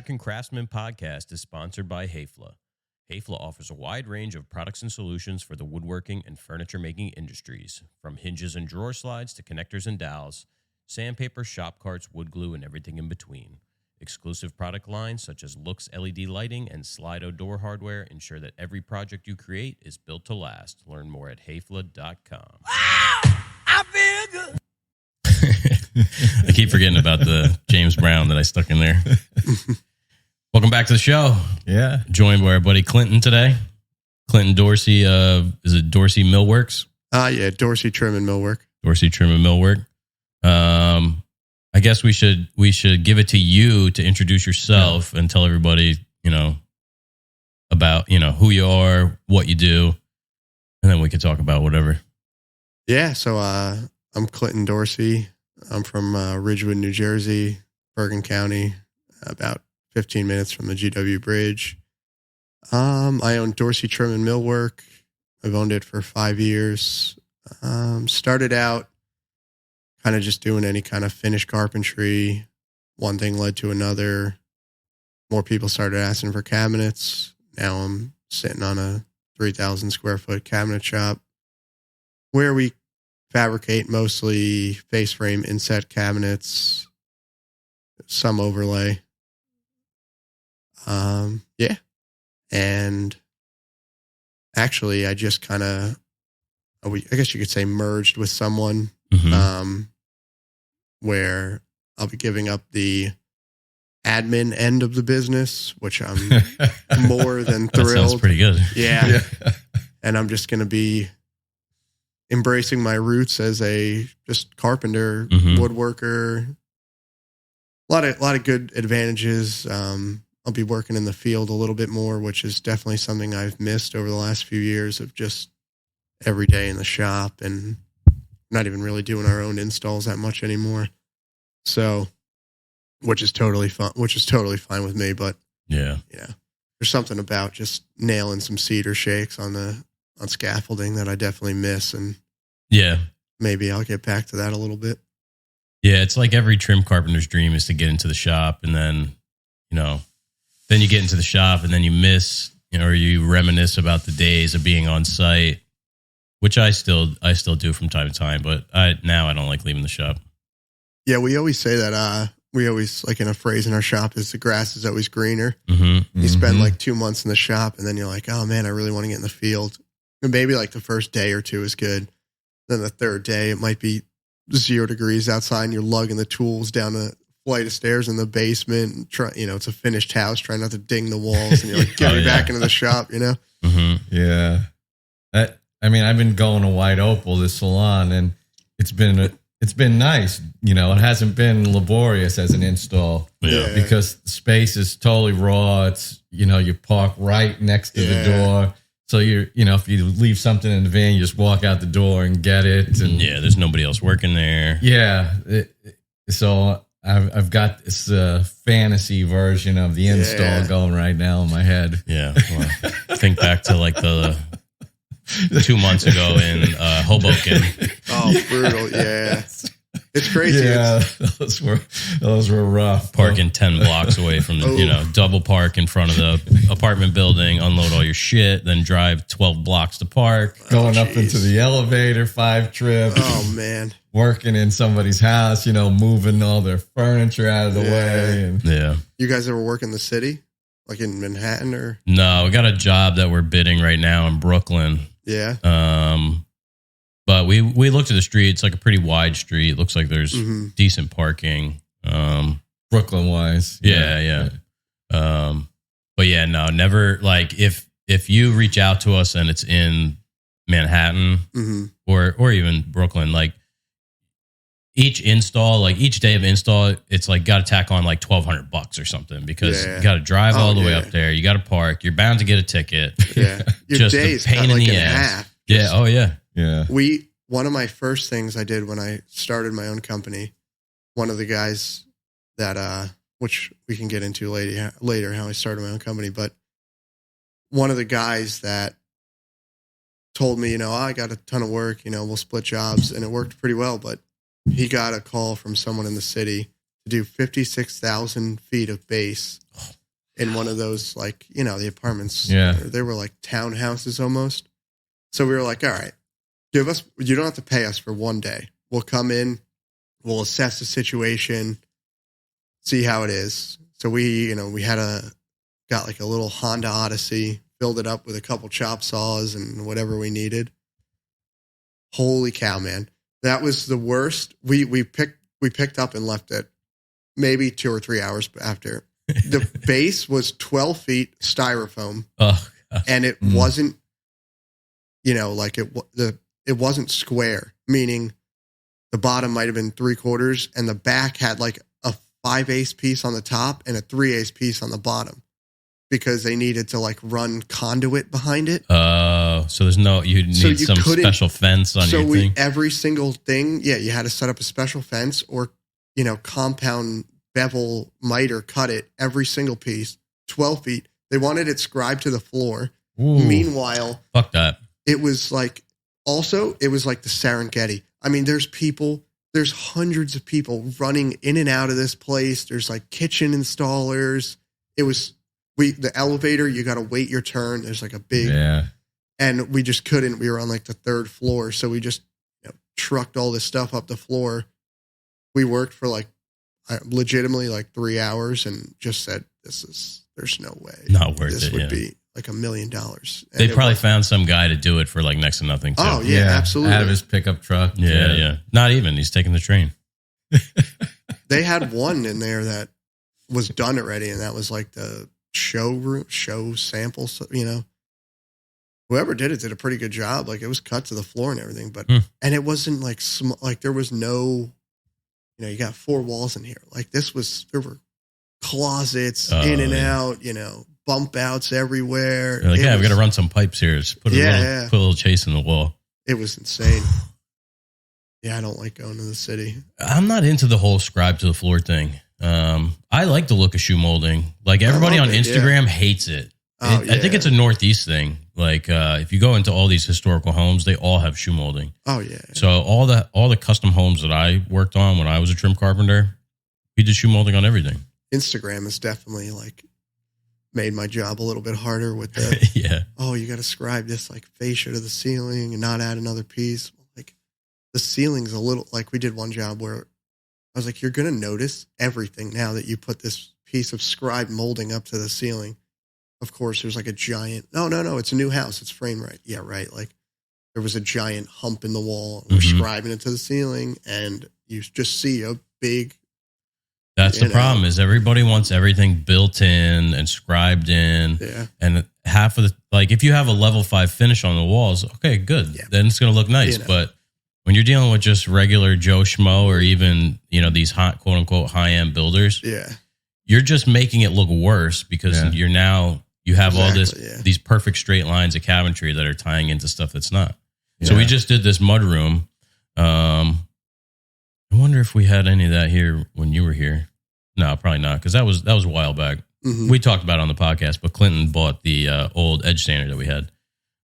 American Craftsman podcast is sponsored by Hayfla. Hayfla offers a wide range of products and solutions for the woodworking and furniture making industries, from hinges and drawer slides to connectors and dowels, sandpaper, shop carts, wood glue, and everything in between. Exclusive product lines such as Lux LED lighting and Slido door hardware ensure that every project you create is built to last. Learn more at hayfla.com. I feel good. I keep forgetting about the James Brown that I stuck in there. Welcome back to the show. Yeah. Joined by our buddy Clinton today. Clinton Dorsey, is it Dorsey Millworks? Yeah, Dorsey Trim and Millwork. Dorsey Trim and Millwork. I guess we should give it to you to introduce yourself and tell everybody, about, who you are, what you do, and then we can talk about whatever. Yeah, so I'm Clinton Dorsey. I'm from Ridgewood, New Jersey, Bergen County, about 15 minutes from the GW Bridge. I own Dorsey Trim and Millwork. I've owned it for 5 years. Started out kind of just doing any kind of finished carpentry. One thing led to another. More people started asking for cabinets. Now I'm sitting on a 3,000 square foot cabinet shop where we fabricate mostly face frame inset cabinets, some overlay. Yeah. And actually I just kind of, I guess you could say merged with someone, where I'll be giving up the admin end of the business, which I'm more than thrilled. That sounds pretty good. Yeah. And I'm just going to be embracing my roots as a just carpenter, woodworker. A lot of good advantages. I'll be working in the field a little bit more, which is definitely something I've missed over the last few years of just every day in the shop and not even really doing our own installs that much anymore. So, which is totally fun with me, but yeah, there's something about just nailing some cedar shakes on scaffolding that I definitely miss. And maybe I'll get back to that a little bit. Yeah. It's like every trim carpenter's dream is to get into the shop, and then, then you get into the shop and then you miss, or you reminisce about the days of being on site, which I still do from time to time, but now I don't like leaving the shop. Yeah, we always say that. We always, like in a phrase in our shop, is the grass is always greener. You spend like 2 months in the shop, and then you're like, oh man, I really want to get in the field. And maybe like the first day or two is good. Then the third day, it might be 0 degrees outside, and you're lugging the tools down a flight of stairs in the basement. And it's a finished house. Try not to ding the walls, and you're like, get me back into the shop. Yeah. I've been going to White Opal, this salon, and it's been nice. It hasn't been laborious as an install because the space is totally raw. It's, you park right next to the door. So if you leave something in the van, you just walk out the door and get it. And there's nobody else working there. Yeah. So I've got this fantasy version of the install going right now in my head. Yeah. Well, think back to like the 2 months ago in Hoboken. Oh, brutal. Yeah. It's crazy. Yeah, those were rough. Parking 10 blocks away from the, double park in front of the apartment building, unload all your shit, then drive 12 blocks to park. Going up into the elevator 5 trips. Oh, man. Working in somebody's house, moving all their furniture out of the way. And You guys ever work in the city? Like in Manhattan or? No, we got a job that we're bidding right now in Brooklyn. Yeah. But we looked at the street. It's like a pretty wide street. It looks like there's decent parking. Brooklyn wise. Yeah. But yeah, no, never. Like if you reach out to us and it's in Manhattan or even Brooklyn, like each day of install, it's like got to tack on like $1,200 or something, because you got to drive all the way up there. You got to park. You're bound to get a ticket. Yeah. Your just day a is pain cut in like the in ass. half. Yeah. Oh yeah. Yeah. One of my first things I did when I started my own company, one of the guys that, which we can get into later how I started my own company, but one of the guys that told me, I got a ton of work, we'll split jobs, and it worked pretty well, but he got a call from someone in the city to do 56,000 feet of base in one of those, like, you know, the apartments. Yeah. They were like townhouses almost. So we were like, all right, you don't have to pay us for one day. We'll come in, we'll assess the situation, see how it is. So we got like a little Honda Odyssey, filled it up with a couple chop saws and whatever we needed. Holy cow, man. That was the worst. We picked up and left it maybe 2 or 3 hours after. The base was 12 feet styrofoam. Oh, and it wasn't, you know, like it wasn't square, meaning the bottom might have been 3/4 and the back had like a 5/8 piece on the top and a 3/8 piece on the bottom because they needed to like run conduit behind it. Oh, so there's no, you need some special fence on your thing. Every single thing, you had to set up a special fence or, you know, compound bevel miter cut it, every single piece, 12 feet. They wanted it scribed to the floor. Ooh, meanwhile, fuck that. It was like the Serengeti. I mean, there's hundreds of people running in and out of this place. There's like kitchen installers. The elevator, you got to wait your turn. There's like a big, and we just couldn't. We were on like the 3rd floor. So we just trucked all this stuff up the floor. We worked for like legitimately like 3 hours and just said, there's no way. Not worth this it. This would be like $1 million. They probably found some guy to do it for like next to nothing too. Oh yeah, absolutely. Out of his pickup truck. Yeah. Not even. He's taking the train. They had one in there that was done already, and that was like the show sample. So, you know, whoever did it did a pretty good job. Like it was cut to the floor and everything, but and it wasn't like like there was no, you know, you got 4 walls in here. Like there were closets in and out, you know, bump outs everywhere. You're like, we got to run some pipes here. Just put a little chase in the wall. It was insane. Yeah, I don't like going to the city. I'm not into the whole scribe to the floor thing. I like the look of shoe molding. Like everybody on Instagram hates it. I think it's a Northeast thing. Like if you go into all these historical homes, they all have shoe molding. Oh yeah. So all the custom homes that I worked on when I was a trim carpenter, we did shoe molding on everything. Instagram has definitely like made my job a little bit harder with the you got to scribe this like fascia to the ceiling and not add another piece. Like the ceiling's a little, like we did one job where I was like, you're going to notice everything now that you put this piece of scribe molding up to the ceiling. Of course, there's like a giant, no, it's a new house. It's framed right. Yeah, right. Like there was a giant hump in the wall. We're scribing it to the ceiling and you just see a big. That's the problem is everybody wants everything built in and scribed in. Yeah. And half of the, like if you have a level 5 finish on the walls, okay, good. Yeah. Then it's going to look nice. But when you're dealing with just regular Joe Schmo or even, you know, these hot, quote unquote, high-end builders, you're just making it look worse because you have all these perfect straight lines of cabinetry that are tying into stuff that's not. Yeah. So we just did this mud room. I wonder if we had any of that here when you were here. No, probably not, because that was a while back. Mm-hmm. We talked about it on the podcast, but Clinton bought the old edge sander that we had.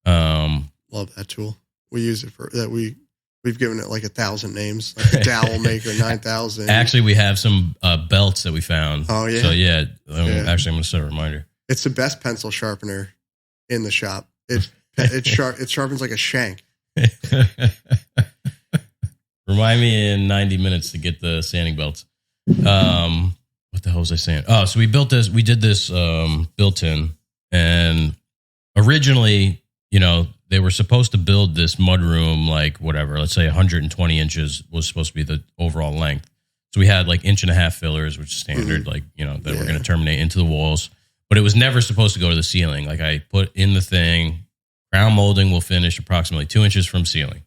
Love that tool. We use it for that. We've given it like 1,000 names, like the Dowel Maker 9000. Actually, we have some belts that we found. Oh yeah. So actually, I'm going to set a reminder. It's the best pencil sharpener in the shop. It sharpens like a shank. Remind me in 90 minutes to get the sanding belts. What the hell was I saying? Oh, so we did this built-in, and originally, you know, they were supposed to build this mudroom like whatever, let's say 120 inches was supposed to be the overall length. So we had like 1.5 inch fillers, which is standard, like, you know, that we're going to terminate into the walls. But it was never supposed to go to the ceiling. Like I put in the thing, crown molding will finish approximately 2 inches from ceiling,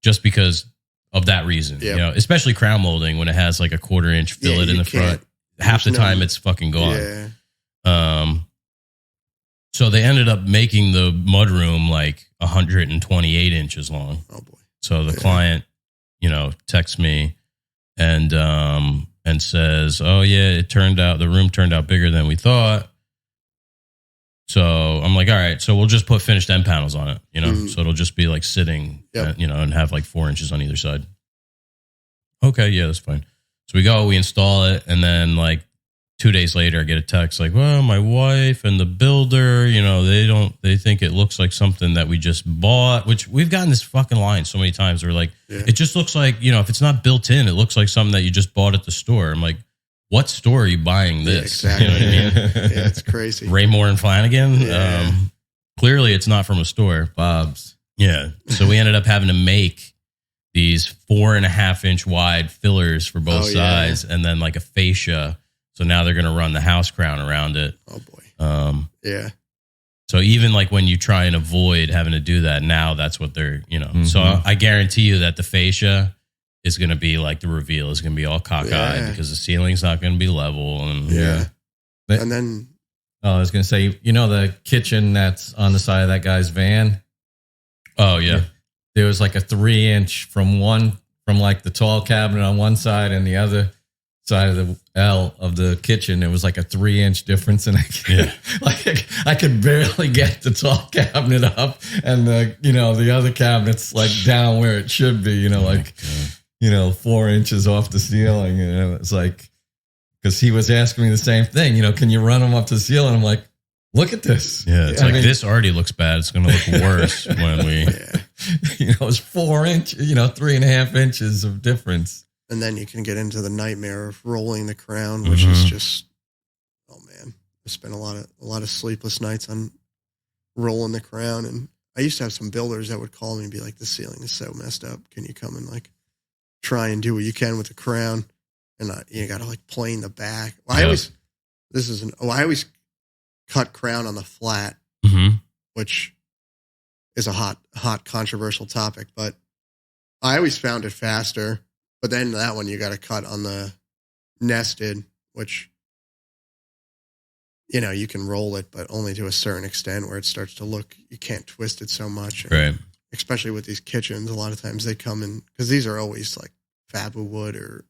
just because of that reason. Yep. You know, especially crown molding when it has like a 1/4 inch fillet in the front. Half the time it's fucking gone. Yeah. So they ended up making the mudroom like 128 inches long. Oh boy! So the client, you know, texts me and says, "Oh yeah, the room turned out bigger than we thought." So I'm like, "All right, so we'll just put finished end panels on it, you know, so it'll just be like sitting, you know, and have like 4 inches on either side." Okay, yeah, that's fine. So we install it, and then like 2 days later, I get a text like, well, my wife and the builder, they think it looks like something that we just bought, which we've gotten this fucking line so many times. We're like, it just looks like, if it's not built in, it looks like something that you just bought at the store. I'm like, what store are you buying this? Yeah, exactly. You know what I mean? Yeah, it's crazy. Raymore and Flanagan. Yeah. Clearly it's not from a store. Bob's. Yeah. So we ended up having to make these 4.5 inch wide fillers for both sides, and then like a fascia. So now they're going to run the house crown around it. Oh boy. Yeah. So even like when you try and avoid having to do that, now that's what they're, So I guarantee you that the fascia is going to be like the reveal is going to be all cockeyed because the ceiling's not going to be level. And And then. Oh, I was going to say, the kitchen that's on the side of that guy's van? Oh, yeah. There was like a 3-inch from like the tall cabinet on one side and the other side of the L of the kitchen. It was like a 3-inch difference. And I could barely get the tall cabinet up and the other cabinet's like down where it should be, 4 inches off the ceiling. And it's like, because he was asking me the same thing, can you run them up to the ceiling? I'm like, look at this. Yeah, it's this already looks bad. It's going to look worse when we... It's 4 inch, 3.5 inches of difference. And then you can get into the nightmare of rolling the crown, which is just, oh man, I spent a lot of sleepless nights on rolling the crown. And I used to have some builders that would call me and be like, the ceiling is so messed up. Can you come and like try and do what you can with the crown? And you got to like plane the back. Well, I always cut crown on the flat, which is a hot controversial topic, but I always found it faster. But then that one you got to cut on the nested, which you can roll it, but only to a certain extent where it starts to look, you can't twist it so much. Right. Especially with these kitchens, a lot of times they come in, because these are always like Fabu wood, or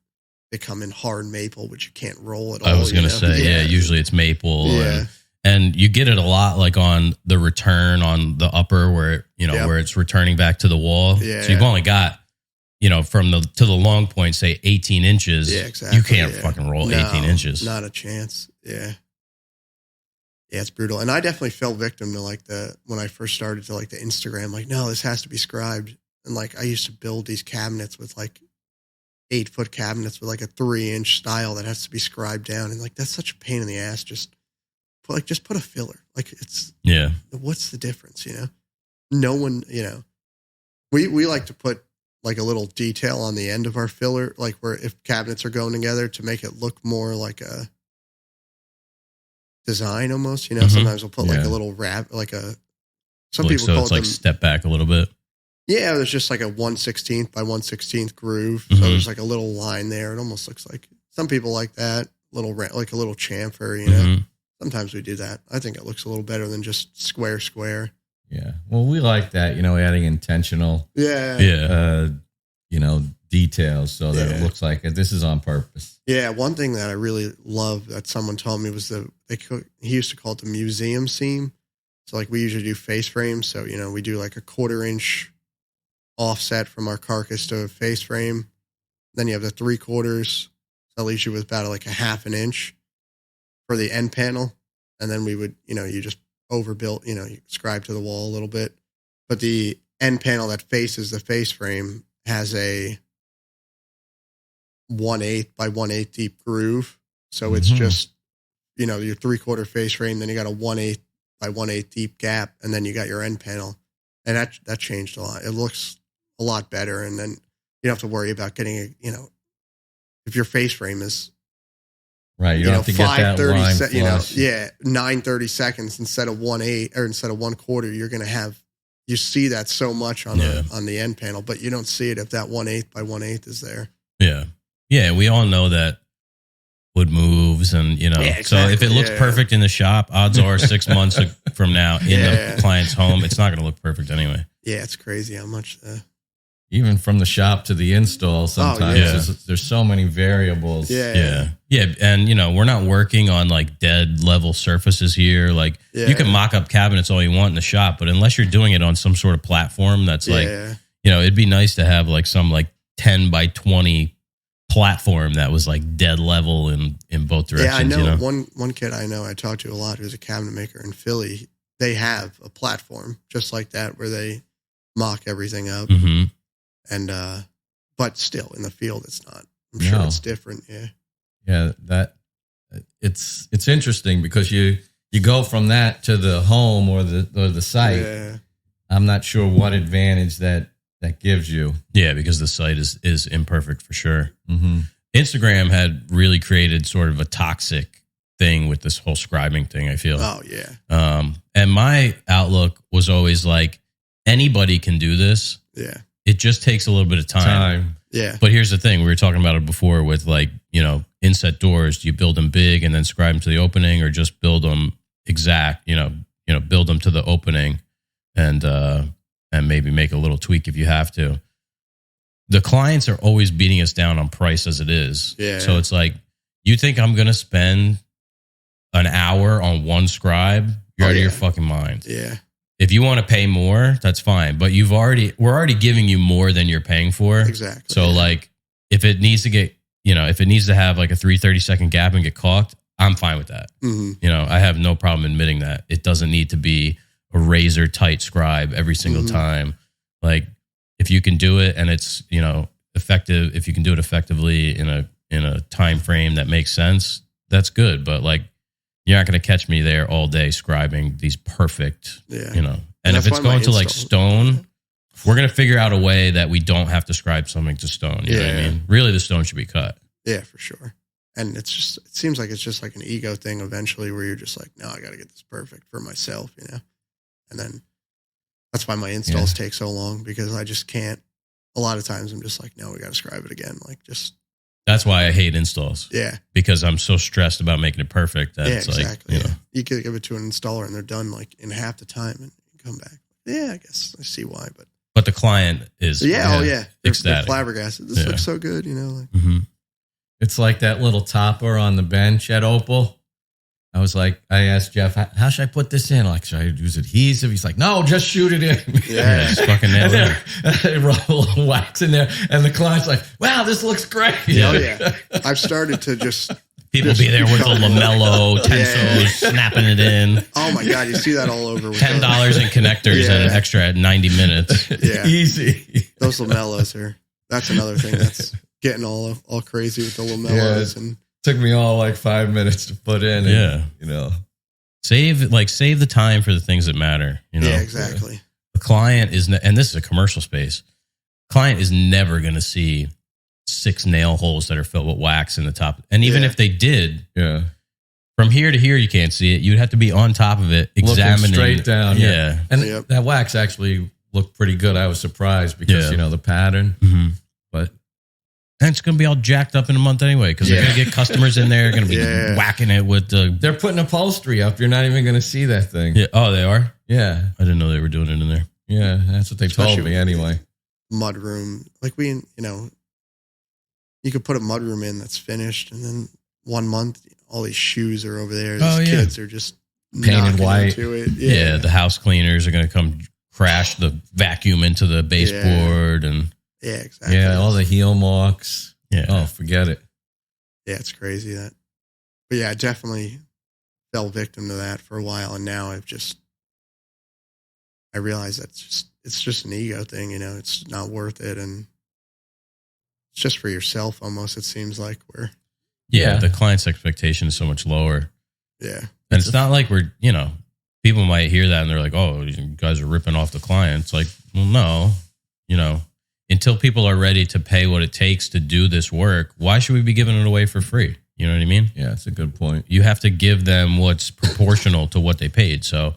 they come in hard maple, which you can't roll at all. I was going to say, usually it's maple. Yeah. And you get it a lot like on the return on the upper where, where it's returning back to the wall. Yeah. So you've only got, from to the long point, say 18 inches. Yeah, exactly. You can't fucking roll 18 inches. Not a chance. Yeah. Yeah, it's brutal. And I definitely fell victim to when I first started to like the Instagram, like, no, this has to be scribed. And like, I used to build these cabinets with like 8-foot cabinets with like a 3-inch style that has to be scribed down. And like, that's such a pain in the ass. Just put a filler. Like what's the difference? No one, we like to put like a little detail on the end of our filler, like where if cabinets are going together to make it look more like a design almost, sometimes we'll put like a little wrap, some people call it's like step back a little bit. Yeah. There's just like a 1/16 by 1/16 groove. So there's like a little line there. It almost looks like some people like that like a little chamfer, Sometimes we do that. I think it looks a little better than just square. Yeah. Well, we like that, adding intentional, details so that it looks like this is on purpose. Yeah. One thing that I really love that someone told me was he used to call it the museum seam. So like we usually do face frames. So, we do like a 1/4 inch offset from our carcass to a face frame. Then you have the 3/4. So that leaves you with about like a 1/2 inch for the end panel. And then we would, you just overbuilt, you scribe to the wall a little bit. But the end panel that faces the face frame has a 1/8 by 1/8 deep groove. So it's just, your 3/4 face frame, then you got a 1/8 by 1/8 deep gap, and then you got your end panel. And that changed a lot. It looks a lot better. And then you don't have to worry about getting if your face frame is right, you don't have to get that line flush. 9:30 seconds instead of 1/8 or instead of 1/4. You're going to have, you see that so much on the end panel, but you don't see it if that 1/8 by 1/8 is there. Yeah, yeah. We all know that wood moves, and exactly. So if it looks perfect in the shop, odds are 6 months from now in the client's home, it's not going to look perfect anyway. Yeah, it's crazy how much. Even from the shop to the install, sometimes there's so many variables. Yeah. And, we're not working on like dead level surfaces here. Like you can mock up cabinets all you want in the shop, but unless you're doing it on some sort of platform that's like, it'd be nice to have like some like 10 by 20 platform that was like dead level in both directions. Yeah, I know, you know? one kid I know I talked to a lot who's a cabinet maker in Philly. They have a platform just like that where they mock everything up, Mm-hmm. and but still in the field it's not. I'm sure it's different. Yeah, Yeah, that it's interesting because you go from that to the home or the site. yeah, I'm not sure what advantage that gives you. Yeah, because the site is imperfect for sure. Mm-hmm. Instagram had really created sort of a toxic thing with this whole scribing thing, I feel. oh yeah, And my outlook was always like, anybody can do this. yeah, It just takes a little bit of time. yeah, But here's the thing. We were talking about it before with like, inset doors. Do you build them big and then scribe them to the opening, or just build them exact, build them to the opening and maybe make a little tweak if you have to. The clients are always beating us down on price as it is. Yeah. So it's like, you think I'm going to spend an hour on one scribe? You're out of your fucking mind. yeah, If you want to pay more, that's fine. But we're already giving you more than you're paying for. exactly. So like, if it needs to get, if it needs to have like a 30-second gap and get caulked, I'm fine with that. Mm-hmm. I have no problem admitting that. It doesn't need to be a razor tight scribe every single time. Like, if you can do it and it's, effective, if you can do it effectively in a time frame that makes sense, that's good. But like, you're not going to catch me there all day scribing these perfect, Yeah. And if that's it's why my going to like install- stone, we're going to figure out a way that we don't have to scribe something to stone. You know what I Yeah. mean? Really, the stone should be cut. Yeah, for sure. And it seems like it's just like an ego thing eventually where you're just like, no, I got to get this perfect for myself, And then that's why my installs take so long, because I just can't. A lot of times I'm just like, no, we got to scribe it again. Like, just. That's why I hate installs. Yeah. Because I'm so stressed about making it perfect. That Yeah, it's exactly. like, You could give it to an installer and they're done like in half the time and you come back. Yeah, I guess I see why. But the client is. They're ecstatic. flabbergasted. This looks so good, Like, Mm-hmm. It's like that little topper on the bench at Opal. I was like, I asked Jeff, how should I put this in? Like, should I use adhesive? He's like, no, just shoot it in. Yeah, just fucking nail it. They roll a little wax in there, and the client's like, wow, this looks great. Yeah. Oh, yeah. I've started to just. People be there with the lamello, tensos, snapping it in. Oh my God, you see that all over. With $10 in connectors and an extra at 90 minutes. Yeah. Easy. Those lamellas that's another thing that's getting all crazy with the lamellas. And Took me all like 5 minutes to put in. And, Save the time for the things that matter. yeah, exactly. The client is, and this is a commercial space. Client is never going to see 6 nail holes that are filled with wax in the top. And even if they did, from here to here, you can't see it. You'd have to be on top of it, examining. Looking straight down. Yeah. And that wax actually looked pretty good. I was surprised because, the pattern. Mm-hmm. But and it's going to be all jacked up in a month anyway, because they're going to get customers in there, going to be whacking it with the. they're putting upholstery up. You're not even going to see that thing. Yeah. Oh, they are? Yeah. I didn't know they were doing it in there. Yeah. That's what they Especially told me anyway. Mud room. Like you could put a mud room in that's finished, and then 1 month, all these shoes are over there. These kids are just painted white. into it. Yeah. The house cleaners are going to come crash the vacuum into the baseboard and. Yeah, exactly. Yeah, all the heel marks. Yeah. Oh, forget it. Yeah, it's crazy that. But yeah, I definitely fell victim to that for a while, and now I realize that it's just an ego thing, It's not worth it, and it's just for yourself almost. It seems like the client's expectation is so much lower. Yeah, and it's not like we're people might hear that and they're like, oh, you guys are ripping off the client. It's like, well, no, until people are ready to pay what it takes to do this work, why should we be giving it away for free? You know what I mean? Yeah, that's a good point. You have to give them what's proportional to what they paid. So,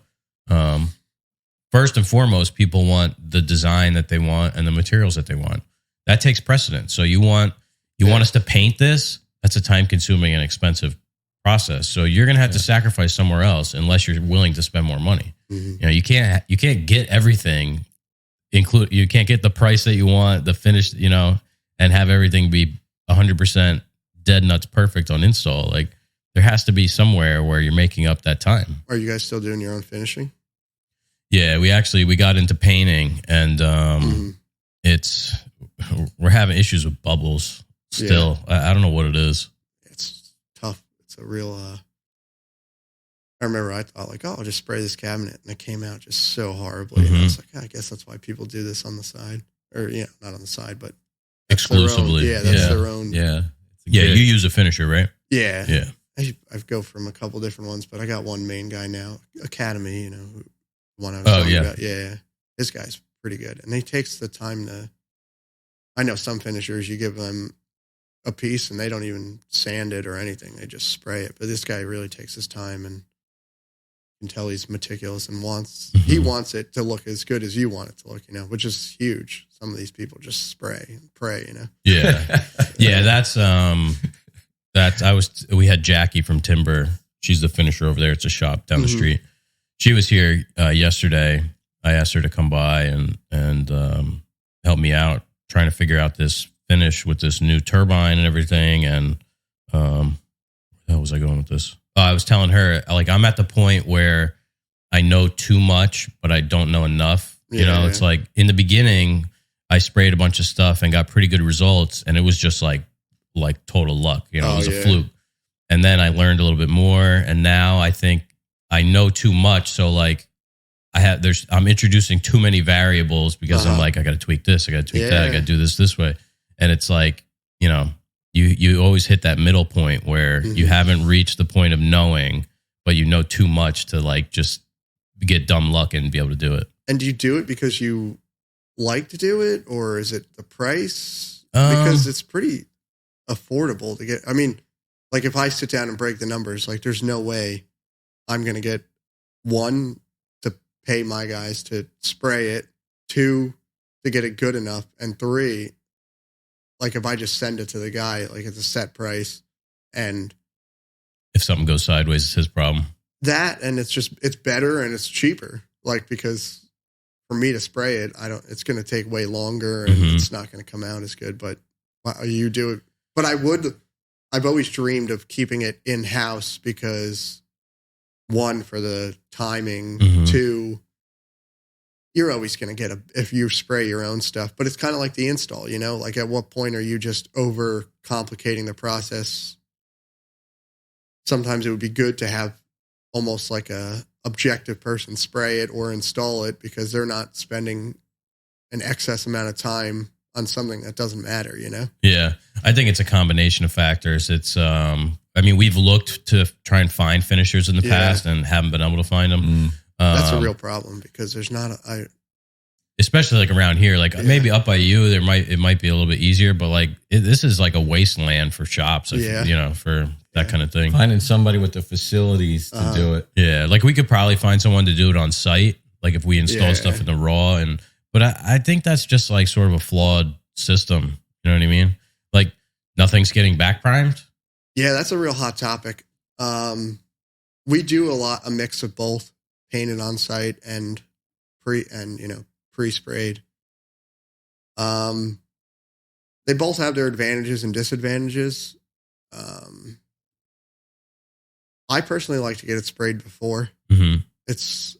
first and foremost, people want the design that they want and the materials that they want. That takes precedence. So you want us to paint this? That's a time-consuming and expensive process. So you're going to have to sacrifice somewhere else unless you're willing to spend more money. Mm-hmm. You can't get everything. You can't get the price that you want, the finish, and have everything be 100% dead nuts perfect on install. Like, there has to be somewhere where you're making up that time. Are you guys still doing your own finishing? Yeah, we got into painting, and we're having issues with bubbles. Still, I don't know what it is. It's tough. It's a real. I remember I thought like, oh, I'll just spray this cabinet, and it came out just so horribly. And I was like, I guess that's why people do this on the side, or not on the side, but Exclusively. That's their own. Yeah. Yeah, you use a finisher, right? Yeah. Yeah. I go from a couple different ones, but I got one main guy now, Academy, one I was talking about. Yeah. This guy's pretty good. And he takes the time to, I know some finishers, you give them a piece and they don't even sand it or anything. They just spray it. But this guy really takes his time, and you can tell he's meticulous and he wants it to look as good as you want it to look, which is huge. Some of these people just spray and pray, Yeah. Yeah, we had Jackie from Timber. She's the finisher over there. It's a shop down the street. She was here yesterday. I asked her to come by and help me out trying to figure out this finish with this new turbine and everything. And how was I going with this? I was telling her, like, I'm at the point where I know too much, but I don't know enough. It's like in the beginning, I sprayed a bunch of stuff and got pretty good results. And it was just like total luck, it was a fluke. And then I learned a little bit more. And now I think I know too much. So like I'm introducing too many variables because I'm like, I got to tweak this. I got to tweak that. I got to do this way. And it's like, you always hit that middle point where you haven't reached the point of knowing, but you know too much to like just get dumb luck and be able to do it. And do you do it because you like to do it, or is it the price? Because it's pretty affordable to get. I mean, like if I sit down and break the numbers, like there's no way I'm going to get one to pay my guys to spray it, two to get it good enough, and three, like if I just send it to the guy, like it's a set price, and if something goes sideways, it's his problem. That, and it's better and it's cheaper, like because for me to spray it, it's going to take way longer and it's not going to come out as good. But you do it. But I've always dreamed of keeping it in house because one, for the timing, two, you're always going to get if you spray your own stuff, but it's kind of like the install, like at what point are you just over complicating the process? Sometimes it would be good to have almost like a objective person spray it or install it because they're not spending an excess amount of time on something that doesn't matter, Yeah. I think it's a combination of factors. It's, we've looked to try and find finishers in the past and haven't been able to find them. That's a real problem because there's not especially like around here, like maybe up by you, it might be a little bit easier, but like this is like a wasteland for shops, for that kind of thing. Finding somebody with the facilities to do it. Yeah. Like we could probably find someone to do it on site. Like if we install stuff in the raw but I think that's just like sort of a flawed system. You know what I mean? Like nothing's getting back primed. Yeah. That's a real hot topic. We do a mix of both painted on site and pre-sprayed. They both have their advantages and disadvantages. I personally like to get it sprayed before. It's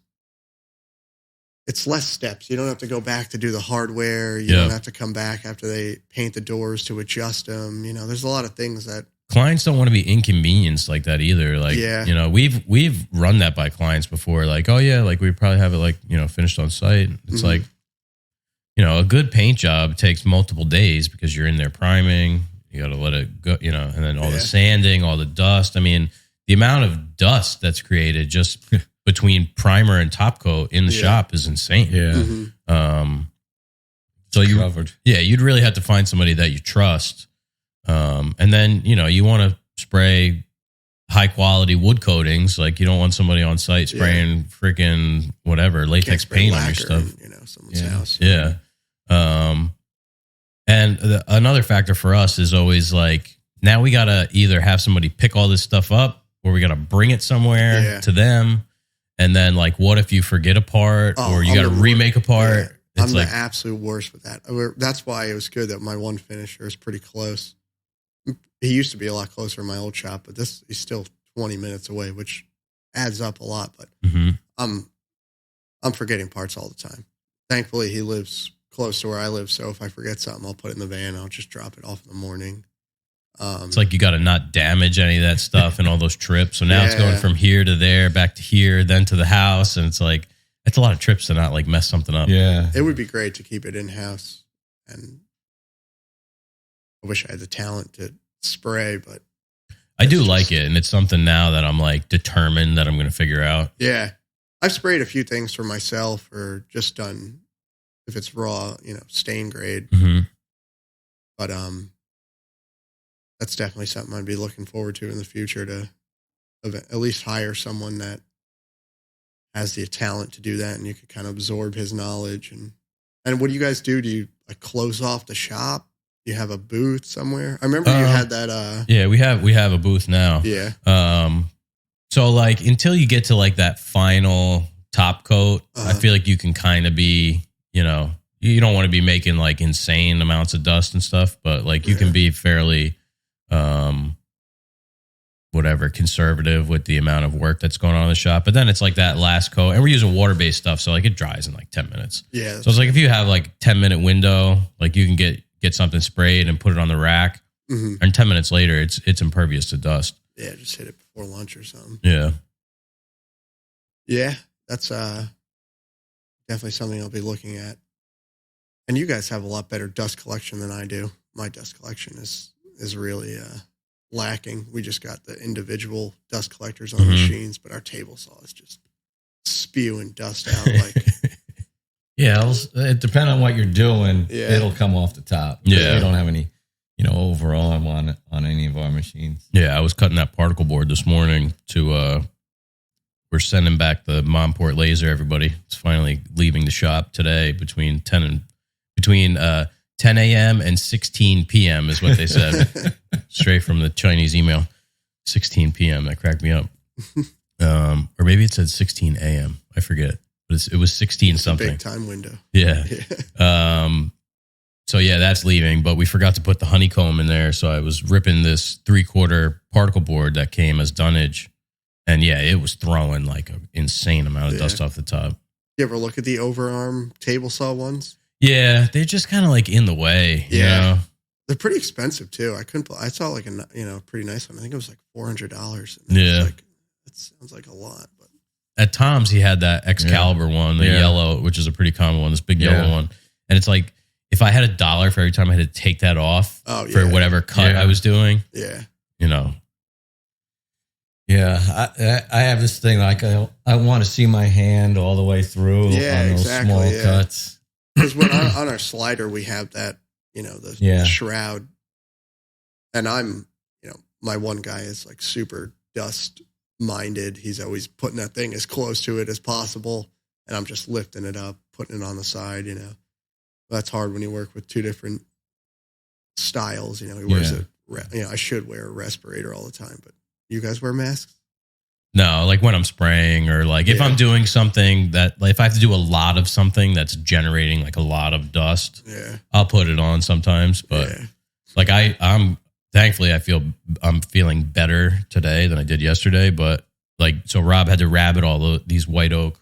less steps. You don't have to go back to do the hardware. You don't have to come back after they paint the doors to adjust them. There's a lot of things that clients don't want to be inconvenienced like that either. Like, we've run that by clients before. Like, oh yeah, like we probably have it like, finished on site. It's like, a good paint job takes multiple days because you're in there priming. You got to let it go, and then all the sanding, all the dust. I mean, the amount of dust that's created just between primer and top coat in the shop is insane. Yeah. So you'd really have to find somebody that you trust. And then, you want to spray high quality wood coatings. Like you don't want somebody on site spraying freaking whatever, latex paint on your stuff. Someone's house. Yeah. And another factor for us is always like, now we got to either have somebody pick all this stuff up or we got to bring it somewhere to them. And then like, what if you forget a part or you got to remake a part? Yeah. I'm the absolute worst with that. That's why it was good that my one finisher is pretty close. He used to be a lot closer in my old shop, but he's still 20 minutes away, which adds up a lot. But I'm forgetting parts all the time. Thankfully, he lives close to where I live, so if I forget something, I'll put it in the van. I'll just drop it off in the morning. It's like you got to not damage any of that stuff and all those trips. So now it's going from here to there, back to here, then to the house. And it's like, it's a lot of trips to not like mess something up. Yeah. It would be great to keep it in-house. And I wish I had the talent to spray, but. I do like it. And it's something now that I'm like determined that I'm going to figure out. Yeah. I've sprayed a few things for myself or just done, if it's raw, stain grade. Mm-hmm. But, that's definitely something I'd be looking forward to in the future to at least hire someone that has the talent to do that, and you could kind of absorb his knowledge. And what do you guys do? Do you like close off the shop? Do you have a booth somewhere? I remember you had that. Yeah, we have a booth now. Yeah. So like until you get to like that final top coat, I feel like you can kind of be, you don't want to be making like insane amounts of dust and stuff, but like you can be fairly conservative with the amount of work that's going on in the shop. But then it's like that last coat, and we're using water-based stuff, so like it dries in like 10 minutes. Yeah. So it's like if you have like 10-minute window, like you can get something sprayed and put it on the rack, and 10 minutes later it's impervious to dust. Yeah, just hit it before lunch or something. Yeah. Yeah, that's definitely something I'll be looking at. And you guys have a lot better dust collection than I do. My dust collection is really lacking. We just got the individual dust collectors on the machines, but our table saw is just spewing dust out. Like, yeah, it depends on what you're doing. Yeah. It'll come off the top. Yeah, we don't have any, overall on any of our machines. Yeah, I was cutting that particle board this morning to. We're sending back the Monport laser. Everybody, it's finally leaving the shop today between 10 a.m. and 16 p.m. is what they said. Straight from the Chinese email. 16 p.m. That cracked me up. Or maybe it said 16 a.m. I forget. But it was 16 it's something. A big time window. Yeah. So yeah, that's leaving. But we forgot to put the honeycomb in there. So I was ripping this 3/4 particle board that came as dunnage. And yeah, it was throwing like an insane amount of dust off the top. You ever look at the overarm table saw ones? Yeah, they're just kind of like in the way. Yeah, you know? They're pretty expensive too. I saw like a pretty nice one. I think it was like $400. Yeah, it sounds like a lot. But at Tom's, he had that Excalibur one, the yellow, which is a pretty common one. This big yellow one, and it's like if I had $1 for every time I had to take that off for whatever cut I was doing. Yeah, Yeah, I have this thing like I want to see my hand all the way through on those small cuts. Because on our slider we have that, the shroud, and I'm, my one guy is like super dust minded. He's always putting that thing as close to it as possible, and I'm just lifting it up, putting it on the side. That's hard when you work with two different styles. He wears I should wear a respirator all the time, but. You guys wear masks? No, like when I'm spraying or like if I'm doing something that, like if I have to do a lot of something that's generating like a lot of dust, I'll put it on sometimes. But like I'm thankfully I'm feeling better today than I did yesterday. But like, so Rob had to rabbit all these white oak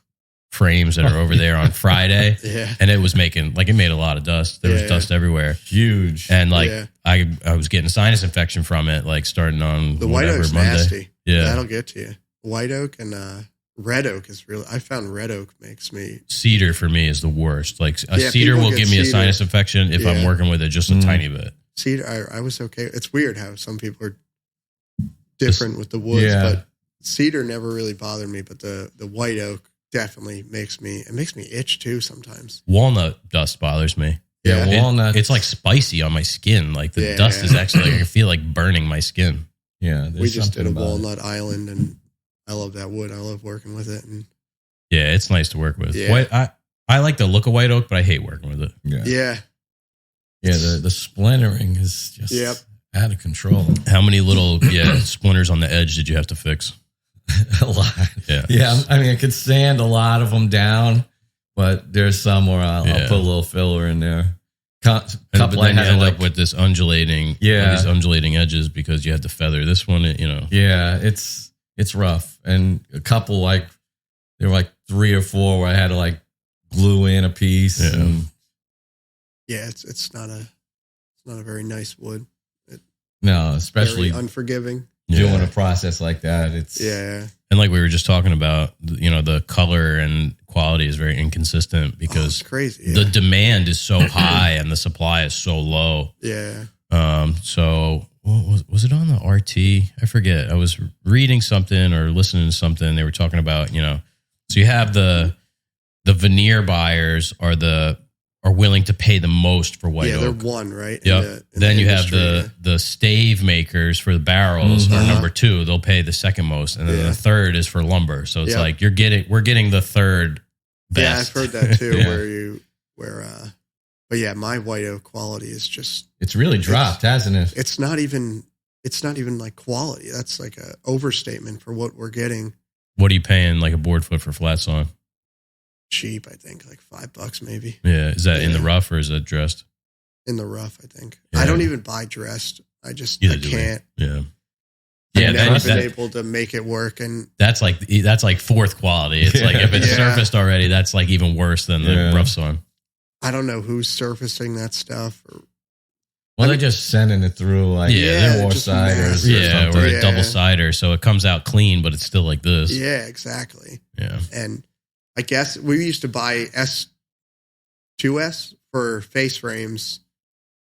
frames that are over there on Friday. And it was it made a lot of dust. There was dust everywhere. Huge. And like I was getting sinus infection from it, like starting on the white oak's Monday. nasty. Yeah. That'll get to you. White oak and red oak is really, I found red oak makes me. Cedar for me is the worst. Like a cedar will give me a sinus infection if I'm working with it just a tiny bit. Cedar, I was okay. It's weird how some people are different with the woods, but cedar never really bothered me, but the white oak definitely makes me itch too sometimes. Walnut dust bothers me. Yeah, walnut. It's like spicy on my skin. Like the dust is actually, like, I feel like burning my skin. Yeah, we just did a walnut island, and I love that wood. I love working with it. And yeah, it's nice to work with. Yeah. I like the look of white oak, but I hate working with it. Yeah. The splintering is just out of control. How many little splinters on the edge did you have to fix? A lot. Yeah. I mean, I could sand a lot of them down, but there's some where I'll put a little filler in there. But then you end up with this undulating, these undulating edges because you had to feather this one. Yeah, it's rough, and a couple there were like 3 or 4 where I had to like glue in a piece. Yeah, and it's not a very nice wood. No, especially very unforgiving. doing a process like that. It's And like we were just talking about, the color and quality is very inconsistent because it's crazy. the demand is so high and the supply is so low. Yeah. So was it on the RT? I forget. I was reading something or listening to something. They were talking about, so you have the veneer buyers are willing to pay the most for white oak. They're one, right? Yep. Then you have the stave makers for the barrels are number 2. They'll pay the second most, and then the third is for lumber. So it's like we're getting the third best. Yeah, I've heard that too. But yeah, my white oak quality is just it's really dropped, hasn't it? It's not even like quality. That's like a overstatement for what we're getting. What are you paying like a board foot for flat sawn? Cheap, I think, like $5 maybe. Yeah, is that in the rough or is that dressed? In the rough, I think. Yeah. I don't even buy dressed. I can't. Yeah. I've never been able to make it work, and that's like fourth quality. It's like if it's surfaced already, that's like even worse than the rough sawn. I don't know who's surfacing that stuff. They're just sending it through like war siders, or a double cider, so it comes out clean, but it's still like this. Yeah, exactly. Yeah, and I guess we used to buy S2S for face frames,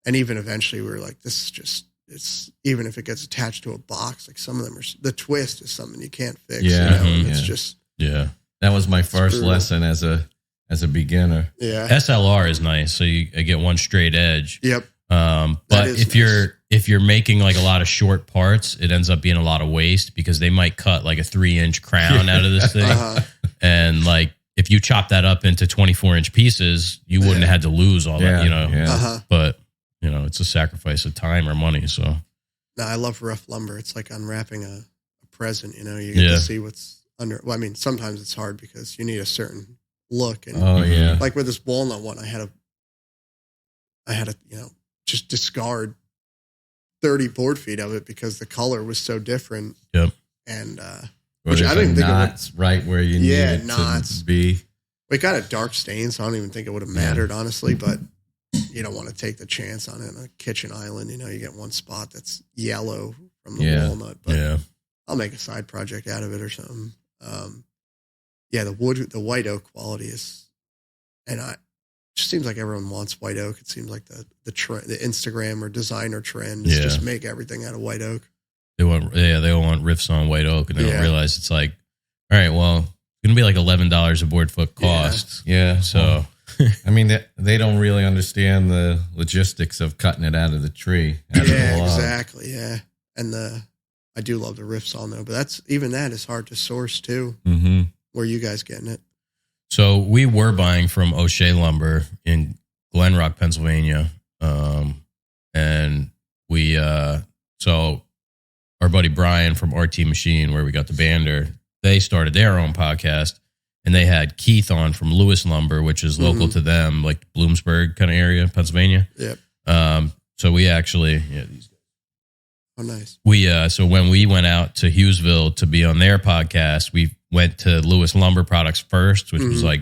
and even eventually we were like, this is just. It's even if it gets attached to a box, like some of them are, the twist is something you can't fix. Yeah, it's just That was my first lesson as a beginner. Yeah, SLR is nice, so you get one straight edge. Yep. But if you're making like a lot of short parts, it ends up being a lot of waste because they might cut like a 3-inch crown out of this thing, and like if you chop that up into 24-inch pieces, you wouldn't have had to lose all that, But it's a sacrifice of time or money. So, no, I love rough lumber. It's like unwrapping a present. You get to see what's under. Well, I mean, sometimes it's hard because you need a certain look. And like with this walnut one, I had to just discard 30 board feet of it because the color was so different. Yep. And which I didn't think knots right where you need it to be. We got a dark stain, so I don't even think it would have mattered honestly, but. You don't want to take the chance on it on a kitchen island. You get one spot that's yellow from the walnut, but I'll make a side project out of it or something. The white oak quality is, and it just seems like everyone wants white oak. It seems like the trend, the Instagram or designer trend is just make everything out of white oak. They want riffs on white oak, and they don't realize it's like, all right, well, it's gonna be like $11 a board foot cost. Yeah. So. I mean, they don't really understand the logistics of cutting it out of the tree. Exactly. Yeah. And I do love the riff saw though, but that is hard to source too. Mm-hmm. Where are you guys getting it? So we were buying from O'Shea Lumber in Glen Rock, Pennsylvania. And we, so our buddy Brian from RT Machine, where we got the bander, they started their own podcast. And they had Keith on from Lewis Lumber, which is local to them, like Bloomsburg kind of area, Pennsylvania. Yep. So we actually, these guys. Oh, nice. So when we went out to Hughesville to be on their podcast, we went to Lewis Lumber Products first, which was like,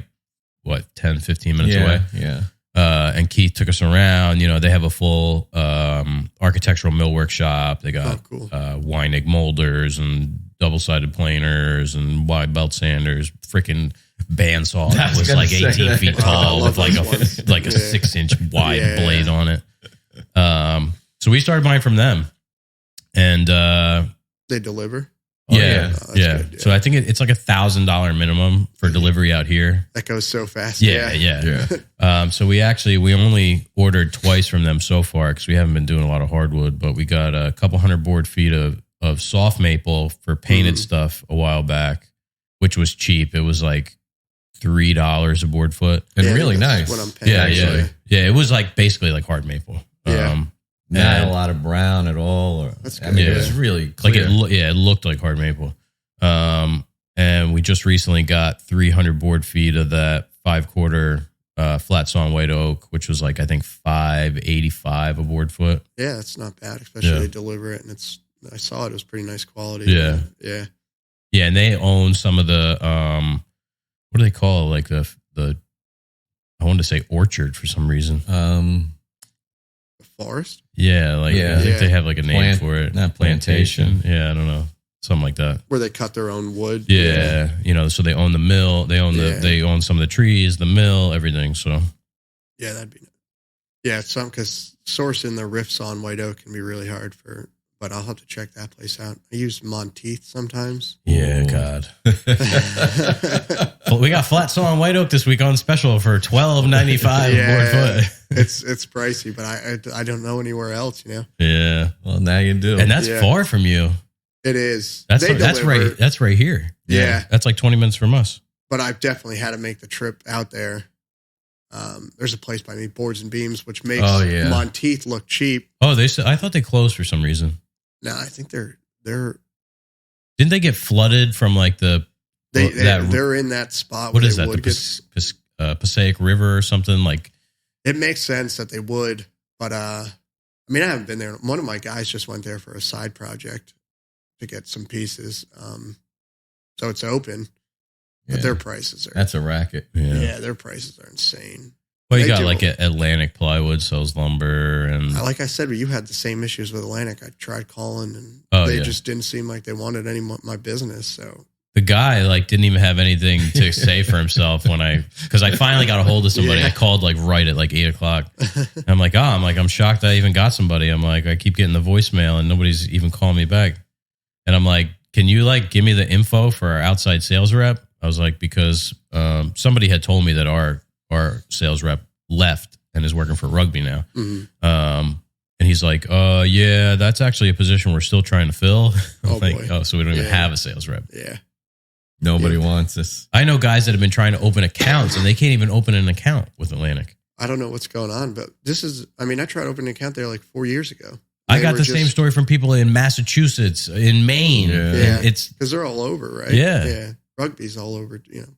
10, 15 minutes away? Yeah. And Keith took us around. They have a full architectural millwork shop. They got Weinig molders and double-sided planers and wide belt sanders, freaking bandsaw that was like 18 feet tall with like a 6-inch wide blade on it. So we started buying from them, and they deliver. Yeah. Good, So I think it's like $1,000 minimum for delivery out here. That goes so fast. Yeah. So we only ordered twice from them so far because we haven't been doing a lot of hardwood, but we got a couple hundred board feet of soft maple for painted stuff a while back, which was cheap. It was like $3 a board foot, and really nice. What I'm paying, actually. Yeah. It was like basically like hard maple. Not a lot of brown at all. That's good. I mean, it was really clear. It looked like hard maple. And we just recently got 300 board feet of that 5/4 flat sawn white oak, which was like I think $585 a board foot. Yeah, that's not bad, especially they deliver it, and I saw it was pretty nice quality. Yeah. And they own some of the what do they call it? Like the I wanted to say orchard for some reason. A forest? Yeah, like I think they have like a name for it. Not plantation. Yeah, I don't know. Something like that. Where they cut their own wood. Yeah. You know, so they own the mill, they own some of the trees, the mill, everything. So yeah, that'd be nice. Yeah, it's something because sourcing the riffs on white oak can be really hard but I'll have to check that place out. I use Monteith sometimes. Yeah, God. Well, we got flat saw on white oak this week on special for $12.95 board foot. It's pricey, but I don't know anywhere else, you know. Yeah. Well, now you do. And that's far from you. It is. That's right here. Yeah. That's like 20 minutes from us. But I've definitely had to make the trip out there. There's a place by me, Boards and Beams, which makes Monteith look cheap. Oh, I thought they closed for some reason. No, I think they're didn't they get flooded from like they're in that spot. What is that? The Passaic River or something like? It makes sense that they would, but I mean, I haven't been there. One of my guys just went there for a side project to get some pieces. So it's open, but their prices are. That's a racket. Yeah, their prices are insane. Well, you got like Atlantic Plywood sells lumber, and like I said, you had the same issues with Atlantic. I tried calling, and they just didn't seem like they wanted any of my business. So the guy like didn't even have anything to say for himself because I finally got a hold of somebody. I called like right at like 8:00. I'm like, I'm shocked I even got somebody. I'm like, I keep getting the voicemail and nobody's even calling me back. And I'm like, can you like give me the info for our outside sales rep? I was like, because somebody had told me that our sales rep left and is working for rugby now. Mm-hmm. And he's like, yeah, that's actually a position we're still trying to fill. Boy. So we don't even have a sales rep. Yeah. Nobody wants this. I know guys that have been trying to open accounts and they can't even open an account with Atlantic. I don't know what's going on, but I tried opening an account there like 4 years ago. I got the same story from people in Massachusetts, in Maine. Yeah. It's because they're all over, right? Yeah. Yeah. Rugby's all over, you know.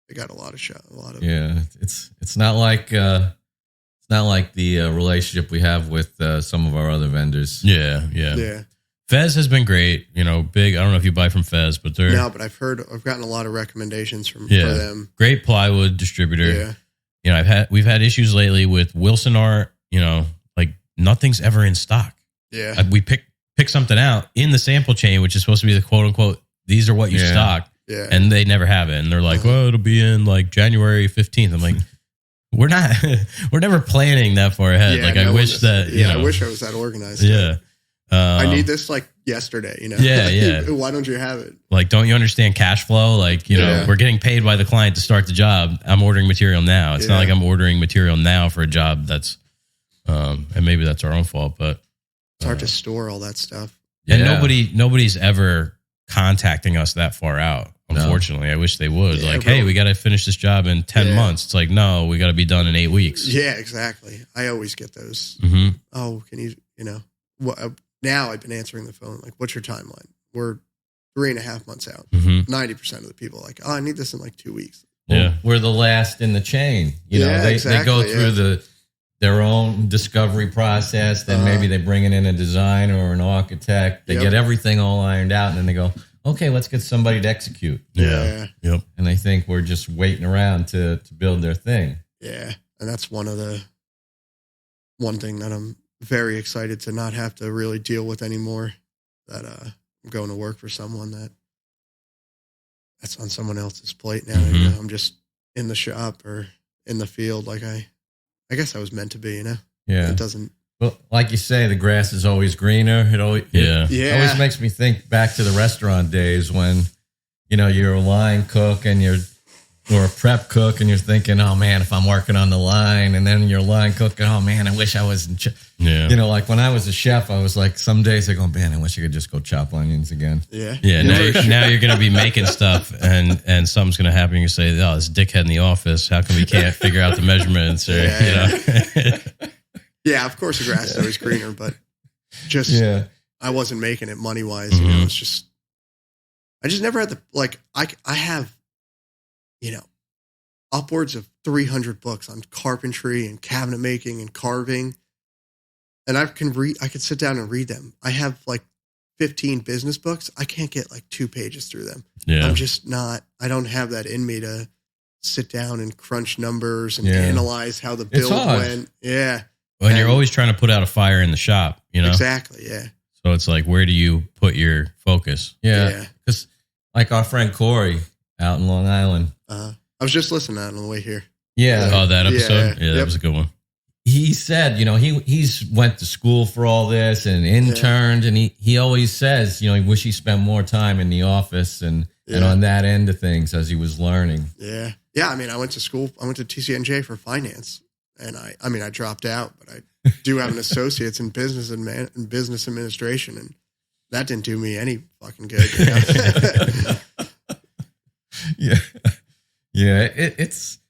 They got a lot of It's not like the relationship we have with some of our other vendors. Yeah. Fez has been great, you know, big. I don't know if you buy from Fez, but but I've gotten a lot of recommendations for them. Great plywood distributor. Yeah. You know, we've had issues lately with Wilson Art, you know, like nothing's ever in stock. Yeah. We pick something out in the sample chain, which is supposed to be the quote unquote, these are what you stock. Yeah. And they never have it. And they're like, well, it'll be in like January 15th. I'm like, we're never planning that far ahead. Yeah, like I wish that, I wish I was that organized. Yeah. I need this like yesterday, you know? Yeah. Why don't you have it? Like, don't you understand cash flow? Like, you know, we're getting paid by the client to start the job. I'm ordering material now. It's not like I'm ordering material now for a job that's, and maybe that's our own fault, but it's hard to store all that stuff. And nobody's ever contacting us that far out. Unfortunately, I wish they would. Yeah, hey, we got to finish this job in 10 months. It's like, no, we got to be done in 8 weeks. Yeah, exactly. I always get those. Mm-hmm. Oh, can you know, now I've been answering the phone. Like, what's your timeline? We're 3.5 months out. 90% of the people are like, I need this in like 2 weeks. Yeah. We're the last in the chain. You know, they go through their own discovery process. Then maybe they bring in a designer or an architect. They get everything all ironed out, and then they go, okay, let's get somebody to execute. Yeah. Yep. And they think we're just waiting around to build their thing. Yeah. And that's one thing that I'm very excited to not have to really deal with anymore. That I'm going to work for someone that's on someone else's plate now. Mm-hmm. You know, I'm just in the shop or in the field like I guess I was meant to be, you know? Yeah. It doesn't. Well, like you say, the grass is always greener. It always makes me think back to the restaurant days when, you know, you're a line cook or a prep cook and you're thinking, oh man, if I'm working on the line, and then you're a line cook, oh man, I wish I was you know, like when I was a chef, I was like, some days I go, man, I wish I could just go chop onions again. Yeah. Yeah. Now you're going to be making stuff and something's going to happen. You say, oh, this dickhead in the office, how come we can't figure out the measurements? Or, you know. Yeah, of course the grass is always greener, but just I wasn't making it money wise. You know, it's just I just never had the I have, you know, upwards of 300 books on carpentry and cabinet making and carving, and I could sit down and read them. I have like 15 business books. I can't get like 2 pages through them. Yeah, I'm just not. I don't have that in me to sit down and crunch numbers and analyze how the build went. Yeah. Well, and you're always trying to put out a fire in the shop, you know? Exactly, yeah. So it's like, where do you put your focus? Yeah. Because like our friend Corey out in Long Island. I was just listening to that on the way here. Yeah. Oh, that episode? Yeah, that was a good one. He said, he's went to school for all this and interned, and he always says, he wish he spent more time in the office and on that end of things as he was learning. Yeah. Yeah, I mean, I went to school. I went to TCNJ for finance, and I dropped out, but I do have an associate's in business and business administration, and that didn't do me any fucking good. Yeah. Yeah,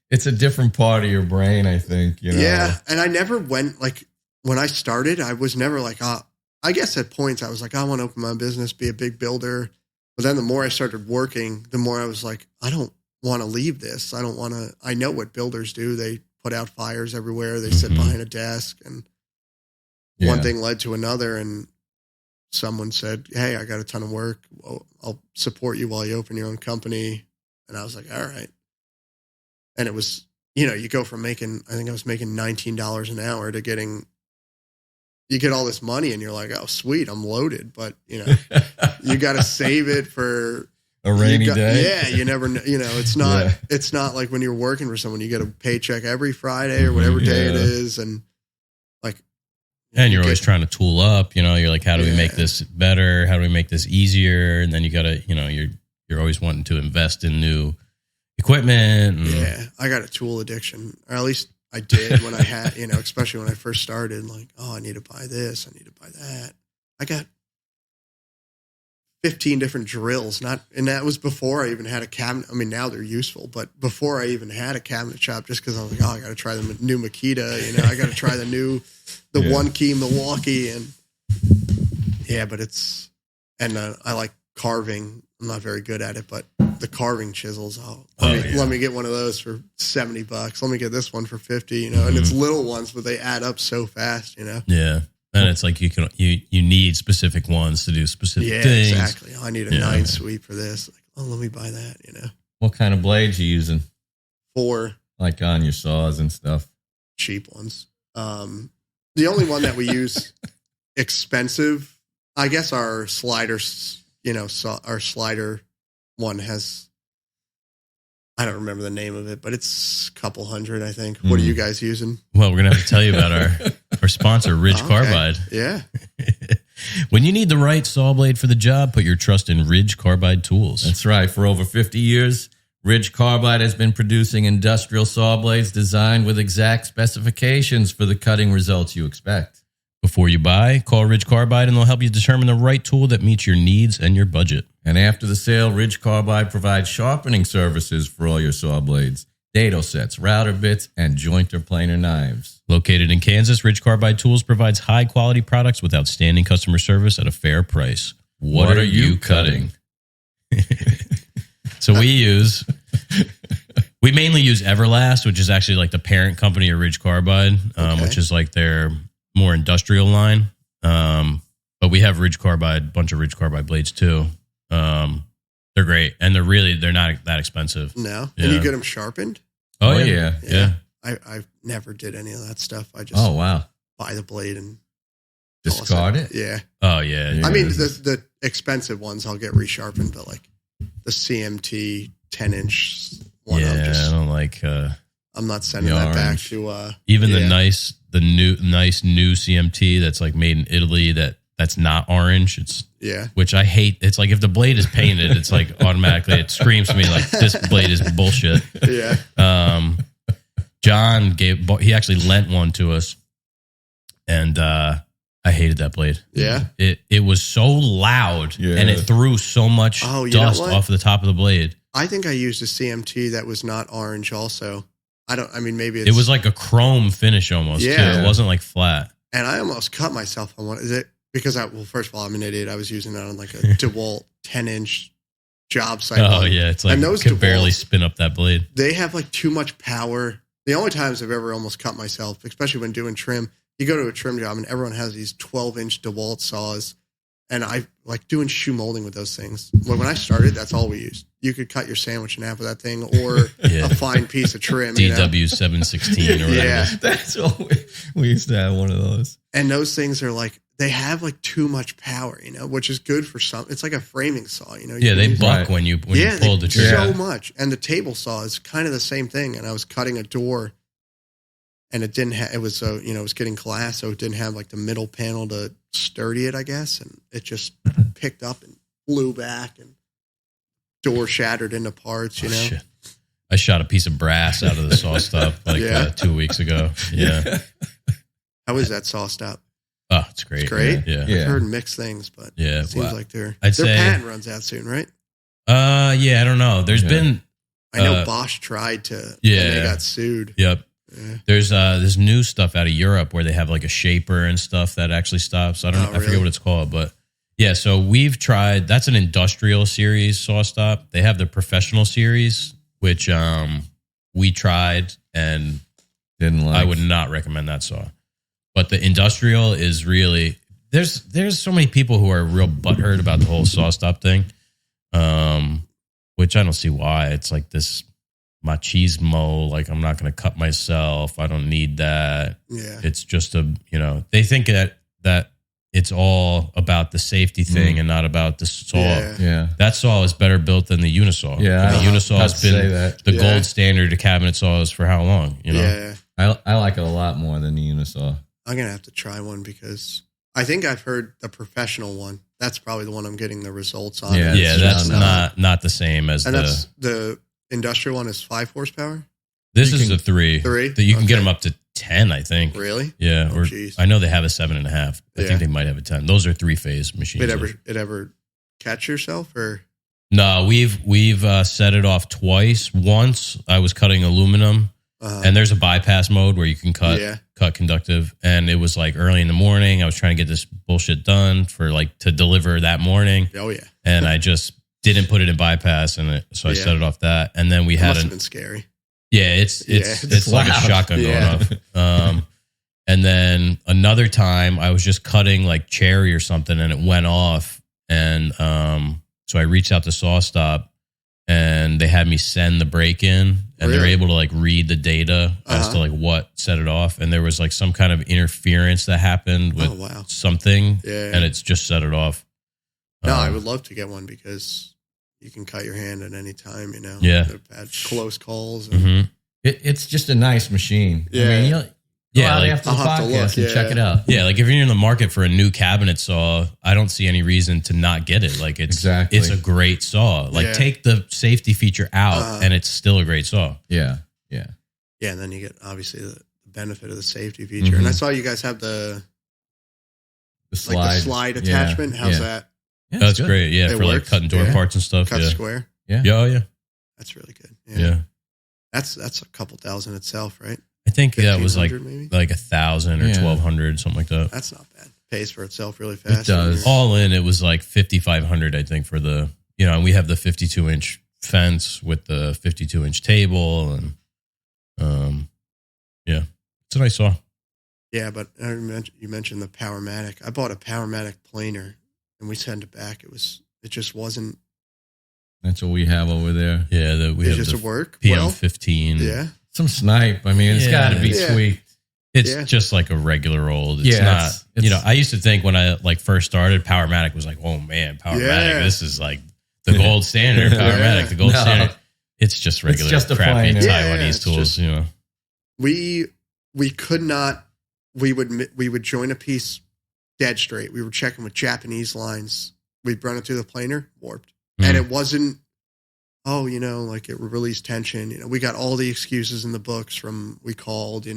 it's a different part of your brain, I think. Yeah, and I never went, like, when I started, I was never like, I guess at points I was like, I want to open my business, be a big builder. But then the more I started working, the more I was like, I don't want to leave this. I don't want to. I know what builders do. They put out fires everywhere. They sit behind a desk, and one thing led to another. And someone said, "Hey, I got a ton of work. I'll support you while you open your own company." And I was like, "All right." And it was, you go from making, I think I was making $19 an hour to getting. You get all this money, and you're like, "Oh, sweet, I'm loaded." But you got to save it for a rainy day. Yeah, you never know. It's not. It's not like when you're working for someone, you get a paycheck every Friday or whatever day it is, and like. And you're always trying to tool up. You're like, how do we make this better? How do we make this easier? And then you gotta, you're always wanting to invest in new equipment. Yeah, I got a tool addiction, or at least I did when I had, especially when I first started. Like, oh, I need to buy this, I need to buy that. I got 15 different drills, and that was before I even had a cabinet. I mean, now they're useful, but before I even had a cabinet shop, just because I was like, oh, I got to try the new Makita, I got to try the one key Milwaukee, and but I like carving. I'm not very good at it, but the carving chisels, let me get one of those for $70. Let me get this one for 50, and it's little ones, but they add up so fast, Yeah. And it's like you need specific ones to do specific things. Yeah, exactly. I need a 9 sweep for this. Like, let me buy that, What kind of blades you using? 4. Like on your saws and stuff? Cheap ones. The only one that we use expensive, I guess our sliders, our slider one has, I don't remember the name of it, but it's a couple hundred, I think. What are you guys using? Well, we're going to have to tell you about our sponsor, Ridge Carbide. Yeah. When you need the right saw blade for the job, put your trust in Ridge Carbide tools. That's right. For over 50 years, Ridge Carbide has been producing industrial saw blades designed with exact specifications for the cutting results you expect. Before you buy, call Ridge Carbide and they'll help you determine the right tool that meets your needs and your budget. And after the sale, Ridge Carbide provides sharpening services for all your saw blades, dado sets, router bits, and jointer planer knives. Located in Kansas, Ridge Carbide Tools provides high-quality products with outstanding customer service at a fair price. What are you cutting? So we mainly use Everlast, which is actually like the parent company of Ridge Carbide, which is like their more industrial line. But we have Ridge Carbide, bunch of Ridge Carbide blades too. They're great, and they're not that expensive. No, and you get them sharpened. Oh yeah. I never did any of that stuff. I just buy the blade and discard it. Yeah. Oh yeah. I mean the expensive ones I'll get resharpened, but like the CMT 10-inch one, I don't like. I'm not sending that back to even the nice new CMT that's like made in Italy that's not orange. Which I hate. It's like if the blade is painted, it's like automatically it screams to me like this blade is bullshit. Yeah. John he actually lent one to us, and I hated that blade. Yeah. It was so loud and it threw so much dust off the top of the blade. I think I used a CMT that was not orange also. Maybe it was like a chrome finish almost too. It wasn't like flat. And I almost cut myself on one. Is it because first of all, I'm an idiot. I was using that on like a DeWalt 10-inch job site. Oh yeah. It's like, and those could barely spin up that blade. They have like too much power. The only times I've ever almost cut myself, especially when doing trim, you go to a trim job and everyone has these 12-inch DeWalt saws And I like doing shoe molding with those things. When I started, that's all we used. You could cut your sandwich in half with that thing, or a fine piece of trim. DW 716 or whatever. Yeah, that's what we used to have one of those. And those things are like, they have like too much power, which is good for some. It's like a framing saw, Yeah, they buck when you pull the trigger. So much. And the table saw is kind of the same thing. And I was cutting a door, and it didn't have. It was it was getting glass, so it didn't have like the middle panel to sturdy it, I guess. And it just picked up and flew back, and door shattered into parts. Shit. I shot a piece of brass out of the saw stop 2 weeks ago. Yeah. How is that saw stop? Oh, it's great. It's great. Yeah. I've heard mixed things, but it seems like their patent runs out soon, right? Yeah, I don't know. There's been. I know Bosch tried to. And they got sued. Yep. Yeah. There's this new stuff out of Europe where they have like a shaper and stuff that actually stops. I don't know. I forget what it's called, but yeah. So we've tried. That's an industrial series saw stop. They have the professional series, which we tried and didn't like. I would not recommend that saw. But the industrial is really there's so many people who are real butthurt about the whole saw stop thing, which I don't see why. It's like this machismo, like I'm not going to cut myself. I don't need that. Yeah, it's just they think that it's all about the safety thing and not about the saw. Yeah, that saw is better built than the unisaw. Yeah, the unisaw has been the gold standard of cabinet saws for how long? Yeah, I like it a lot more than the unisaw. I'm going to have to try one because I think I've heard the professional one. That's probably the one I'm getting the results on. Yeah, that's not the same as that's the industrial one is 5 horsepower. This is the 3. 3? You can get them up to 10, I think. Really? Yeah. I know they have a 7.5. I think they might have a 10. Those are 3-phase machines. It ever catch yourself or? No, we've set it off twice. Once I was cutting aluminum. And there's a bypass mode where you can cut conductive. And it was like early in the morning. I was trying to get this bullshit done to deliver that morning. Oh, yeah. And I just didn't put it in bypass. So I set it off that. And then we must have been scary. Yeah, it's like a shotgun going off. And then another time I was just cutting like cherry or something and it went off. And so I reached out to Saw Stop and they had me send the break in. And they're able to like read the data as to like what set it off. And there was like some kind of interference that happened with something. Yeah. And it's just set it off. No, I would love to get one because you can cut your hand at any time, Yeah. They've had close calls. It's just a nice machine. Yeah. I mean, after the podcast and check it out. Yeah, like if you're in the market for a new cabinet saw, I don't see any reason to not get it. Like it's a great saw. Like take the safety feature out and it's still a great saw. Yeah. Yeah, and then you get obviously the benefit of the safety feature. And I saw you guys have the slide attachment. How's that? Yeah, that's great. Yeah, for like cutting door parts and stuff. Cut square. Yeah. Oh yeah. That's really good. Yeah. That's a couple thousand itself, right? I think that was like maybe? like 1,000 or 1,200, something like that. That's not bad. Pays for itself really fast. It does. All in, it was like 5,500, I think, for the and we have the 52-inch fence with the 52-inch table, and it's a nice saw. Yeah, but you mentioned the Powermatic. I bought a Powermatic planer, and we sent it back. It just wasn't. That's what we have over there. Yeah, we have just the work PM15. Yeah. Some snipe. I mean, it's got to be sweet. It's just like a regular old. It's not. I used to think when I like first started, Powermatic was like, oh man, Powermatic. This is like the gold standard. Powermatic, the gold standard. It's just regular, crappy Taiwanese tools. We could not. We would join a piece dead straight. We were checking with Japanese lines. We'd run it through the planer, warped, and it wasn't. Oh, like it released tension. We got all the excuses in the books from we called.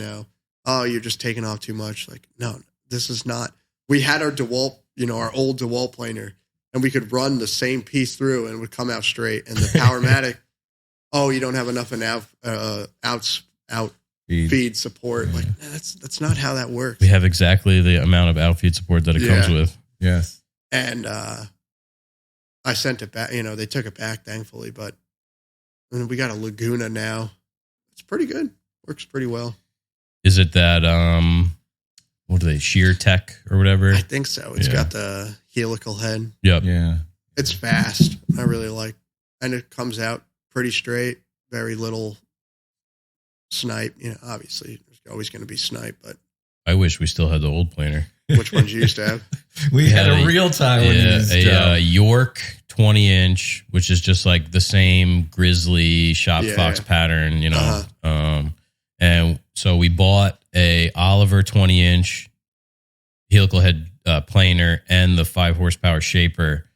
Oh, you're just taking off too much. Like, no, this is not. We had our DeWalt, our old DeWalt planer, and we could run the same piece through and it would come out straight. And the Powermatic, you don't have enough out feed support. Yeah. Like, that's not how that works. We have exactly the amount of outfeed support that it comes with. Yes. And I sent it back. They took it back, thankfully. But we got a Laguna now. It's pretty good. Works pretty well. Is it that, what are they, Shear Tech or whatever? I think so. It's got the helical head. Yep. Yeah. It's fast. I really like, and it comes out pretty straight. Very little snipe. You know, obviously there's always going to be snipe, but I wish we still had the old planer. which ones you used to have? We had a real time when a York 20-inch, which is just like the same grizzly shop fox pattern, you know. And so we bought a Oliver 20-inch helical head planer and the 5 horsepower shaper,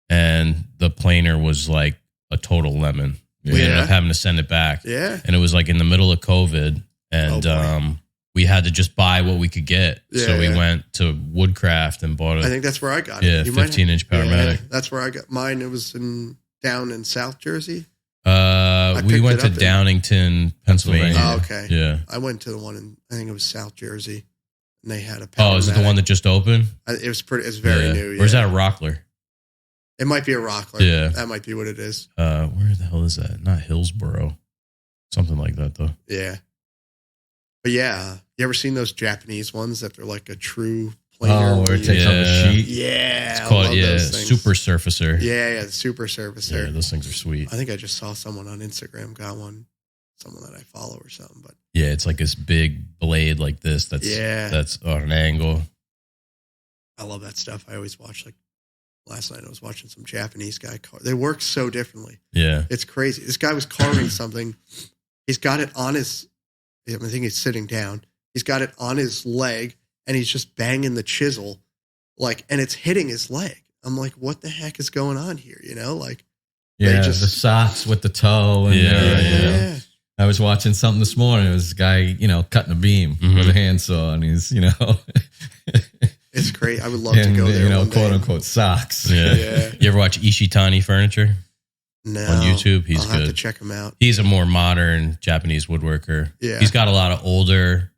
and the planer was like a total lemon. We ended up having to send it back. Yeah. And it was like in the middle of COVID, and we had to just buy what we could get. So we went to Woodcraft and bought I think that's where I got it. Yeah, 15-inch Powermatic. Yeah, that's where I got mine. It was down in South Jersey. We went to Downington, Pennsylvania. Oh, okay. Yeah. I went to the one in, I think it was South Jersey, and they had a Powermatic. Oh, is it the one that just opened? It was pretty. It's very new. Yeah. Or is that a Rockler? It might be a Rockler. Yeah. That might be what it is. Where the hell is that? Not Hillsboro. Something like that, though. Yeah. But yeah, you ever seen those Japanese ones that they're like a true planer? Oh, where it takes up a sheet? Yeah. It's called, Super Surfacer. Yeah, the Super Surfacer. Yeah, those things are sweet. I think I just saw someone on Instagram got one, someone that I follow or something. But yeah, it's like this big blade like this that's on an angle. I love that stuff. I always watch, like, last night I was watching some Japanese guy carve. They work so differently. Yeah. It's crazy. This guy was carving something. He's got it on his, I think he's sitting down. He's got it on his leg, and he's just banging the chisel, like, and it's hitting his leg. I'm like, what the heck is going on here? You know, like, the socks with the toe. And yeah. I was watching something this morning. It was a guy, cutting a beam with a handsaw, and he's, It's great. I would love to go there. Quote unquote socks. Yeah. You ever watch Ishitani Furniture? No. On YouTube? He's I'll good. have to check him out. He's a more modern Japanese woodworker. Yeah. He's got a lot of older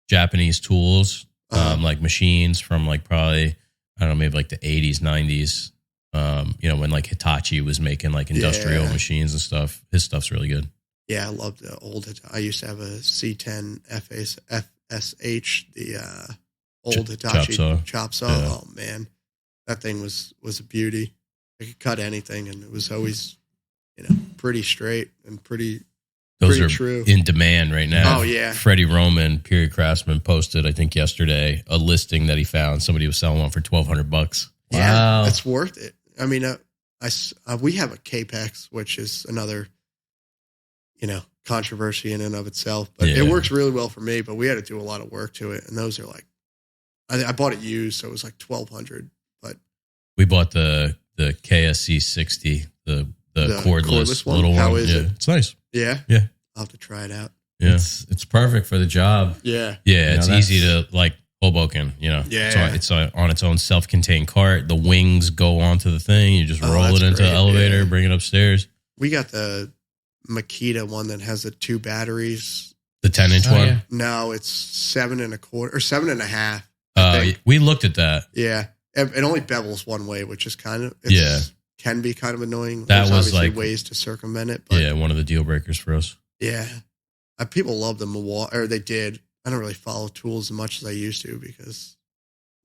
Japanese tools, like machines from like probably, I don't know, maybe like the 80s, 90s. When like Hitachi was making like industrial machines and stuff. His stuff's really good. Yeah, I love the old. I used to have a C10 FSH, the old Hitachi chop saw. Yeah. Oh man, that thing was a beauty. I could cut anything, and it was always, pretty straight and pretty are true. In demand right now. Oh yeah, Freddie Roman, Period Craftsman, posted I think yesterday a listing that he found. Somebody was selling one for $1,200. Yeah, wow, that's worth it. I mean, we have a Capex, which is another, controversy in and of itself, but it works really well for me. But we had to do a lot of work to it, and those are like, I bought it used, so it was like $1,200. But we bought the KSC 60, the cordless one? little How one. is it? It's nice. Yeah, Yeah. I'll have to try it out. Yeah, it's perfect for the job. Yeah, it's easy to like Hoboken. Yeah, it's on its own self-contained cart. The wings go onto the thing. You just roll it into the elevator, bring it upstairs. We got the Makita one that has the 2 batteries. The 10-inch one. Yeah. No, it's 7 1/4 or 7.5. We looked at that. Yeah, it only bevels one way, which is can be kind of annoying. That There's was obviously like ways to circumvent it. But one of the deal breakers for us. Yeah, people love the Milwaukee, or they did. I don't really follow tools as much as I used to because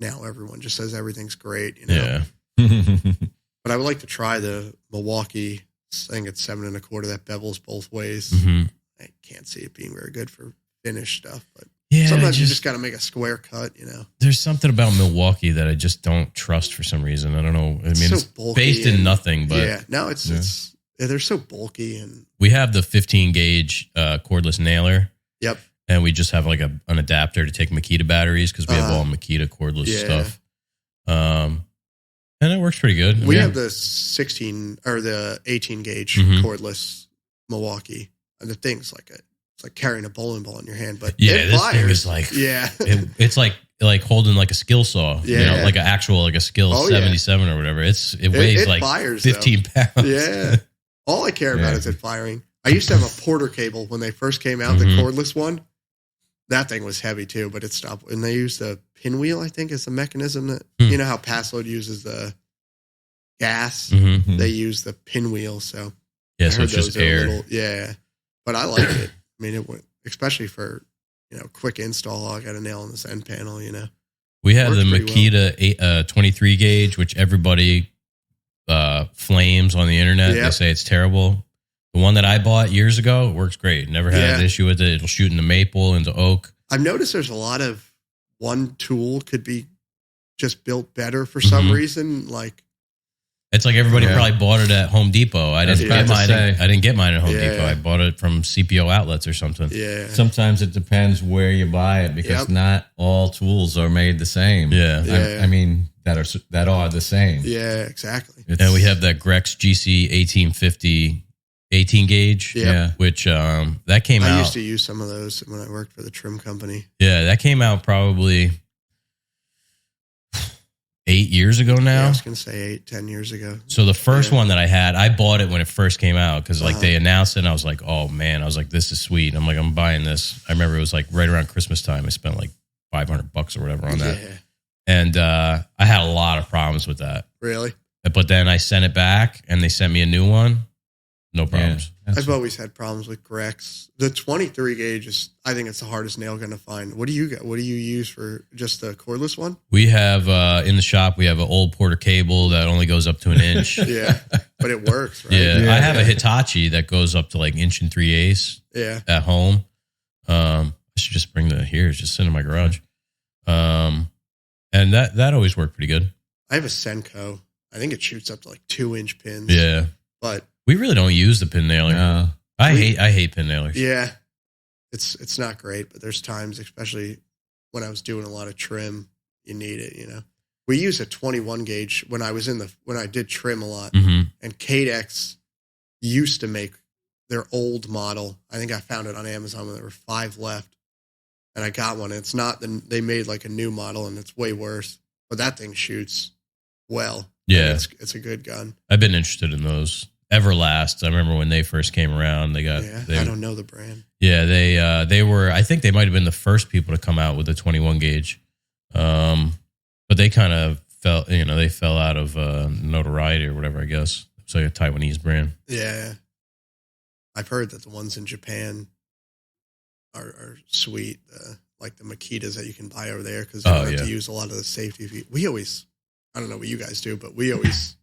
now everyone just says everything's great. Yeah. But I would like to try the Milwaukee. I think it's 7 1/4 that bevels both ways. Mm-hmm. I can't see it being very good for finished stuff, but Yeah, sometimes you just got to make a square cut, There's something about Milwaukee that I just don't trust for some reason. I don't know. I mean, it's based in nothing, but yeah, no, it's they're so bulky, and we have the 15 gauge cordless nailer. Yep. And we just have like an adapter to take Makita batteries because we have all Makita cordless stuff. And it works pretty good. We have the 16 or the 18 gauge cordless Milwaukee, and the thing's it's like carrying a bowling ball in your hand. But this thing is like it's like holding like a skill saw, like an actual like a skill 77 or whatever. It weighs like fires, 15 pounds. Yeah, all I care about is it firing. I used to have a Porter cable when they first came out, the cordless one. That thing was heavy too, but it stopped. And they used the pinwheel, I think, as the mechanism that you know how Passload uses the gas. They use the pinwheel, so so it's just air. But I like it. I mean, it went, especially for quick install. I got a nail in this end panel. We have the Works pretty Makita 23 gauge, which everybody flames on the internet. Yep. They say it's terrible. The one that I bought years ago, it works great. Never had an issue with it. It'll shoot into maple, into oak. I've noticed there's a lot of one tool could be just built better for some reason. Like it's like everybody probably bought it at Home Depot. I didn't get mine at Home Depot. I bought it from CPO outlets or something. Yeah. Sometimes it depends where you buy it because not all tools are made the same. Yeah. I mean that are the same. Yeah, exactly. And we have that Grex GC 1850 18 gauge. Which that came out. I used to use some of those when I worked for the trim company. Yeah, that came out probably 8 years ago now. Yeah, I was going to say 8-10 years ago. So the first one that I had, I bought it when it first came out because like they announced it and I was like, oh man, I was like, this is sweet. I'm like, I'm buying this. I remember it was like right around Christmas time. I spent like $500 or whatever on that. And I had a lot of problems with that. Really? But then I sent it back and they sent me a new one. No problems. I've always had problems with Grex. The 23 gauge is, I think it's the hardest nail gun to find. What do you get? What do you use for just the cordless one? We have in the shop, we have an old Porter cable that only goes up to an inch. But it works, right? I have a Hitachi that goes up to like 1 3/8 at home. I should just bring that here. It's just sitting in my garage. And that always worked pretty good. I have a Senko. I think it shoots up to like 2-inch pins. Yeah. But we really don't use the pin nailer. No. I hate pin nailers. Yeah. It's not great, but there's times, especially when I was doing a lot of trim, you need it, you know. We use a 21 gauge when I did trim a lot. And Cadex used to make their old model. I think I found it on Amazon when there were 5 left. And I got one. It's not, they made like a new model and it's way worse. But that thing shoots well. Yeah. It's a good gun. I've been interested in those. Everlast. I remember when they first came around, I don't know the brand. Yeah, they were, I think they might have been the first people to come out with a 21 gauge. But they kind of fell out of notoriety or whatever, I guess. It's like a Taiwanese brand. Yeah. I've heard that the ones in Japan are sweet, like the Makitas that you can buy over there because you don't have to use a lot of the safety. We always, I don't know what you guys do, but we always,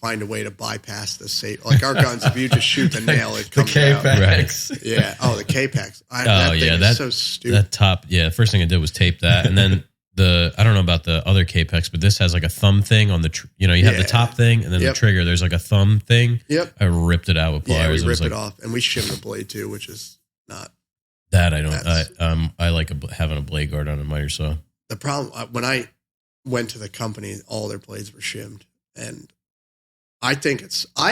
find a way to bypass the safe. Like our guns, if you just shoot the nail, it comes out. K-Pax. Right. Yeah. Oh, the K-Pax. That's so stupid. That top, first thing I did was tape that. And then I don't know about the other K-Pax, but this has like a thumb thing on the, you have the top thing and then the trigger. There's like a thumb thing. Yep. I ripped it out with pliers. Yeah, we rip it off. And we shim the blade too, which is not. That I don't, I like having a blade guard on a miter saw. The problem, when I went to the company, all their blades were shimmed. And I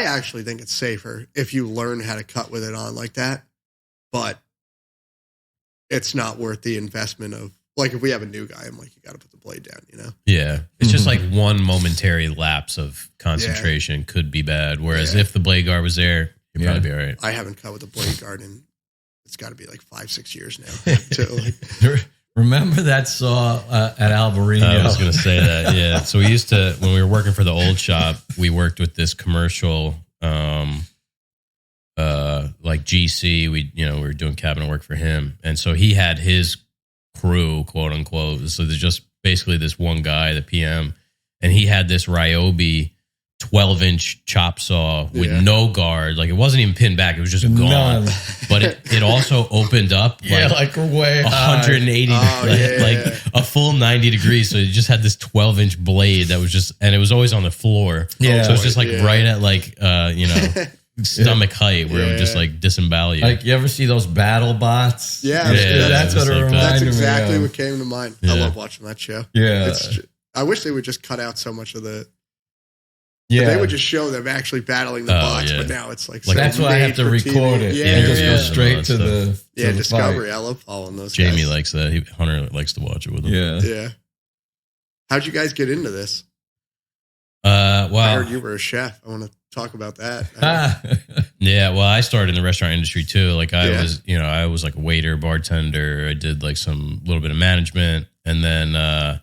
actually think it's safer if you learn how to cut with it on like that, but it's not worth the investment of, like, if we have a new guy, I'm like, you got to put the blade down, Yeah. It's just like one momentary lapse of concentration could be bad. Whereas if the blade guard was there, you'd probably be all right. I haven't cut with the blade guard in, it's got to be like 5-6 years now. Remember that saw at Albarino? I was going to say that, yeah. So we used to, when we were working for the old shop, we worked with this commercial, like GC. We were doing cabinet work for him. And so he had his crew, quote unquote. So there's just basically this one guy, the PM, and he had this Ryobi 12-inch chop saw with no guard. Like, it wasn't even pinned back. It was just gone. But it also opened up like way 180, a full 90 degrees. So you just had this 12-inch blade that was just, and it was always on the floor. Yeah. So it was just like right at like, stomach height where it would just like disembowel you. Like, you ever see those battle bots? Yeah. That's what it reminded me of. That's exactly what came to mind. Yeah. I love watching that show. Yeah. I wish they would just cut out so much of the. Yeah, they would just show them actually battling the bots, but now it's like that's why I have to record it. Yeah, just go straight to the Discovery. Fight. I love following those. Jamie guys. likes that. Hunter likes to watch it with him. Yeah. How'd you guys get into this? Well, I heard you were a chef. I want to talk about that. Yeah, well, I started in the restaurant industry too. Like I was like a waiter, bartender. I did like some little bit of management, and then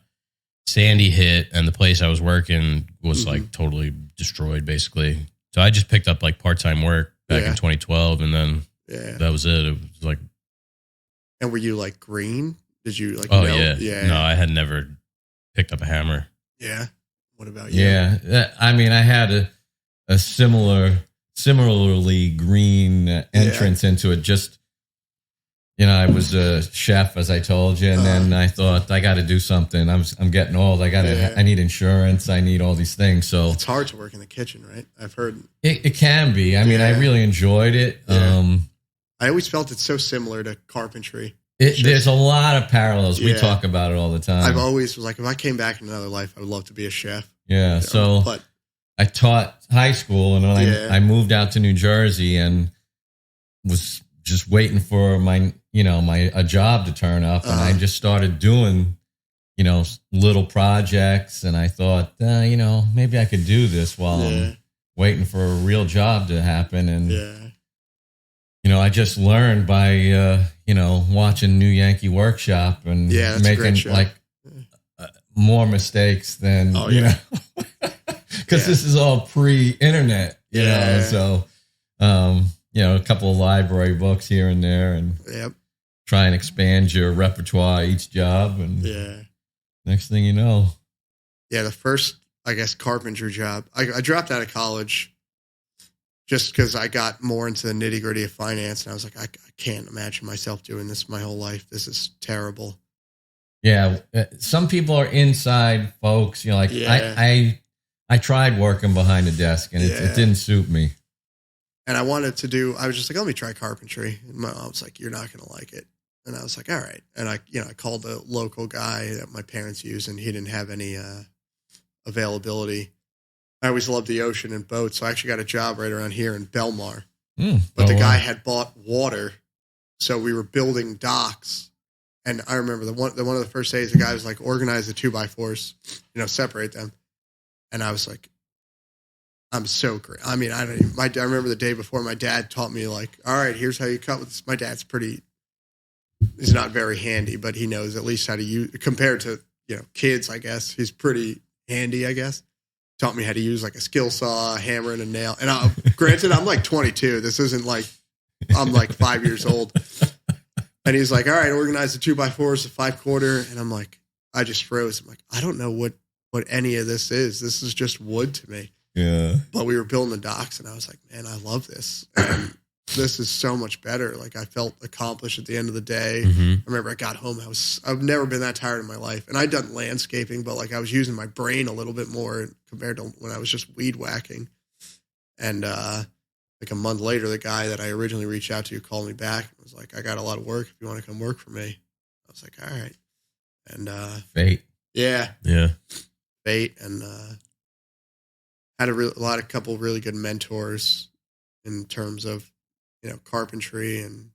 Sandy hit, and the place I was working was like totally destroyed, basically. So I just picked up like part-time work back in 2012, and then that was it. It was like. And were you like Greene? Did you like? Oh yeah. No, I had never picked up a hammer. Yeah. What about you? Yeah. I mean, I had a similarly green entrance into it. Just, I was a chef, as I told you, and then I thought I got to do something. I'm getting old. I need insurance. I need all these things. So it's hard to work in the kitchen, right? I've heard it can be. I mean, I really enjoyed it. Yeah. I always felt it's so similar to carpentry. There's a lot of parallels. We talk about it all the time. I've always was like, if I came back in another life, I would love to be a chef. Yeah. So I taught high school, and when I moved out to New Jersey and was just waiting for a job to turn up, and I just started doing, little projects, and I thought, maybe I could do this while I'm waiting for a real job to happen, and I just learned by watching New Yankee Workshop and making like more mistakes than because this is all pre-internet, you know. So, a couple of library books here and there, and try and expand your repertoire each job. And next thing you know, the first, I guess, carpenter job. I dropped out of college just because I got more into the nitty gritty of finance, and I was like, I can't imagine myself doing this my whole life. This is terrible. Yeah, some people are inside folks. I tried working behind a desk, and it didn't suit me. And I was just like, let me try carpentry. And my mom was like, you're not going to like it. And I was like, all right. And I called the local guy that my parents use, and he didn't have any availability. I always loved the ocean and boats, so I actually got a job right around here in Belmar. But the guy had bought water, so we were building docks. And I remember one of the first days, the guy was like, organize the 2x4s, separate them. And I was like, I'm so great. I mean, I remember the day before, my dad taught me, like, all right, here's how you cut with this. My dad's he's not very handy, but he knows at least how to use, compared to, kids, I guess. He's pretty handy, I guess. Taught me how to use like a skill saw, a hammer, and a nail. And granted, I'm like 22. This isn't like I'm like 5 years old. And he's like, all right, organize the 2x4s, the 5/4. And I'm like, I just froze. I'm like, I don't know what any of this is. This is just wood to me. Yeah. But we were building the docks, and I was like, man, I love this. And this is so much better. Like, I felt accomplished at the end of the day. I remember I got home. I've never been that tired in my life. And I'd done landscaping, but like I was using my brain a little bit more compared to when I was just weed whacking. And like a month later, the guy that I originally reached out to called me back and was like, I got a lot of work if you want to come work for me. I was like, all right. And fate. Yeah. Yeah. Fate. And had a couple really good mentors in terms of, carpentry and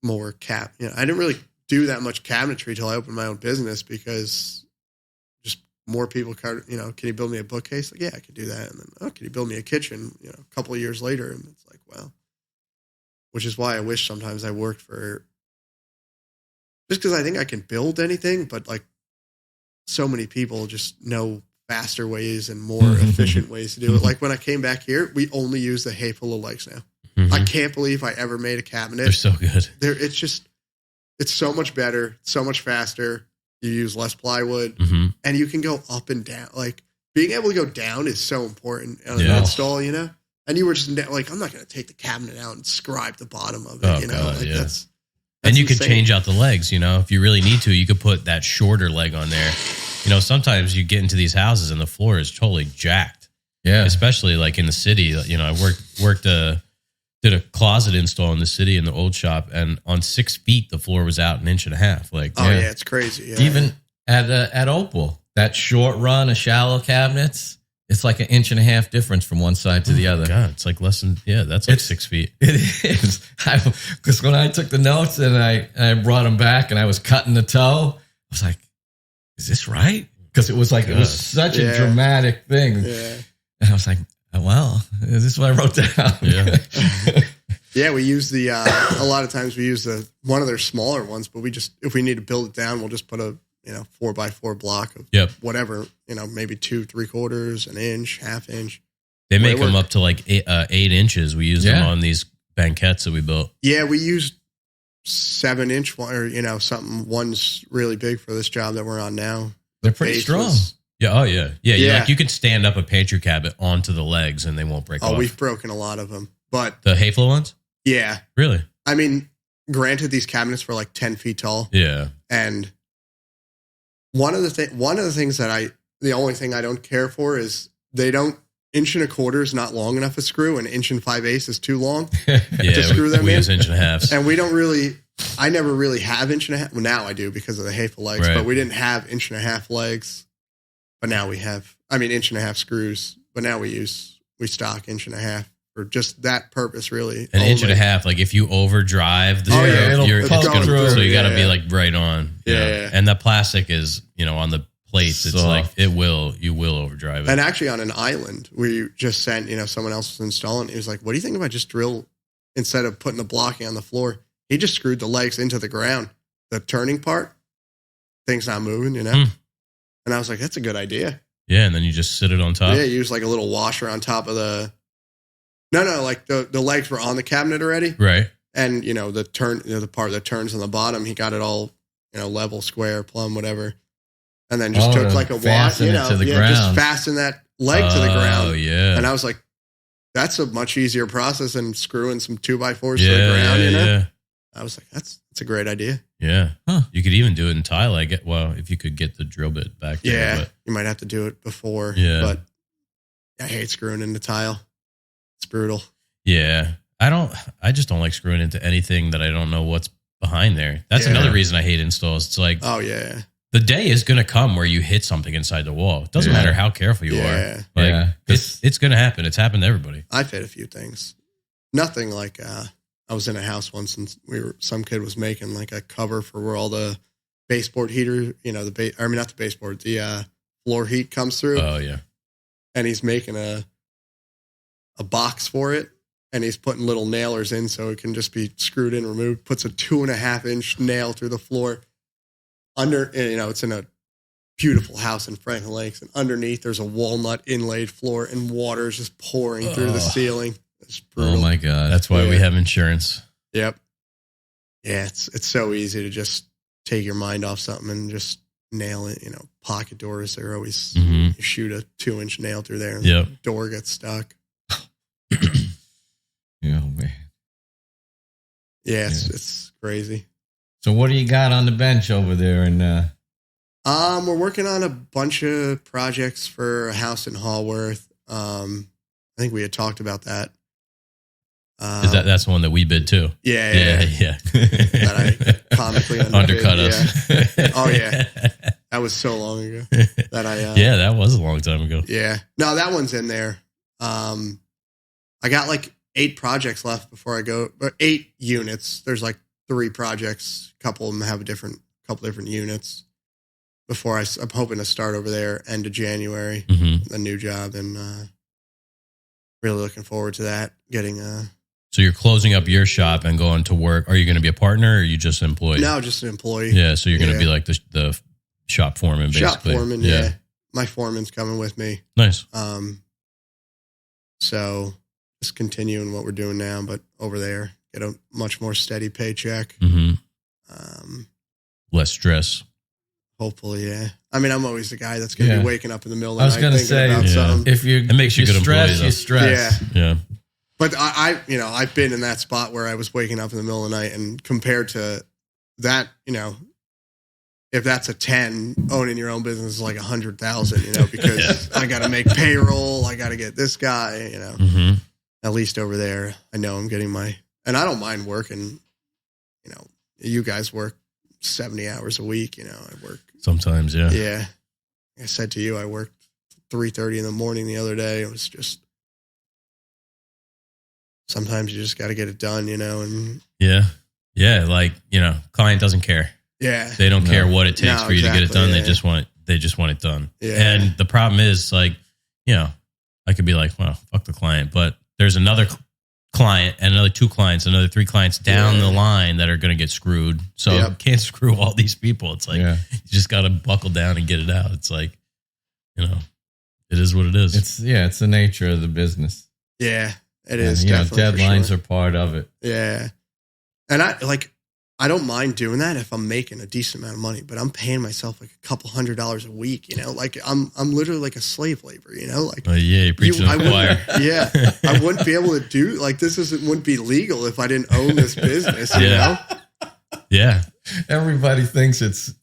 more I didn't really do that much cabinetry till I opened my own business, because just more people, can you build me a bookcase? Like, yeah, I could do that. And then, can you build me a kitchen? A couple of years later, and it's like, well, which is why I wish sometimes I worked for, just because I think I can build anything, but like so many people just know faster ways and more efficient ways to do it. Like when I came back here, we only use the hay full of legs now. I can't believe I ever made a cabinet. They're so good. It's so much better, so much faster. You use less plywood, and you can go up and down. Like being able to go down is so important on an install, And you were just like, I'm not going to take the cabinet out and scribe the bottom of it, God, That's and you could insane. change out the legs, if you really need to. You could put that shorter leg on there. Sometimes you get into these houses and the floor is totally jacked. Yeah, especially like in the city. I did a closet install in the city in the old shop, and on 6 feet the floor was out 1.5 inches. Like, it's crazy. Yeah. Even at Opal, that short run of shallow cabinets, it's like 1.5 inches difference from one side to the other. God, it's like less than that's like 6 feet. It is, because when I took the notes and I brought them back and I was cutting the toe, I was like, is this right? Because it was like it was such a dramatic thing. Yeah. And I was like, well, this is what I wrote down. Yeah. Yeah, we use a lot of times we use one of their smaller ones, but if we need to build it down, we'll just put a 4x4 block of whatever, maybe 2 3/4, an inch, 1/2 inch. They make them up to like 8 inches. We use them on these banquettes that we built. Yeah, we used 7-inch one, or something. One's really big for this job that we're on now. They're pretty strong. Yeah. Oh yeah. Yeah. You could stand up a pantry cabinet onto the legs and they won't break off. Oh, we've broken a lot of them, but the Hayflow ones. Yeah. Really? I mean, granted, these cabinets were like 10 feet tall. Yeah. And one of the things that the only thing I don't care for is they don't. 1.25 inch is not long enough to screw, and 1 5/8 is too long to screw them we in. use 1.5 inch. And we don't really. I never really have 1.5 inch. Well, now I do because of the Hayflow legs, Right. but we didn't have 1.5 inch legs. But now we have. I mean, 1.5 inch screws. But now we stock 1.5 inch for just that purpose, really. An 1.5 inch, like if you overdrive the Oh, screw, yeah, it's it'll gonna, go so through. you got to Yeah. be like right on. Yeah. And the plastic is, on the plates, it's Soft. like you will overdrive it. And actually, on an island, we just sent, someone else was installing. He was like, "What do you think if I just drill instead of putting the blocking on the floor?" He just screwed the legs into the ground, the turning part. Thing's not moving, And I was like, "That's a good idea." Yeah, and then you just sit it on top. Yeah, use like a little washer on top of the. No, like the legs were on the cabinet already, Right. and the part that turns on the bottom, he got it all, level, square, plumb, whatever. And then just took like a wash, fasten it to the just ground. fasten that leg to the ground. Oh, yeah. And I was like, that's a much easier process than screwing some 2x4s to the ground, Yeah. I was like, that's a great idea. Yeah. Huh. You could even do it in tile. If you could get the drill bit back there. Yeah. But, You might have to do it before. Yeah. But I hate screwing into tile. It's brutal. yeah. I just don't like screwing into anything that I don't know what's behind there. That's Yeah. another reason I hate installs. It's like, Oh, yeah. the day is going to come where you hit something inside the wall. It doesn't Yeah. matter how careful you Yeah. are. Like, Yeah. it's going to happen. It's happened to everybody. I've hit a few things. Nothing like, I was in a house once and some kid was making like a cover for where all the baseboard heater, not the baseboard, the floor heat comes through. Oh, yeah. And he's making a box for it, and he's putting little nailers in so it can just be screwed in, removed. Puts a 2.5 inch nail through the floor. Under, it's in a beautiful house in Franklin Lakes, and underneath there's a walnut inlaid floor, and water is just pouring through the ceiling. It's brutal. Oh my God. That's why we Yeah. have insurance. Yep. Yeah, it's so easy to just take your mind off something and just nail it. Pocket doors, they're always Mhm. you shoot a 2 inch nail through there, and Yep. the door gets stuck. Oh, man. Yeah, it's crazy. So what do you got on the bench over there? And We're working on a bunch of projects for a house in Hallworth. I think we had talked about that. That's the one that we bid too. Yeah. That I comically undercut underbid, us. Oh, yeah. That was so long ago that I. Yeah, that was a long time ago. Yeah. No, that one's in there. I got like 8 projects left before I go, but 8 units. There's like 3 projects. A couple of them have couple different units. Before I'm hoping to start over there end of January, Mm-hmm. the new job, and really looking forward to that. Getting So you're closing up your shop and going to work. Are you going to be a partner or are you just an employee? now just an employee. Yeah, so you're going to Yeah. be like the shop foreman, basically. Shop foreman. Yeah. My foreman's coming with me. Nice. So just continuing what we're doing now, but over there, get a much more steady paycheck. Mm-hmm. Less stress. Hopefully, yeah. I mean, I'm always the guy that's going to Yeah. be waking up in the middle of I was the night gonna thinking say, about yeah. something. if you It makes you a good stress, employee, though. you stress. Yeah. But I've been in that spot where I was waking up in the middle of the night, and compared to that, if that's a 10, owning your own business is like 100,000, because I got to make payroll, I got to get this guy, Mm-hmm. At least over there, I know I'm getting and I don't mind working, you guys work 70 hours a week, I work. Sometimes, yeah. Yeah. Like I said to you, I worked 3:30 in the morning the other day. It was just, sometimes you just got to get it done, and Yeah. Yeah. Like, client doesn't care. yeah. They don't care what it takes No, for you to get it exactly, done. yeah. They just want it done. Yeah. And the problem is, like, I could be like, well, fuck the client, but there's another client and another 2 clients, another 3 clients down the line that are going to get screwed. So Yep. you can't screw all these people. It's like, Yeah. you just got to buckle down and get it out. It's like, it is what it is. It's the nature of the business. Yeah. It And, is. Definitely for deadlines sure. are part of it. Yeah. And I I don't mind doing that if I'm making a decent amount of money, but I'm paying myself like a couple $100 a week, you know, like I'm literally like a slave labor, you know, like, you're preaching to the choir. Yeah. I wouldn't be able to do like, wouldn't be legal if I didn't own this business, you know? Yeah. Everybody thinks it's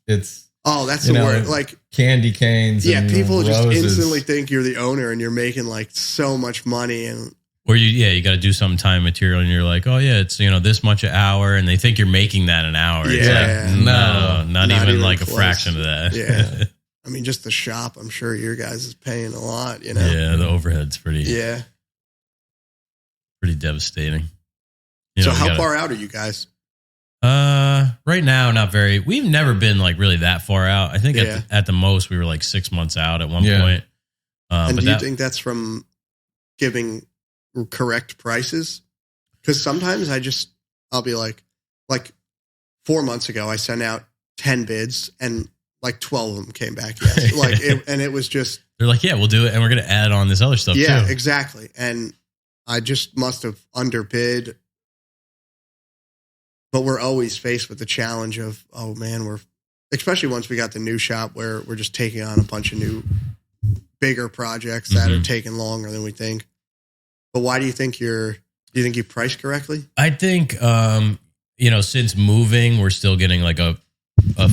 oh, that's the word. Like candy canes. Yeah. And People just roses. instantly think you're the owner and you're making like so much money. And or you got to do some time material and you're like, oh yeah, it's, this much an hour. And they think you're making that an hour. It's like, no, not even like close. A fraction of that. Yeah. I mean, just the shop, I'm sure your guys is paying a lot, you know? Yeah. The overhead's pretty devastating. So how far out are you guys? Right now, not very. We've never been like really that far out. I think at the most we were like 6 months out at one point. And do you think that's from giving correct prices? Because sometimes I'll be like 4 months ago, I sent out 10 bids and like 12 of them came back. Yes. And it was just, they're like, yeah, we'll do it. And we're going to add on this other stuff too. Yeah, exactly. And I just must have underbid. But we're always faced with the challenge of, oh man, especially once we got the new shop where we're just taking on a bunch of new, bigger projects that are taking longer than we think. But why do you think you priced correctly? I think, since moving, we're still getting like a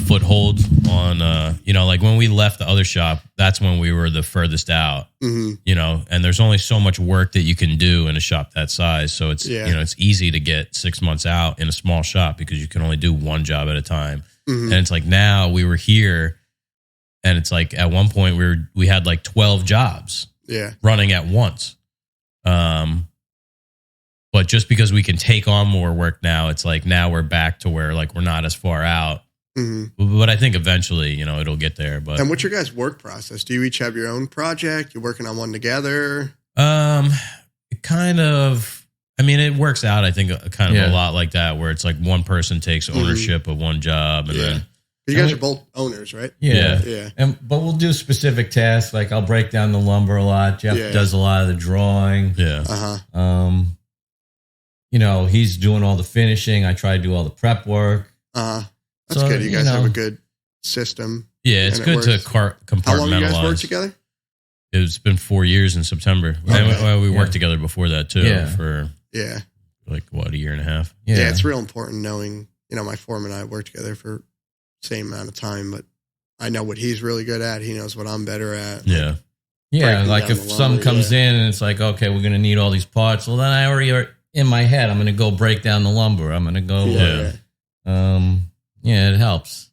foothold on, like when we left the other shop, that's when we were the furthest out, and there's only so much work that you can do in a shop that size. So it's, it's easy to get 6 months out in a small shop because you can only do one job at a time. And it's like, now we were here and it's like at one point we had like 12 jobs running at once. But just because we can take on more work now, it's like now we're back to where like we're not as far out. But I think eventually, it'll get there. But and what's your guys' work process? Do you each have your own project? You're working on one together? Kind of. I mean, it works out. I think kind of a lot like that, where it's like one person takes ownership of one job, and then you guys are both owners, right? Yeah. But we'll do specific tasks. Like I'll break down the lumber a lot. Jeff does a lot of the drawing. Yeah. He's doing all the finishing. I try to do all the prep work. That's good. You guys have a good system. Yeah, it's good to compartmentalize. How long you guys work together? It's been 4 years in September. Okay. We worked together before that too. For like a year and a half. Yeah, it's real important knowing. My foreman and I worked together for the same amount of time, but I know what he's really good at. He knows what I'm better at. Yeah. Like if something comes in and it's like, okay, we're going to need all these parts. Well, then I already are in my head. I'm going to go break down the lumber. I'm going to go. It helps.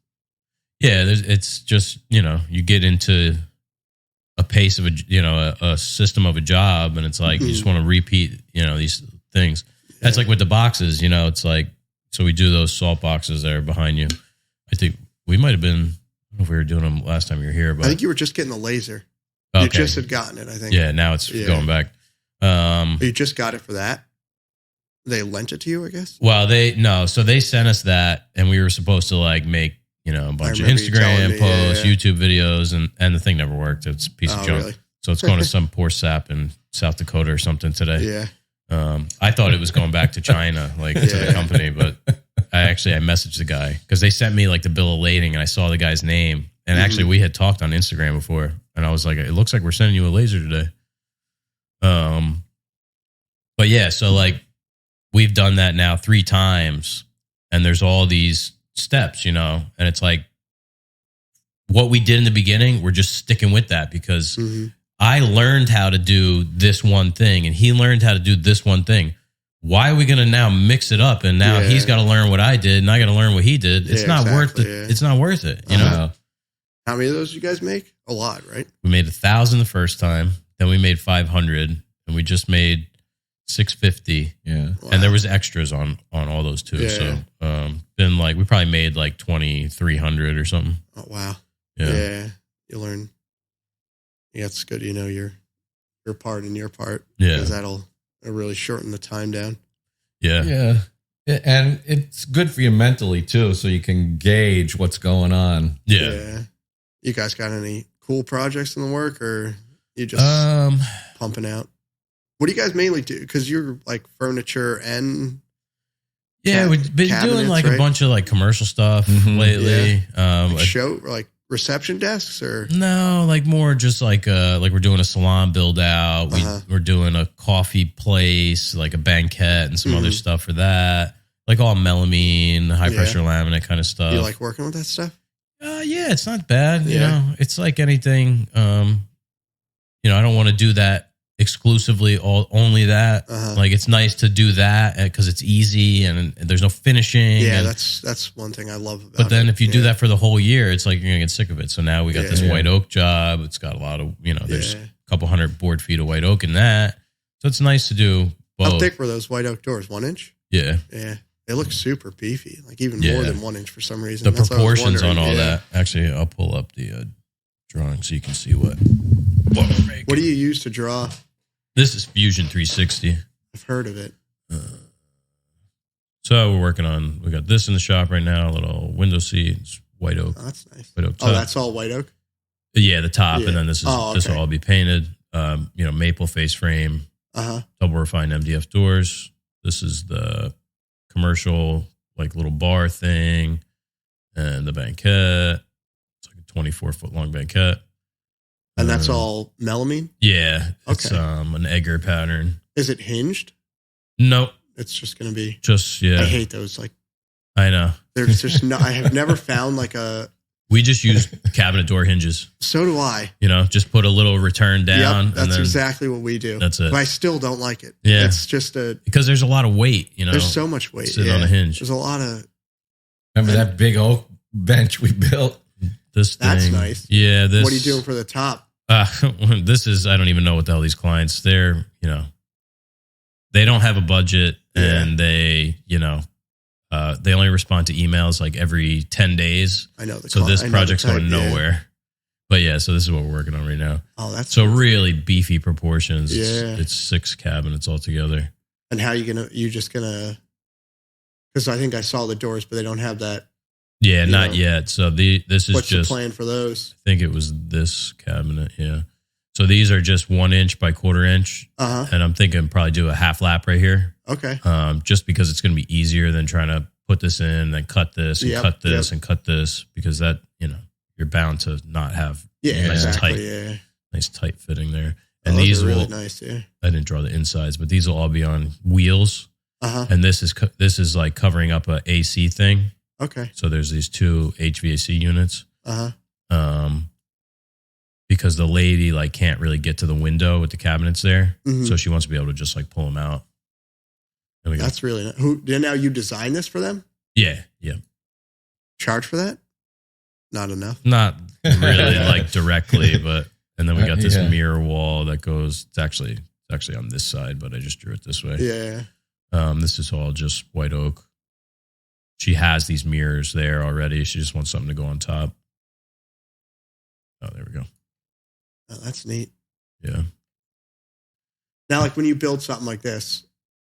Yeah, it's just, you get into a pace of a system of a job, and it's like you just want to repeat, these things. That's like with the boxes, it's like, so we do those salt boxes that are behind you. I think we might have been, I don't know if we were doing them last time you were here, but I think you were just getting the laser. Okay. You just had gotten it, I think. Yeah, now it's going back. You just got it for that? They lent it to you, I guess? Well, so they sent us that, and we were supposed to like make, a bunch of Instagram posts, YouTube videos, and the thing never worked. It's a piece of junk. Really? So it's going to some poor sap in South Dakota or something today. Yeah. I thought it was going back to China, to the company, but I messaged the guy because they sent me like the bill of lading, and I saw the guy's name. And actually, we had talked on Instagram before, and I was like, it looks like we're sending you a laser today. But yeah, so like we've done that now 3 times, and there's all these steps, and it's like what we did in the beginning, we're just sticking with that because I learned how to do this one thing and he learned how to do this one thing. Why are we going to now mix it up? And now he's got to learn what I did and I got to learn what he did. It's not worth it. It's not worth it. You know? How many of those you guys make? A lot, right? We made 1,000 the first time. Then we made 500 and we just made 650. Yeah. Wow. And there was extras on all those too. Yeah. So, then like we probably made like 2,300 or something. Oh, wow. Yeah. You learn. Yeah, it's good. Your part and your part. Yeah. Because that'll really shorten the time down. Yeah. Yeah. And it's good for you mentally too. So you can gauge what's going on. Yeah. You guys got any cool projects in the work or you just pumping out? What do you guys mainly do? Because you're like furniture and... Yeah, we've been doing like a bunch of like commercial stuff lately. Yeah. Like reception desks or no, like more just like we're doing a salon build out. We're doing a coffee place, like a banquette and some other stuff for that. Like all melamine, high pressure laminate kind of stuff. You like working with that stuff? Yeah, it's not bad. You know, it's like anything. You know, I don't want to do that exclusively only that. Like it's nice to do that because it's easy and there's no finishing. Yeah, that's one thing I love about it. But then if you do that for the whole year, it's like you're gonna get sick of it. So now we got this white oak job. It's got a lot of, you know, there's a couple hundred board feet of white oak in that. So it's nice to do both. How thick were those white oak doors? 1 inch? Yeah. Yeah. They look super beefy, like even more than 1 inch for some reason. The proportions on all that. Actually, I'll pull up the drawing so you can see what we're making. What do you use to draw? This is Fusion 360. I've heard of it. So we're working on, we got this in the shop right now, a little window seat. It's white oak. Oh, that's nice. White oak top. Oh, that's all white oak? Yeah, the top. And then this will all be painted. You know, maple face frame. Double refined MDF doors. This is the commercial, like little bar thing. And the banquette. It's like a 24-foot long banquette. And that's all melamine? Yeah. It's an Egger pattern. Is it hinged? Nope. It's just going to be... Just, yeah. I hate those. Like, I know. There's just no... I have never found like a... We just use cabinet door hinges. So do I. You know, just put a little return down. Yep, that's exactly what we do. That's it. But I still don't like it. Yeah. It's just because there's a lot of weight, you know. There's so much weight. Sitting on a hinge. There's a lot of... Remember that big oak bench we built? This thing. That's nice. Yeah. What are you doing for the top? This is, I don't even know what the hell these clients, they're, you know, they don't have a budget and they, you know, they only respond to emails like every 10 days. I know. So this project's going nowhere. But yeah, so this is what we're working on right now. Oh, that's so really beefy proportions. Yeah. It's 6 cabinets altogether. And how you just gonna, because I think I saw the doors, but they don't have that. Yeah, not yet. So this is what's just... the plan for those? I think it was this cabinet, yeah. So these are just 1 inch by 1/4 inch. And I'm thinking probably do a half lap right here. Okay. Just because it's going to be easier than trying to put this in and then cut this and cut this and cut this, because that, you know, you're bound to not have nice tight fitting there. And these are will... really nice, yeah. I didn't draw the insides, but these will all be on wheels. And this is like covering up a AC thing. Okay. So there's these 2 HVAC units. Because the lady like can't really get to the window with the cabinets there, so she wants to be able to just like pull them out. That's really nice. Now you design this for them? Yeah. Charge for that? Not enough. Not really like directly, but and then we got this mirror wall that goes. It's actually on this side, but I just drew it this way. Yeah. This is all just white oak. She has these mirrors there already. She just wants something to go on top. Oh, there we go. Oh, that's neat. Yeah. Now, like when you build something like this,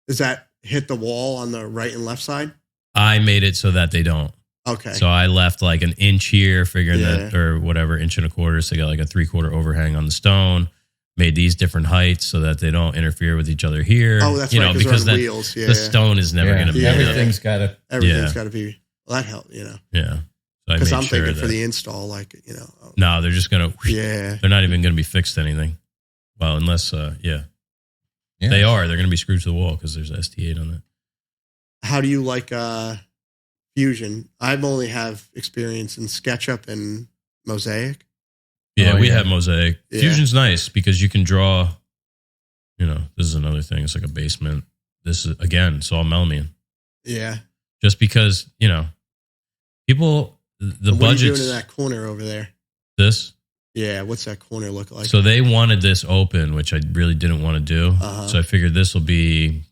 does that hit the wall on the right and left side? I made it so that they don't. Okay. So I left like an inch here, figuring that, or whatever, 1 1/4. So I got like a 3/4 overhang on the stone. Made these different heights so that they don't interfere with each other here. Oh, that's right. Because the wheels. Yeah. The stone is never going to be. Everything's got to. Everything's got to be. Well, that helps, you know. Yeah. Because I'm thinking for the install, like, you know. No, they're just going to. Yeah. They're not even going to be fixed to anything. Well, unless, they are. They're going to be screwed to the wall because there's ST8 on it. How do you like Fusion? I only have experience in SketchUp and Mosaic. Yeah, we have Mosaic. Yeah. Fusion's nice because you can draw, you know, this is another thing. It's like a basement. This is, again, it's all melamine. Yeah. Just because, you know, people, the budget. What are you doing in that corner over there? This? Yeah, what's that corner look like? So they wanted this open, which I really didn't want to do. So I figured this will be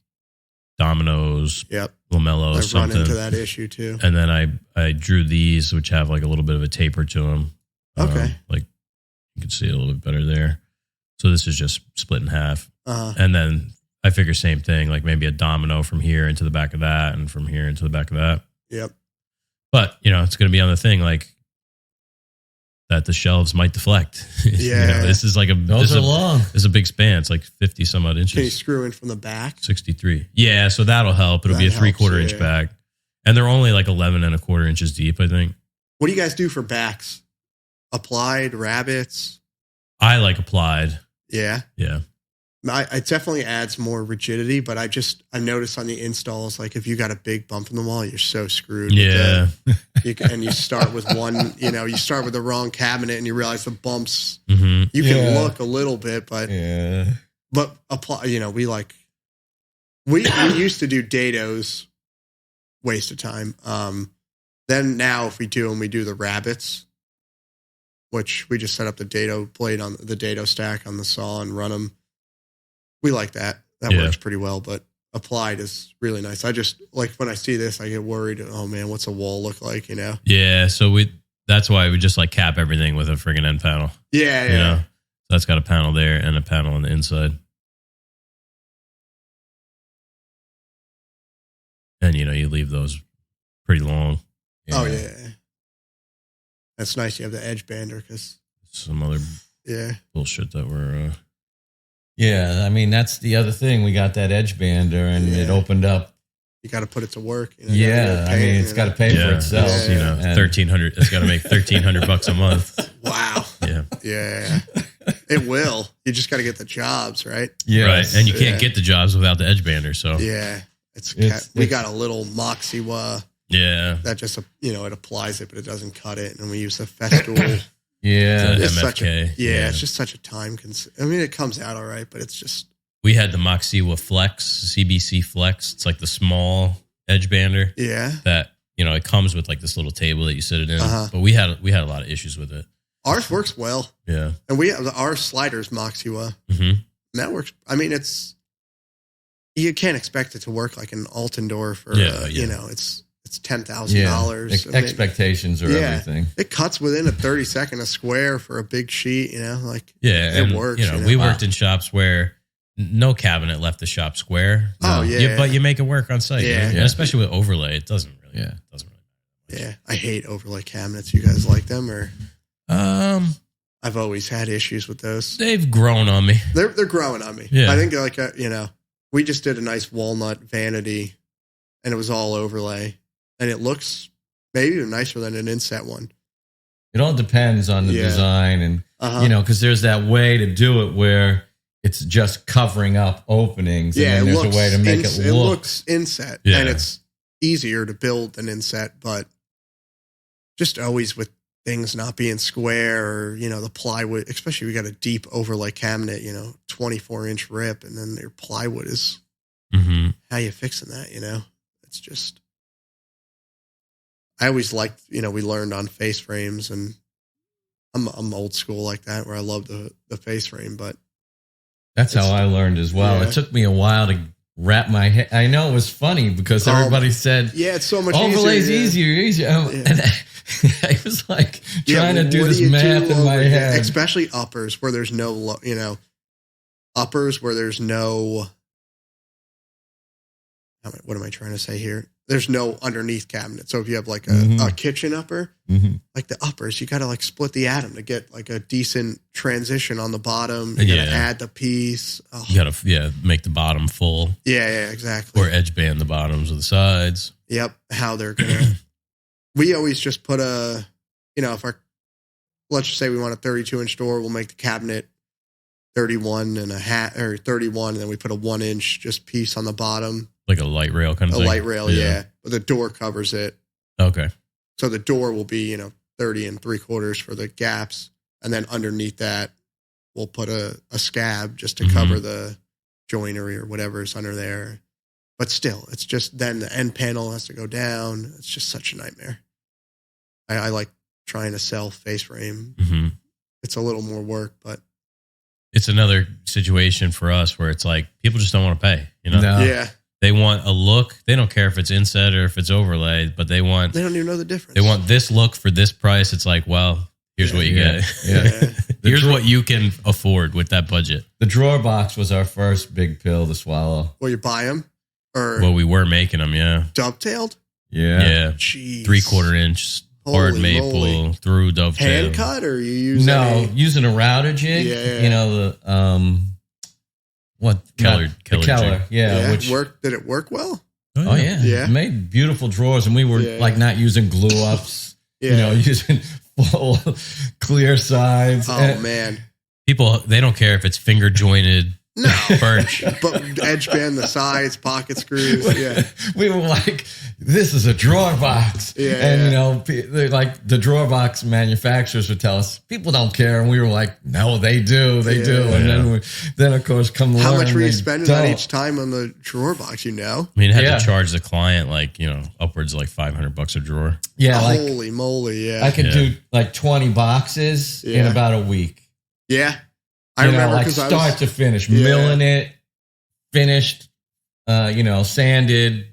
dominoes, lamellos, something. I've run into that issue too. And then I drew these, which have like a little bit of a taper to them. Okay. Like, you can see it a little bit better there. So this is just split in half. And then I figure same thing, like maybe a domino from here into the back of that and from here into the back of that. Yep. But, you know, it's going to be on the thing. Like that the shelves might deflect. Yeah. This is like Those are long. This is a big span. It's like 50 some odd inches. Can you screw in from the back? 63. Yeah, so that'll help. It'll be a 3/4 inch back. And they're only like 11 1/4 inches deep, I think. What do you guys do for backs? Applied, rabbits? I like applied. Yeah. Yeah. It definitely adds more rigidity, but I noticed on the installs, like if you got a big bump in the wall, you're so screwed. Yeah. And you start with one, you start with the wrong cabinet and you realize the bumps, Mm-hmm. you can look a little bit, but apply, we used to do dados, waste of time. Then now if we do them, we do the rabbits, which we just set up the dado blade on the dado stack on the saw and run them. We like that. That works pretty well, but applied is really nice. I just like when I see this, I get worried. Oh man, what's a wall look like? Yeah. So that's why we just like cap everything with a friggin' end panel. Yeah. So that's got a panel there and a panel on the inside. And you leave those pretty long. Oh yeah. That's nice. You have the edge bander because some other bullshit that we're. Yeah, I mean that's the other thing. We got that edge bander, and it opened up. You got to put it to work. I mean it's got to pay for itself. It's, $1,300. It's got to make $1,300 a month. Wow. Yeah. It will. You just got to get the jobs right. Yeah. Right, and you can't get the jobs without the edge bander. So we got a little Moxiwa. Yeah. That just it applies it, but it doesn't cut it, and we use the Festool. Yeah, it's MFK. It's just such a time I mean, it comes out all right, but it's just. We had the Moxiwa Flex, CBC Flex. It's like the small edge bander. Yeah. That it comes with like this little table that you sit it in. But we had a lot of issues with it. Ours works well. Yeah. And we have our sliders Moxiwa. Mm-hmm. And that works. I mean, you can't expect it to work like an Altendorf for it's $10,000. Expectations are everything. It cuts within a 30-second a square for a big sheet. It works. We worked in shops where no cabinet left the shop square. But you make it work on site. And especially with overlay, it doesn't really. Yeah, Yeah, I hate overlay cabinets. You guys like them or? I've always had issues with those. They've grown on me. They're growing on me. Yeah. I think we just did a nice walnut vanity, and it was all overlay. And it looks maybe even nicer than an inset one. It all depends on the design and, because there's that way to do it where it's just covering up openings. Yeah, and then there's a way to make it look. It looks inset, and it's easier to build than inset, but just always with things not being square or, the plywood, especially if you got a deep overlay cabinet, 24-inch rip, and then your plywood is, how you fixing that, It's just. I always liked, we learned on face frames, and I'm old school like that, where I love the face frame, but that's how I learned as well. Yeah. It took me a while to wrap my head. I know it was funny because everybody said, it's so much overlay's easier. And I was like trying to do this math in my head. Especially uppers where there's no, uppers where there's no, what am I trying to say here? There's no underneath cabinet. So if you have like a kitchen upper, like the uppers, you got to like split the atom to get like a decent transition on the bottom. You got to add the piece. Oh. You got to make the bottom full. Yeah, exactly. Or edge band the bottoms of the sides. Yep. How they're going to. We always just put if let's just say we want a 32-inch door, we'll make the cabinet 31 and a half or 31, and then we put a 1-inch just piece on the bottom. Like a light rail kind of thing? A light rail, yeah. But the door covers it. Okay. So the door will be, 30 3/4 for the gaps. And then underneath that, we'll put a scab just to cover the joinery or whatever's under there. But still, it's just then the end panel has to go down. It's just such a nightmare. I like trying to sell face frame. Mm-hmm. It's a little more work, but. It's another situation for us where it's like people just don't want to pay, No. Yeah. They want a look. They don't care if it's inset or if it's overlay, but they don't even know the difference. They want this look for this price. It's like, well, here's what you get. Yeah. Here's what you can afford with that budget. The drawer box was our first big pill to swallow. Well, you buy them? Well, we were making them, yeah. Dovetailed? Yeah. Yeah. Jeez. 3/4 inch hard Holy maple moly. through dovetail. Hand cut, or you use using a router jig. Yeah. You know the Keller Keller. jig. Yeah, which did it work well? Oh yeah. Yeah. It made beautiful drawers, and we were like not using glue ups. Yeah. You know, using full clear sides. Oh man. People, they don't care if it's finger jointed birch. But edge band the sides, pocket screws. Yeah. We were like, this is a drawer box. Yeah. And, you know, they're like the drawer box manufacturers would tell us, people don't care. And we were like, no, they do. They do. And then, of course, come How learn, much were you spending on don't. each time on the drawer box, you know? I mean, it had to charge the client like, you know, upwards of like $500 a drawer. Yeah. Like, Holy moly. Yeah. I could do like 20 boxes in about a week. Yeah. I remember like because start to finish, milling it, finished, you know, sanded,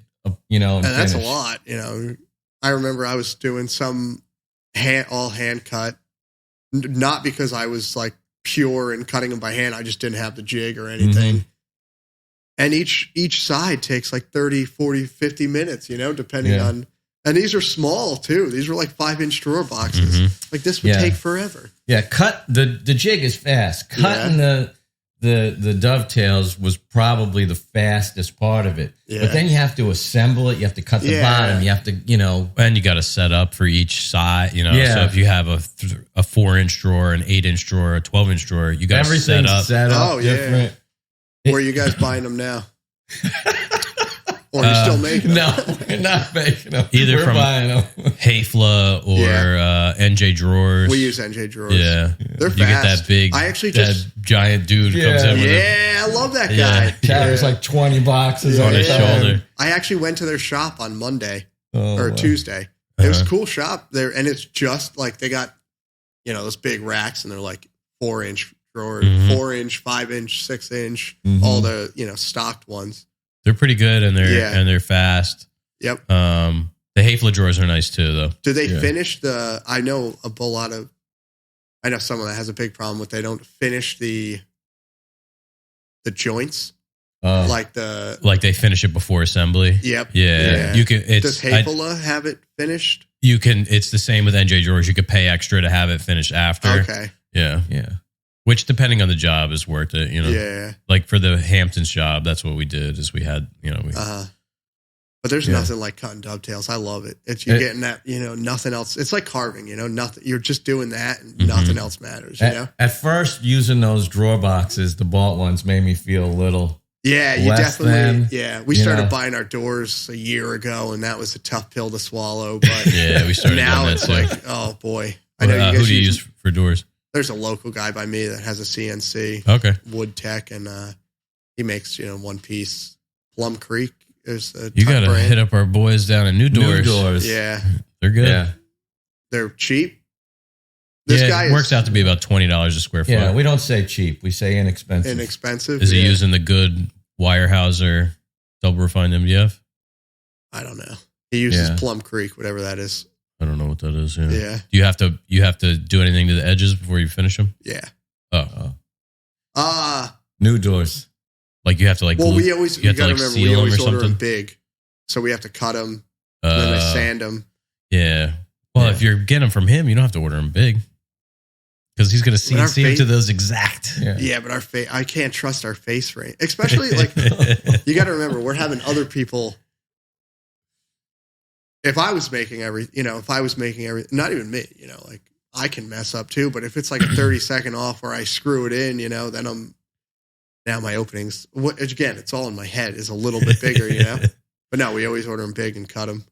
you know, and that's a finished. lot, you know. I remember I was doing some all hand cut, not because I was like pure and cutting them by hand. I just didn't have the jig or anything. Mm-hmm. And each side takes like 30, 40, 50 minutes, you know, depending on. And these are small too. These were like 5-inch drawer boxes. Mm-hmm. Like this would take forever. Yeah, the jig is fast. Cutting the dovetails was probably the fastest part of it. Yeah. But then you have to assemble it. You have to cut the bottom. You have to, you know, and you got to set up for each side. You know, so if you have a 4-inch drawer, an 8-inch drawer, a 12-inch drawer, you got to set up. Different. Where are you guys buying them now? Or are you still making them? No, we're not making them. Either we're from buying them. Hafla or NJ drawers. We use NJ drawers. Yeah. They're fast. You get that big, giant dude who comes in with I love that guy. Carries like 20 boxes on his shoulder. I actually went to their shop on Monday or Tuesday. It was a cool shop there, and it's just like they got, you know, those big racks, and they're like 4-inch drawers, 4-inch, 5-inch, 6-inch, all the, you know, stocked ones. They're pretty good, and they're fast. Yep. The Hafla drawers are nice too, though. Do they finish the? I know I know someone that has a big problem with they don't finish the joints, like they finish it before assembly. Yep. Yeah. You can. Does Hafla have it finished? You can. It's the same with NJ drawers. You could pay extra to have it finished after. Okay. Yeah. Which, depending on the job, is worth it. You know. Yeah. Like for the Hamptons job, that's what we did. Is we had, you know, But there's nothing like cutting dovetails. I love it. You're getting that, you know, nothing else. It's like carving, you know, nothing. You're just doing that, and nothing else matters. You know. At first, using those drawer boxes, the Balt ones, made me feel a little. Yeah, you definitely. We started know. buying our doors a year ago, and that was a tough pill to swallow. But we started. Now doing it's that like, oh boy, I know you guys who do you use for doors? There's a local guy by me that has a CNC. Okay. Wood Tech, and he makes, you know, one piece. Plum Creek is the You got to hit up our boys down at New Doors. Yeah, they're good. Yeah. They're cheap. This guy works out to be about $20 a square foot. Yeah, we don't say cheap. We say inexpensive. Inexpensive. Is he using the good Weyerhaeuser double refined MDF? I don't know. He uses Plum Creek, whatever that is. I don't know what that is. Yeah. Yeah. Do you have to do anything to the edges before you finish them? Yeah. New Doors. Like you have to like. Well, glue, we always you got to remember we always order them big, so we have to cut them and then they sand them. Yeah. Well, if you're getting them from him, you don't have to order them big because he's going to CNC them to those exact. Yeah, but I can't trust our face range, especially like you got to remember we're having other people. If I was making not even me, you know, like I can mess up too. But if it's like a 30-second off or I screw it in, you know, then now my openings, again, it's all in my head, is a little bit bigger, you know. But no, we always order them big and cut them.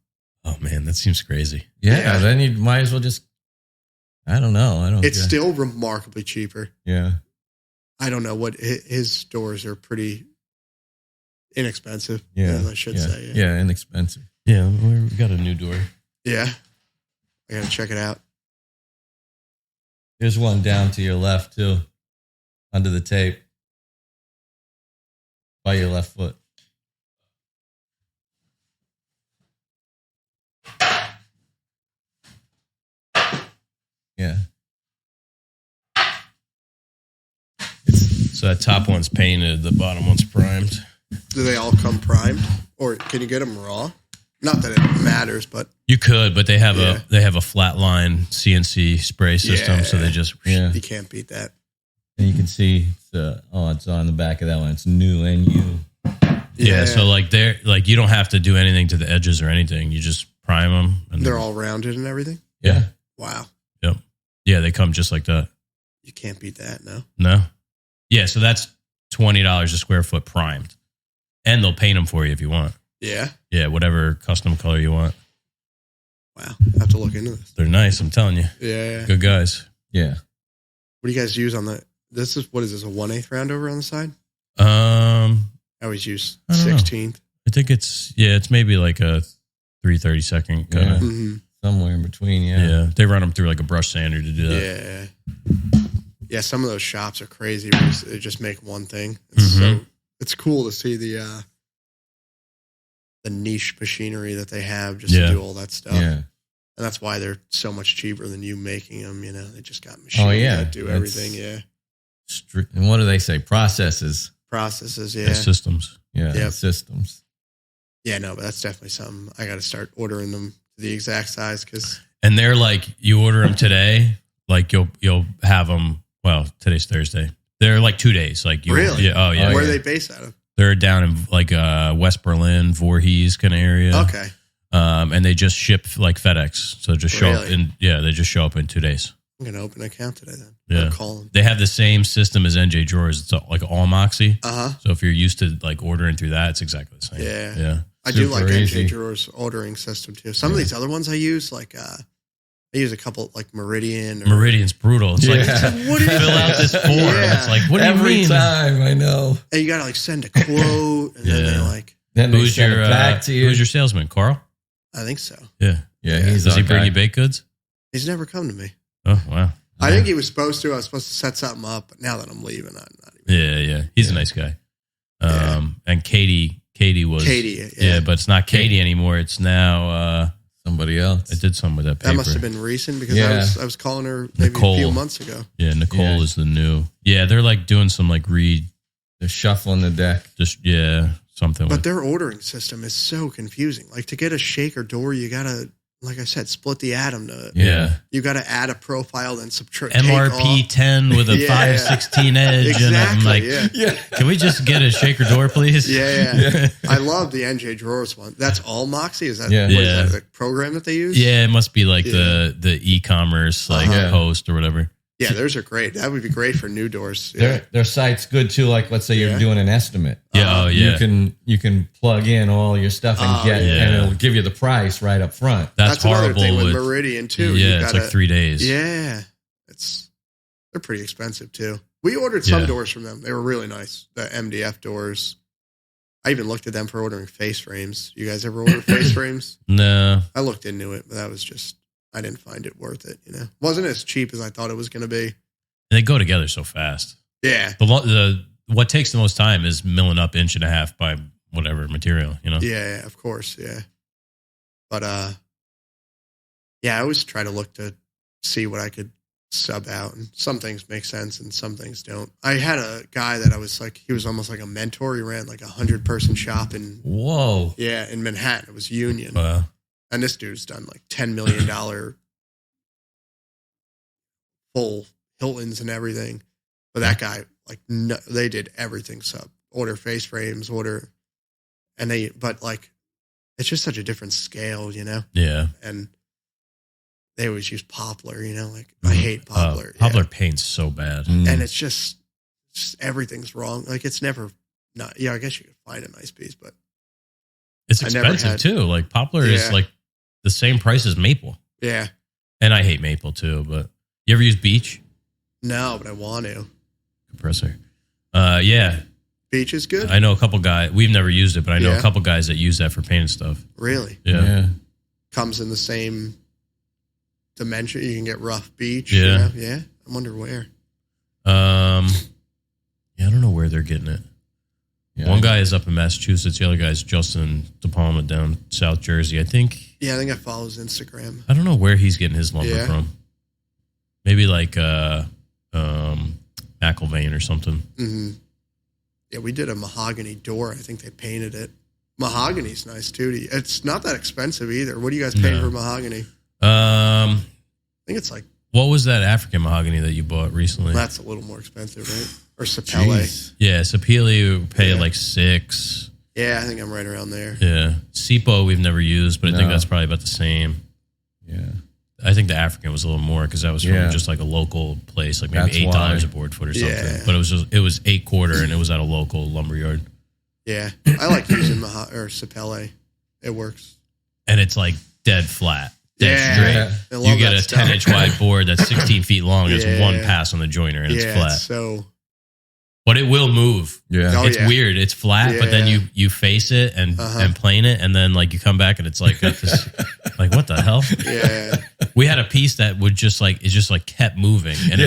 Oh man, that seems crazy. Yeah, then you might as well just. I don't know. It's still remarkably cheaper. Yeah. I don't know what his doors are pretty inexpensive. Yeah, I should say. Yeah, inexpensive. Yeah, we got a new door. Yeah, I gotta check it out. There's one down to your left too, under the tape, by your left foot. Yeah. So that top one's painted, the bottom one's primed. Do they all come primed, or can you get them raw? Not that it matters, but You could, but they have Yeah. a flat line CNC spray system, so they just You can't beat that. And you can see it's on the back of that one. It's new NU. Yeah, so like you don't have to do anything to the edges or anything. You just prime them, and They're all rounded and everything. Yeah. Wow. Yep. Yeah, they come just like that. You can't beat that, no. No. Yeah, so that's $20 a square foot primed, and they'll paint them for you if you want. Yeah. Yeah, whatever custom color you want. Wow. I have to look into this. They're nice, I'm telling you. Yeah. Good guys. Yeah. What do you guys use on the? What is this? A 1/8 round over on the side? I always use I don't know. 16th. I think it's maybe like a 3/32 kind of. Mm-hmm. Somewhere in between, Yeah, they run them through like a brush sander to do that. Yeah. Yeah, some of those shops are crazy. Where they just make one thing. It's cool to see the niche machinery that they have just to do all that stuff. Yeah. And that's why they're so much cheaper than you making them. You know, they just got machines that do everything. Yeah. And what do they say? Processes. Yeah, systems. Yeah. Yep. Systems. Yeah, no, but that's definitely something. I got to start ordering them the exact size because. And they're like, you order them today, like you'll have them. Well, today's Thursday. They're like 2 days. Like you, Really? Yeah. Oh yeah. Where are they based out of? They're down in like West Berlin, Voorhees kind of area. Okay. And they just ship like FedEx, so just show up they just show up in 2 days. I'm gonna open an account today then. Yeah. I'll call them. They have the same system as NJ Drawers. It's like all Moxie. Uh-huh. So if you're used to like ordering through that, it's exactly the same. Yeah. Yeah. I do Super like easy. NJ Drawers ordering system too. Some of these other ones I use, like I use a couple like Meridian. Meridian's brutal. It's like, what do you fill out this form. Yeah. It's like, what do you Every mean? time, I know. And you gotta like send a quote, and then they like. Then they Who's send your it back to you. Who's your salesman, Carl? I think so. Yeah. Yeah, Does he bring you baked goods? He's never come to me. Oh wow. I think he was supposed to. I was supposed to set something up, but now that I'm leaving, I'm not even. Yeah. He's a nice guy. And Katie was Katie. Yeah, but it's not Katie anymore. It's now somebody else. I did some with that paper. That must have been recent because I was calling her maybe Nicole. a few months ago. Yeah, Nicole is the new. Yeah, they're like doing some like They're shuffling the deck. Something. But their ordering system is so confusing. Like to get a shaker door, you gotta, like I said, split the atom to. Yeah. You gotta add a profile, then subtract. MRP 10 with a 5/16 edge, exactly, and I'm like, yeah. Can we just get a shaker door, please? Yeah. I love the NJ Drawers one. That's all Moxie. Is that Yeah. what is that, the program that they use? Yeah, it must be like the e-commerce like post or whatever. Yeah, those are great. That would be great for new doors. Yeah. Their site's good too. Like, let's say you're doing an estimate. Yeah, You can plug in all your stuff and and it'll give you the price right up front. That's another horrible thing with Meridian too. Yeah, it's like 3 days. Yeah, they're pretty expensive too. We ordered some doors from them. They were really nice. The MDF doors. I even looked at them for ordering face frames. You guys ever order face frames? No. I looked into it, but that was just. I didn't find it worth it, you know. Wasn't as cheap as I thought it was going to be. They go together so fast. Yeah. What takes the most time is milling up 1.5 inches by whatever material, you know? Yeah, of course, yeah. But, I always try to look to see what I could sub out. And some things make sense and some things don't. I had a guy that I was like, he was almost like a mentor. He ran like 100-person shop in Manhattan. It was Union. Wow. And this dude's done like $10 million full Hiltons and everything. But that guy, like, no, they did everything sub. Order face frames, but like, it's just such a different scale, you know? Yeah. And they always use poplar, you know? Like, I hate poplar. Poplar paint's so bad. And it's just everything's wrong. Like, it's never not, I guess you could find a nice piece, but. It's expensive too. Like, poplar is like the same price as maple. Yeah. And I hate maple too, but you ever use beech? No, but I want to. Compressor. Yeah. Beech is good? I know a couple guys. We've never used it, but I know a couple guys that use that for painting stuff. Really? Yeah. Comes in the same dimension. You can get rough beech. Yeah. Yeah. I wonder where. I don't know where they're getting it. Yeah. One guy is up in Massachusetts. The other guy is Justin De Palma down South Jersey. I think. Yeah, I think I follow his Instagram. I don't know where he's getting his lumber from. Maybe like McIlvain or something. Mm-hmm. Yeah, we did a mahogany door. I think they painted it Mahogany's nice too. It's not that expensive either. What are you guys paying for mahogany? I think it's like. What was that African mahogany that you bought recently? That's a little more expensive, right? Or Sapele. Yeah, Sapele you pay like $6. Yeah, I think I'm right around there. Yeah. Sipo we've never used, but I think that's probably about the same. Yeah. I think the African was a little more because that was from just like a local place, like maybe $8 a board foot or something. Yeah. But it was 8/4 and it was at a local lumberyard. Yeah. I like using Sapele. It works. And it's like dead flat. Dead straight. You get a 10-inch wide board that's 16 feet long. It's one pass on the joiner and it's flat. But it will move. Yeah. Oh, it's weird. It's flat, but then you face it and plane it, and then like you come back and it's like got this like what the hell? Yeah. We had a piece that would just like kept moving and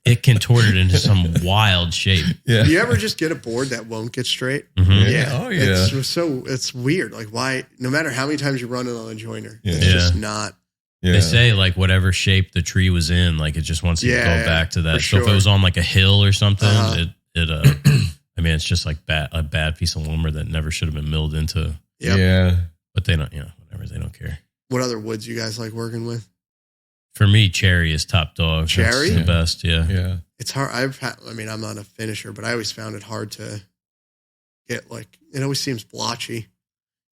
it contorted into some wild shape. Yeah. Do you ever just get a board that won't get straight? Mm-hmm. Yeah. Oh yeah. It's weird. Like why no matter how many times you run it on a joiner, it's just not. Yeah. They say like whatever shape the tree was in, like it just wants to go back to that. So if it was on like a hill or something, I mean, it's just like a bad piece of lumber that never should have been milled into. Yep. Yeah. But they don't, whatever, they don't care. What other woods you guys like working with? For me, cherry is top dog. Cherry? That's the best, yeah. It's hard. I'm not a finisher, but I always found it hard to get it always seems blotchy.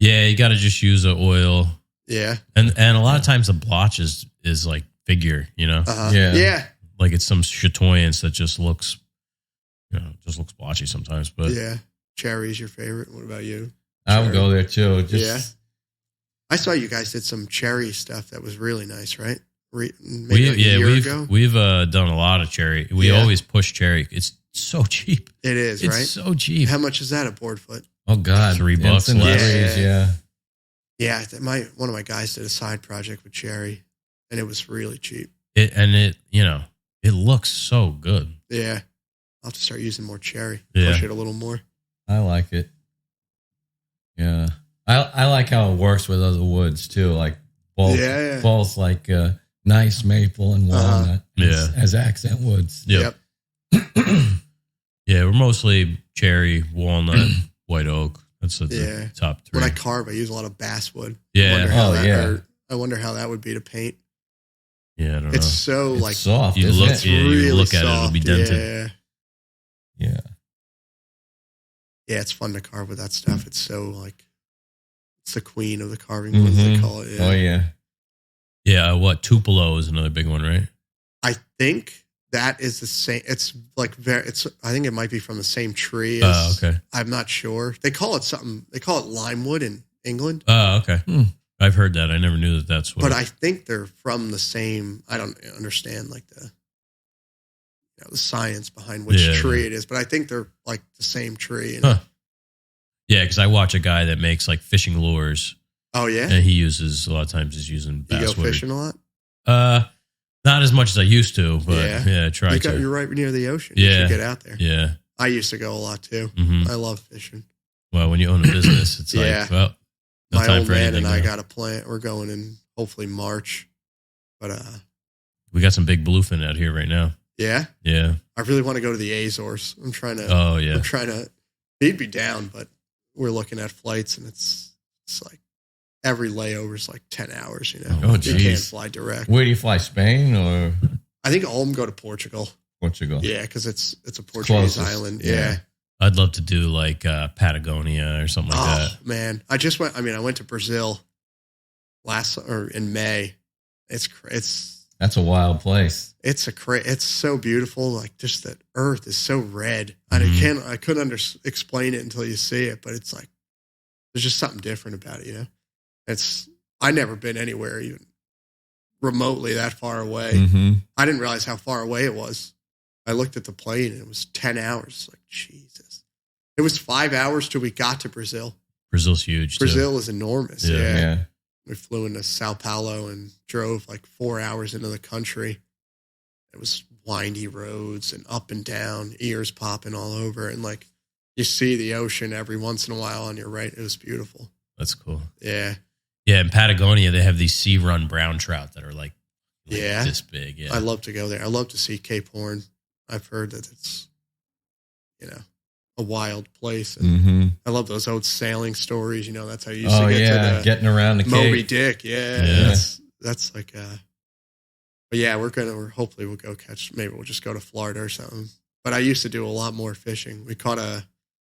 Yeah, you got to just use the oil. Yeah. And a lot of times the blotch is like figure, Yeah. Like it's some chatoyance that just looks, blotchy sometimes. But yeah. Cherry's your favorite. What about you? I would go there too. I saw you guys did some cherry stuff that was really nice, right? We've done a lot of cherry. We always push cherry. It's so cheap. It is, right? It's so cheap. How much is that a board foot? Oh God, $3 less. Yeah, one of my guys did a side project with cherry, and it was really cheap. It looks so good. Yeah, I'll have to start using more cherry. Yeah. Push it a little more. I like it. Yeah, I like how it works with other woods too, like both like nice maple and walnut as accent woods. Yep. Yeah, we're mostly cherry, walnut, white oak. That's the top 3. When I carve, I use a lot of basswood. Yeah. I wonder how that would be to paint. Yeah, I don't know. It's so it's soft. You look, really you look at soft. it, it'll be dented. Yeah. Yeah, it's fun to carve with that stuff. It's so it's the queen of the carving woods, they call it. Yeah. Oh yeah. Yeah, what Tupelo is another big one, right? I think that is the same. It's I think it might be from the same tree. Okay. I'm not sure. They call it something. They call it limewood in England. Oh, okay. I've heard that. I never knew that's what. But I think they're from the same. I don't understand the science behind which tree it is, but I think they're like the same tree. Yeah, because I watch a guy that makes like fishing lures. Oh yeah, and he uses a lot of times. He's using basswood. You go fishing a lot? Not as much as I used to, but try to. You're right near the ocean. Yeah, you should get out there. Yeah, I used to go a lot too. Mm-hmm. I love fishing. Well, when you own a business, it's like, well, no my time old for man anything. And I got a plant. We're going in hopefully March, but we got some big bluefin out here right now. Yeah, yeah. I really want to go to the Azores. I'm trying to. Oh yeah. I'm trying to. He'd be down, but we're looking at flights, and it's like every layover is like 10 hours. Oh geez. You can't fly direct. Where do you fly? Spain or? I think all of them go to Portugal. Portugal. Yeah, because it's a Portuguese island. Yeah. I'd love to do like Patagonia or something like that. Oh man, I just went. I mean, I went to Brazil in May. That's a wild place. It's so beautiful. Like just the earth is so red. I couldn't explain it until you see it, but it's like there's just something different about it. I never been anywhere even remotely that far away. Mm-hmm. I didn't realize how far away it was. I looked at the plane and it was 10 hours. Like Jesus, it was 5 hours till we got to Brazil. Brazil's huge. Brazil is enormous. Yeah. We flew into Sao Paulo and drove like 4 hours into the country. It was windy roads and up and down, ears popping all over. And like you see the ocean every once in a while on your right. It was beautiful. That's cool. Yeah. Yeah. In Patagonia, they have these sea run brown trout that are like this big. Yeah. I love to go there. I love to see Cape Horn. I've heard that it's, a wild place. And I love those old sailing stories. You know, that's how you used to get to the getting around the Moby Cape. Dick. Yeah. That's like, but yeah, hopefully we'll go maybe we'll just go to Florida or something. But I used to do a lot more fishing. We caught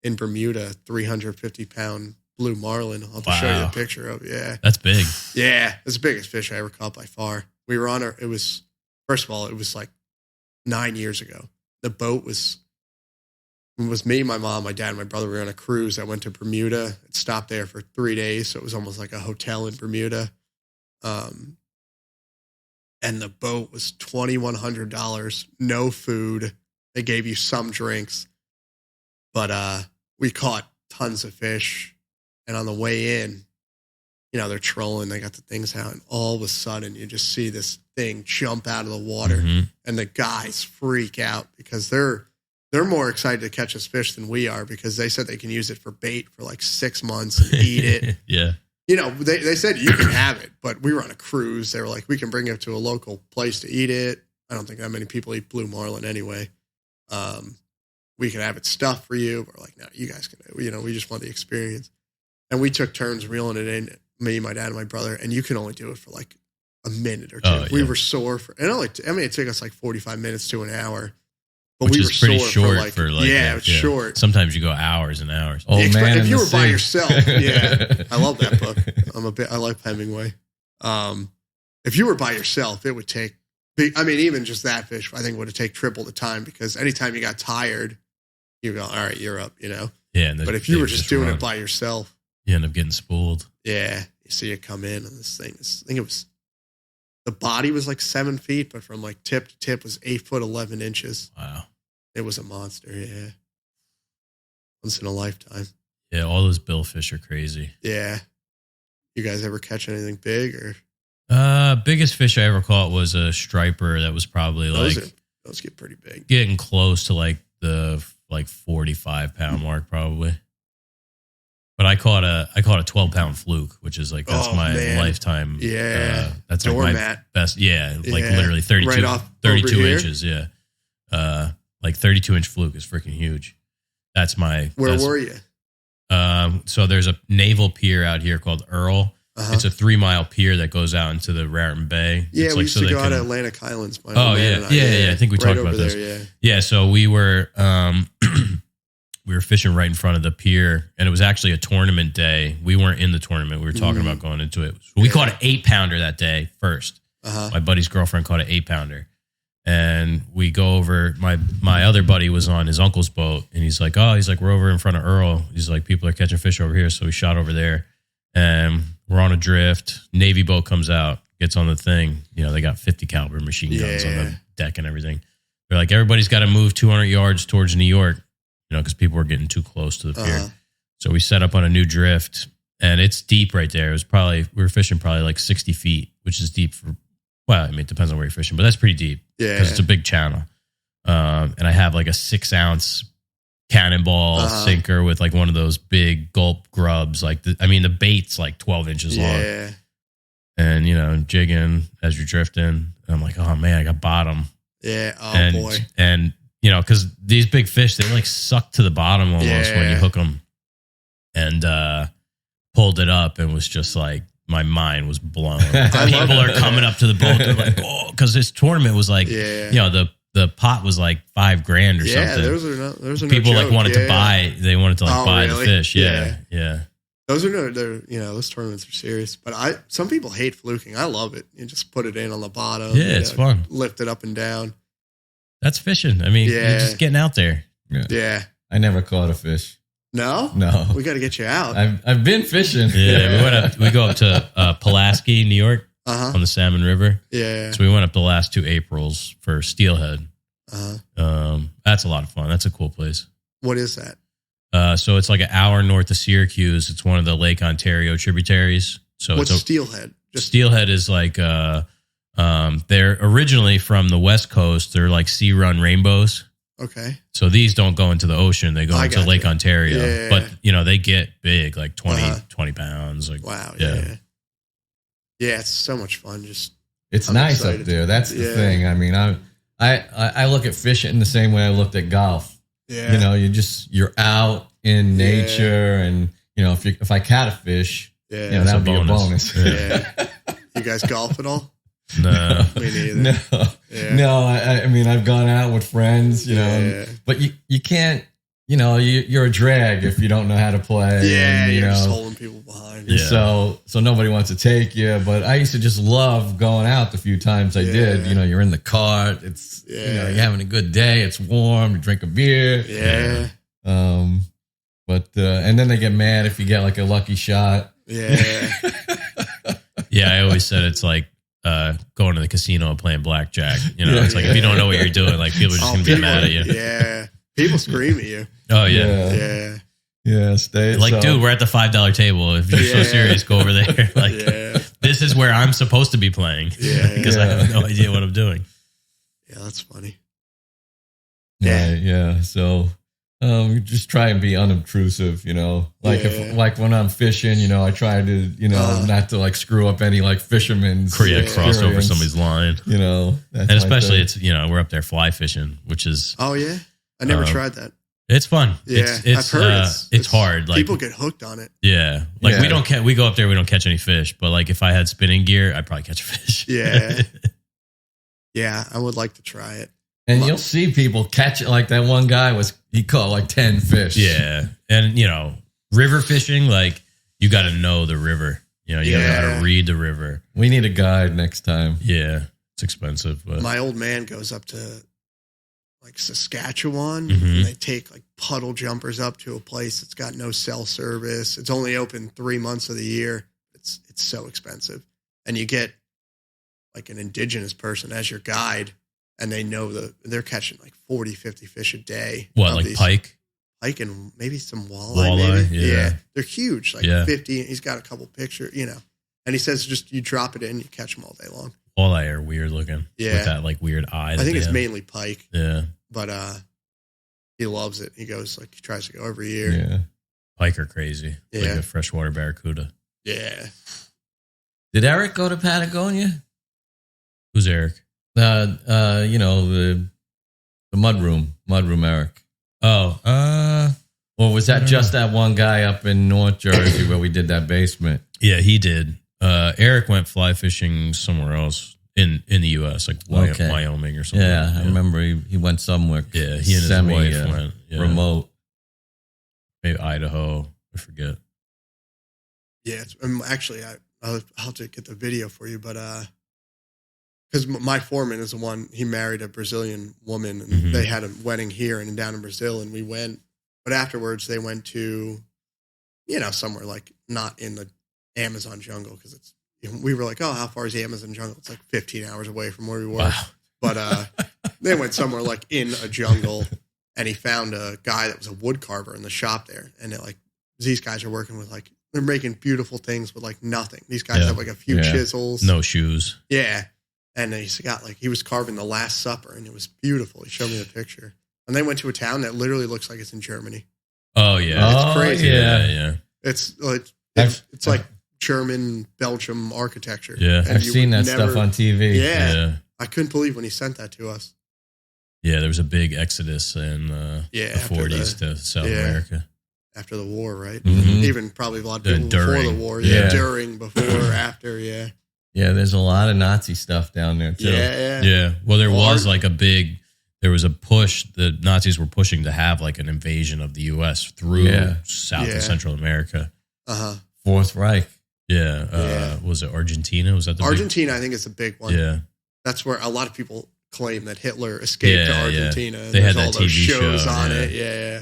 in Bermuda, 350-pound blue marlin. I'll have to show you a picture of it. Yeah. That's big. Yeah. It's the biggest fish I ever caught by far. We were first of all, it was like 9 years ago. The boat was me, my mom, my dad, and my brother. We were on a cruise that went to Bermuda. It stopped there for 3 days. So it was almost like a hotel in Bermuda. And the boat was $2,100, no food. They gave you some drinks, but we caught tons of fish. And on the way in, you know, they're trolling, they got the things out, and all of a sudden you just see this thing jump out of the water, and the guys freak out because they're more excited to catch this fish than we are, because they said they can use it for bait for like 6 months and eat it. Yeah. You know, they said you can have it, but we were on a cruise. They were like, we can bring it to a local place to eat it. I don't think that many people eat blue marlin anyway. We could have it stuffed for you. We're like, no, you guys can, you know, we just want the experience. And we took turns reeling it in, me, my dad, and my brother, and you can only do it for like a minute or two. Oh, yeah. We were sore it took us like 45 minutes to an hour. But Which we were is pretty sore short it's short. Sometimes you go hours and hours. Oh, Yeah, man, if you were by sea. yourself, yeah. I love that book. I like Hemingway. If you were by yourself, it would take, even just that fish, I think would have taken triple the time, because anytime you got tired, you go, all right, you're up, you know? Yeah. But if you were just doing it by yourself, you end up getting spooled. yeah, you see it come in, and I think it was, the body was like 7 feet, but from like tip to tip was 8 foot 11 inches. Wow. It was a monster, yeah. Once in a lifetime. Yeah, all those billfish are crazy. Yeah. You guys ever catch anything big or? Biggest fish I ever caught was a striper that was probably those get pretty big. getting close to like the 45-pound mark probably. But I caught a 12-pound fluke, which is like, that's my lifetime. Yeah. That's doormat. like my best. Yeah. Like literally 32 inches. Yeah. Like 32-inch fluke is freaking huge. Where were you? So there's a naval pier out here called Earl. It's a 3-mile pier that goes out into the Raritan Bay. Yeah, it's we like, used to go out to Atlantic Islands. I think we talked about this. Yeah, so we were we were fishing right in front of the pier, and it was actually a tournament day. We weren't in the tournament. We were talking about going into it. So we caught an 8-pounder that day first. My buddy's girlfriend caught an 8-pounder. And we go over, my other buddy was on his uncle's boat, and he's like, we're over in front of Earl. He's like, people are catching fish over here. So we shot over there, and we're on a drift. Navy boat comes out, gets on the thing. You know, they got 50 caliber machine guns on the deck and everything. They're like, everybody's got to move 200 yards towards New York, you know, because people were getting too close to the pier. So we set up on a new drift, and it's deep right there. We were fishing probably like 60 feet, which is deep for, well, I mean, it depends on where you're fishing, but that's pretty deep. Yeah. Because it's a big channel. And I have like a 6-ounce cannonball sinker with like one of those big gulp grubs. Like, the bait's like 12 inches long. And, you know, jigging as you're drifting. And I'm like, oh man, I got bottom. Yeah. Oh boy. And, you know, because these big fish, they like suck to the bottom almost when you hook them. And pulled it up and was just like, my mind was blown. People are coming up to the boat. They're like, oh, because this tournament was like, you know, the pot was like $5,000 or something. Yeah, those are people like wanted to buy. They wanted to like buy the fish. Yeah. Those are those tournaments are serious. But some people hate fluking. I love it. You just put it in on the bottom. Yeah, it's fun. Lift it up and down. That's fishing. I mean, you're just getting out there. Yeah. I never caught a fish. No? We got to get you out. I've been fishing. Yeah, we go up to Pulaski, New York, on the Salmon River. Yeah. So we went up the last 2 Aprils for steelhead. That's a lot of fun. That's a cool place. What is that? So it's like an hour north of Syracuse. It's one of the Lake Ontario tributaries. So what's steelhead? Steelhead is like they're originally from the West Coast. They're like sea run rainbows. Okay. So these don't go into the ocean. They go into Lake Ontario. Yeah. But, you know, they get big, like 20 pounds. Like, wow. Yeah. Yeah, it's so much fun. It's nice up there. That's the thing. I mean, I look at fishing the same way I looked at golf. Yeah. You know, you're out in nature, and you know, if I catch a fish, Yeah. you know, that would be a bonus. Yeah. You guys golf at all? No. Me neither. No, Yeah. no. I mean, I've gone out with friends, you know, but you can't. You know, you're a drag if you don't know how to play. Yeah, and, you're just holding people behind. Yeah. So nobody wants to take you. But I used to just love going out the few times I did. You know, you're in the cart. It's you know, you're having a good day. It's warm. You drink a beer. Yeah. But and then they get mad if you get like a lucky shot. Yeah. Yeah, I always said it's like going to the casino and playing blackjack. You know, it's like if you don't know what you're doing, like people are just gonna be mad at you. Yeah. People scream at you. Oh yeah. Yeah. Yeah, stay. Like, dude, we're at the $5 table. If you're so serious, go over there. Like, this is where I'm supposed to be playing. Yeah. Because I have no idea what I'm doing. Yeah, that's funny. Yeah. Yeah. So just try and be unobtrusive, you know. Like if when I'm fishing, you know, I try to, you know, not to like screw up any like fisherman's cross over somebody's line. You know. And especially it's, you know, we're up there fly fishing, which is I never tried that. It's fun. Yeah, I've heard it's hard. Like people get hooked on it. Yeah, like we go up there, we don't catch any fish. But like if I had spinning gear, I'd probably catch a fish. Yeah, yeah, I would like to try it. And you'll see people catch it. Like that one guy he caught like 10 fish. Yeah, and you know, river fishing, like you got to know the river. You know, you got to know how to read the river. We need a guide next time. Yeah, it's expensive. But my old man goes up to like Saskatchewan, Mm-hmm. and they take like puddle jumpers up to a place that's got no cell service. It's only open 3 months of the year. It's so expensive, and you get like an indigenous person as your guide, and they know they're catching like 40, 50 fish a day. What, like pike and maybe some walleye. Maybe. Yeah, they're huge, like 50. He's got a couple pictures, you know, and he says just you drop it in, you catch them all day long. Walleye are weird looking. Yeah, with that like weird eye. I think it's mainly pike. Yeah, but he loves it. He goes like he tries to go every year. Yeah, pike are crazy. Yeah, like a freshwater barracuda. Yeah. Did Eric go to Patagonia? Who's Eric? You know, the mudroom Eric. Oh, or was that just that one guy up in North Jersey where we did that basement? Yeah, he did. Eric went fly fishing somewhere else in the U.S., like Wyoming or something. Yeah, I remember he went somewhere. Yeah, he and his wife went remote. Maybe Idaho. I forget. Yeah, actually, I'll have to get the video for you, but because my foreman is the one, he married a Brazilian woman, and they had a wedding here and down in Brazil, and we went. But afterwards, they went to, you know, somewhere like not in the Amazon jungle, because we were like, oh, how far is the Amazon jungle? It's like 15 hours away from where we were. Wow. But they went somewhere like in a jungle, and he found a guy that was a wood carver in the shop there, and these guys are working with like, they're making beautiful things with like nothing. These guys have like a few chisels, no shoes. Yeah. And he's got like, he was carving the Last Supper, and it was beautiful. He showed me the picture. And they went to a town that literally looks like it's in Germany. Oh yeah, it's crazy. Yeah. It's like German, Belgium architecture. Yeah, I've seen that stuff on TV. Yeah, I couldn't believe when he sent that to us. Yeah, there was a big exodus in the 40s to South America after the war, right? Mm-hmm. Even probably a lot of people before the war. Yeah, during, before, after. Yeah. Yeah, there's a lot of Nazi stuff down there too. Yeah. Well, there was a push. The Nazis were pushing to have like an invasion of the U.S. through South and Central America. Fourth Reich. Yeah. Was it Argentina? Was that the Argentina? I think is the big one. Yeah. That's where a lot of people claim that Hitler escaped to Argentina. They had that all those TV shows show on it. Yeah.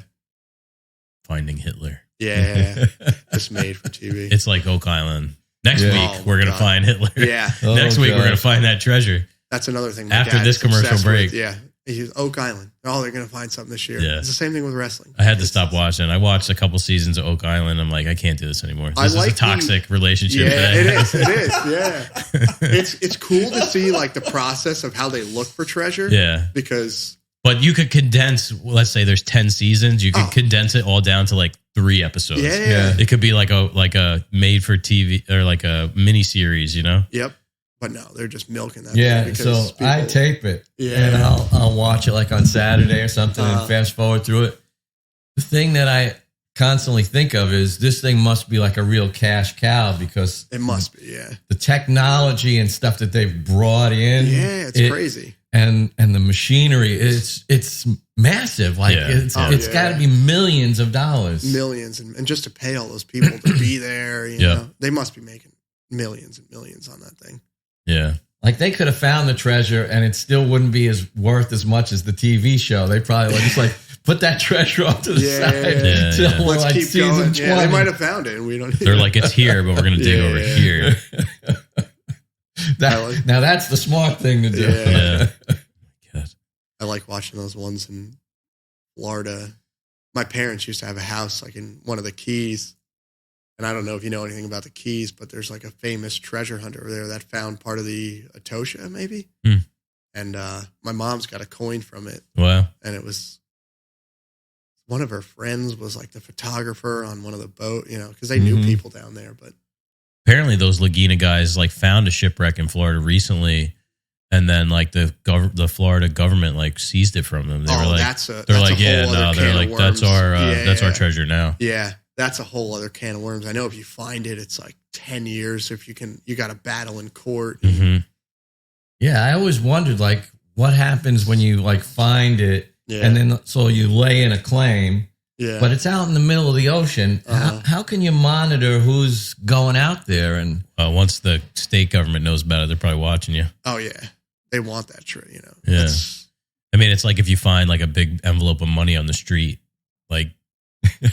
Finding Hitler. Yeah. Just made for TV. It's like Oak Island. Next week, we're going to find Hitler. Yeah. Next week, we're going to find that treasure. That's another thing. After this commercial break. Yeah. He's Oak Island. Oh, they're going to find something this year. Yeah. It's the same thing with wrestling. I had to stop watching. I watched a couple seasons of Oak Island. I'm like, I can't do this anymore. This is a toxic relationship. Yeah, it is. It is. Yeah. It's cool to see like the process of how they look for treasure. Yeah. Because. But you could condense, let's say there's 10 seasons. You could condense it all down to like 3 episodes. Yeah. It could be like a made for TV or like a mini series, you know? Yep. But no, they're just milking that. Yeah, thing so people, I tape it, Yeah. and I'll watch it like on Saturday or something, and fast forward through it. The thing that I constantly think of is this thing must be like a real cash cow because it must be, yeah. the technology and stuff that they've brought in. Yeah, it's crazy. And the machinery, it's massive. Like it's got to be millions of dollars. Millions. And just to pay all those people to be there, you know, they must be making millions and millions on that thing. Yeah. Like they could have found the treasure and it still wouldn't be worth as much as the TV show. They probably would just like put that treasure off to the side. Till Let's like keep season going. 20. Yeah, they might have found it and we don't. They're like, it's here, but we're going to dig over here. Now that's the smart thing to do. Yeah. God. I like watching those ones in Florida. My parents used to have a house like in one of the Keys. And I don't know if you know anything about the Keys, but there's like a famous treasure hunter over there that found part of the Etosha, maybe. And my mom's got a coin from it. Wow. And it was one of her friends was like the photographer on one of the boat, you know, because they knew people down there. But apparently those Laguna guys like found a shipwreck in Florida recently. And then like the Florida government like seized it from them. They were like, that's our treasure now. Yeah. That's a whole other can of worms. I know if you find it, it's like 10 years. If you got to battle in court. Yeah. I always wondered like what happens when you like find it and then so you lay in a claim, but it's out in the middle of the ocean. How can you monitor who's going out there? And once the state government knows about it, they're probably watching you. Oh yeah. They want that trip, you know? Yeah. I mean, it's like if you find like a big envelope of money on the street, like,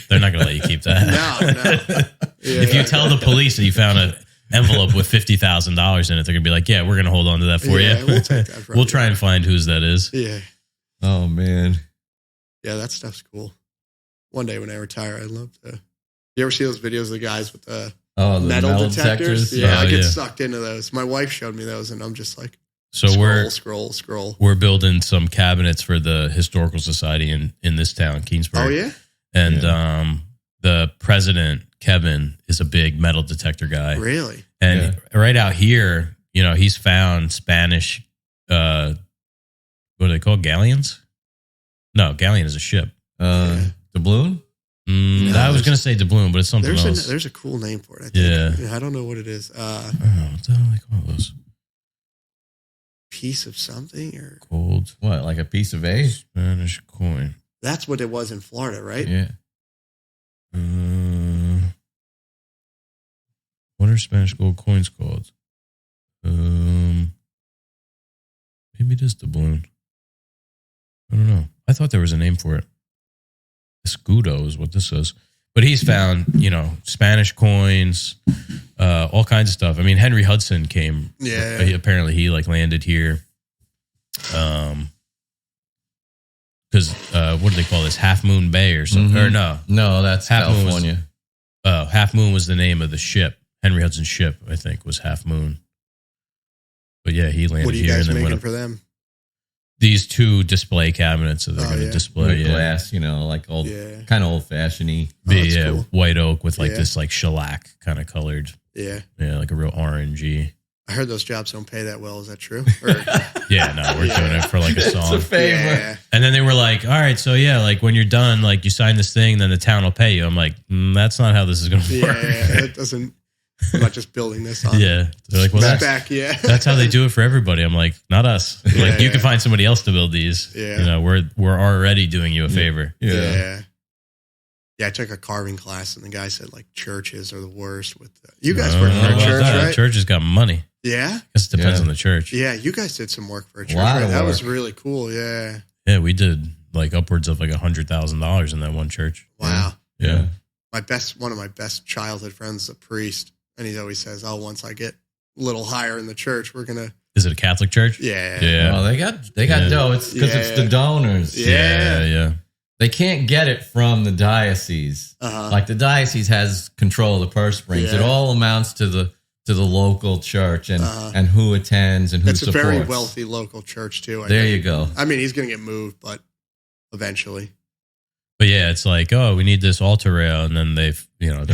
they're not going to let you keep that. No. If you tell the police that you found an envelope with $50,000 in it, they're going to be like, yeah, we're going to hold on to that for you. We'll take that from We'll try and find whose that is. Yeah. Oh, man. Yeah, that stuff's cool. One day when I retire, I'd love to. You ever see those videos of the guys with the metal detectors? Yeah, I get sucked into those. My wife showed me those, and I'm just like, scroll. We're building some cabinets for the Historical Society in this town, Keensburg. Oh, yeah? And the president, Kevin, is a big metal detector guy. Really? And right out here, you know, he's found Spanish, what do they call galleons? No, galleon is a ship. Doubloon? I was going to say doubloon, but it's something else. There's a cool name for it, I think. Yeah. I don't know what it is. What the hell do they call those? Piece of something or gold? What, like a piece of A? Spanish coin. That's what it was in Florida, right? Yeah. What are Spanish gold coins called? Maybe it is doubloon. I don't know. I thought there was a name for it. Escudo is what this is. But he's found, you know, Spanish coins, all kinds of stuff. I mean, Henry Hudson came. Yeah. Apparently he like landed here. Because what do they call this? Half Moon Bay or something? Or no, that's Half California. Half Moon was the name of the ship. Henry Hudson's ship, I think, was Half Moon. But yeah, he landed here. What are you here guys and then making went up. for them? These two display cabinets that they're going to display. With glass, you know, like old, kind of old fashioned-y. Cool. White oak with like this like shellac kind of colored. Yeah. Yeah, like a real orangey. I heard those jobs don't pay that well. Is that true? Yeah, no, we're doing it for like a song. It's a favor. Yeah. And then they were like, all right, so yeah, like when you're done, like you sign this thing, then the town will pay you. I'm like, that's not how this is going to work. Yeah, it doesn't. I'm not just building this on. Yeah. They're like, well, that's how they do it for everybody. I'm like, not us. Like, you can find somebody else to build these. Yeah. You know, we're already doing you a favor. Yeah. I took a carving class, and the guy said like churches are the worst. You guys work for a church, right? Church has got money. Yeah, because it depends on the church. Yeah, you guys did some work for a church. Right? That was really cool. Yeah. Yeah, we did like upwards of like $100,000 in that one church. Wow. Yeah. One of my best childhood friends is a priest, and he always says, "Oh, once I get a little higher in the church, we're gonna." Is it a Catholic church? Yeah. Yeah. Oh, they got dough. It's because it's the donors. Yeah. They can't get it from the diocese. Like the diocese has control of the purse strings. It all amounts to the local church and who attends and who supports. It's a very wealthy local church too. There you go. I mean, he's going to get moved, but eventually. But yeah, it's like, oh, we need this altar rail, and then they're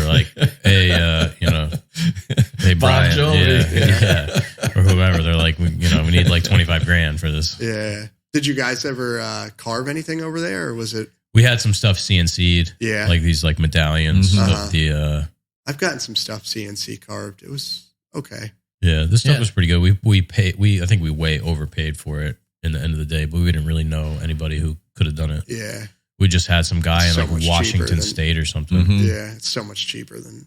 like, hey, hey, Bon Brian, Jovi. yeah, or whoever. They're like, we need like $25,000 for this. Yeah. Did you guys ever carve anything over there, or was it? We had some stuff CNC'd, Yeah. like these like medallions of the. I've gotten some stuff CNC carved. It was okay. Yeah, this stuff was pretty good. I think we way overpaid for it in the end of the day, but we didn't really know anybody who could have done it. Yeah. We just had some guy in So like much Washington cheaper than- State or something. Mhm. Yeah. It's so much cheaper than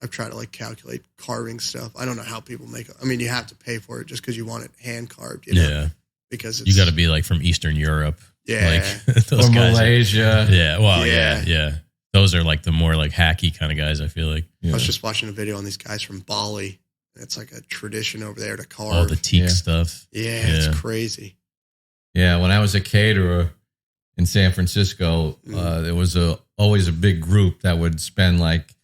I've tried to like calculate carving stuff. I don't know how people make it. I mean, you have to pay for it just because you want it hand carved, you know? Yeah, Because it's, you got to be like from Eastern Europe, yeah. like those Or guys. Malaysia. Yeah, well, Yeah. yeah. Those are like the more like hacky kind of guys. I feel like Yeah. I was just watching a video on these guys from Bali. It's like a tradition over there to carve. all the teak Yeah. stuff. yeah, Yeah. it's crazy. Yeah, when I was a caterer in San Francisco, there was always a big group that would spend like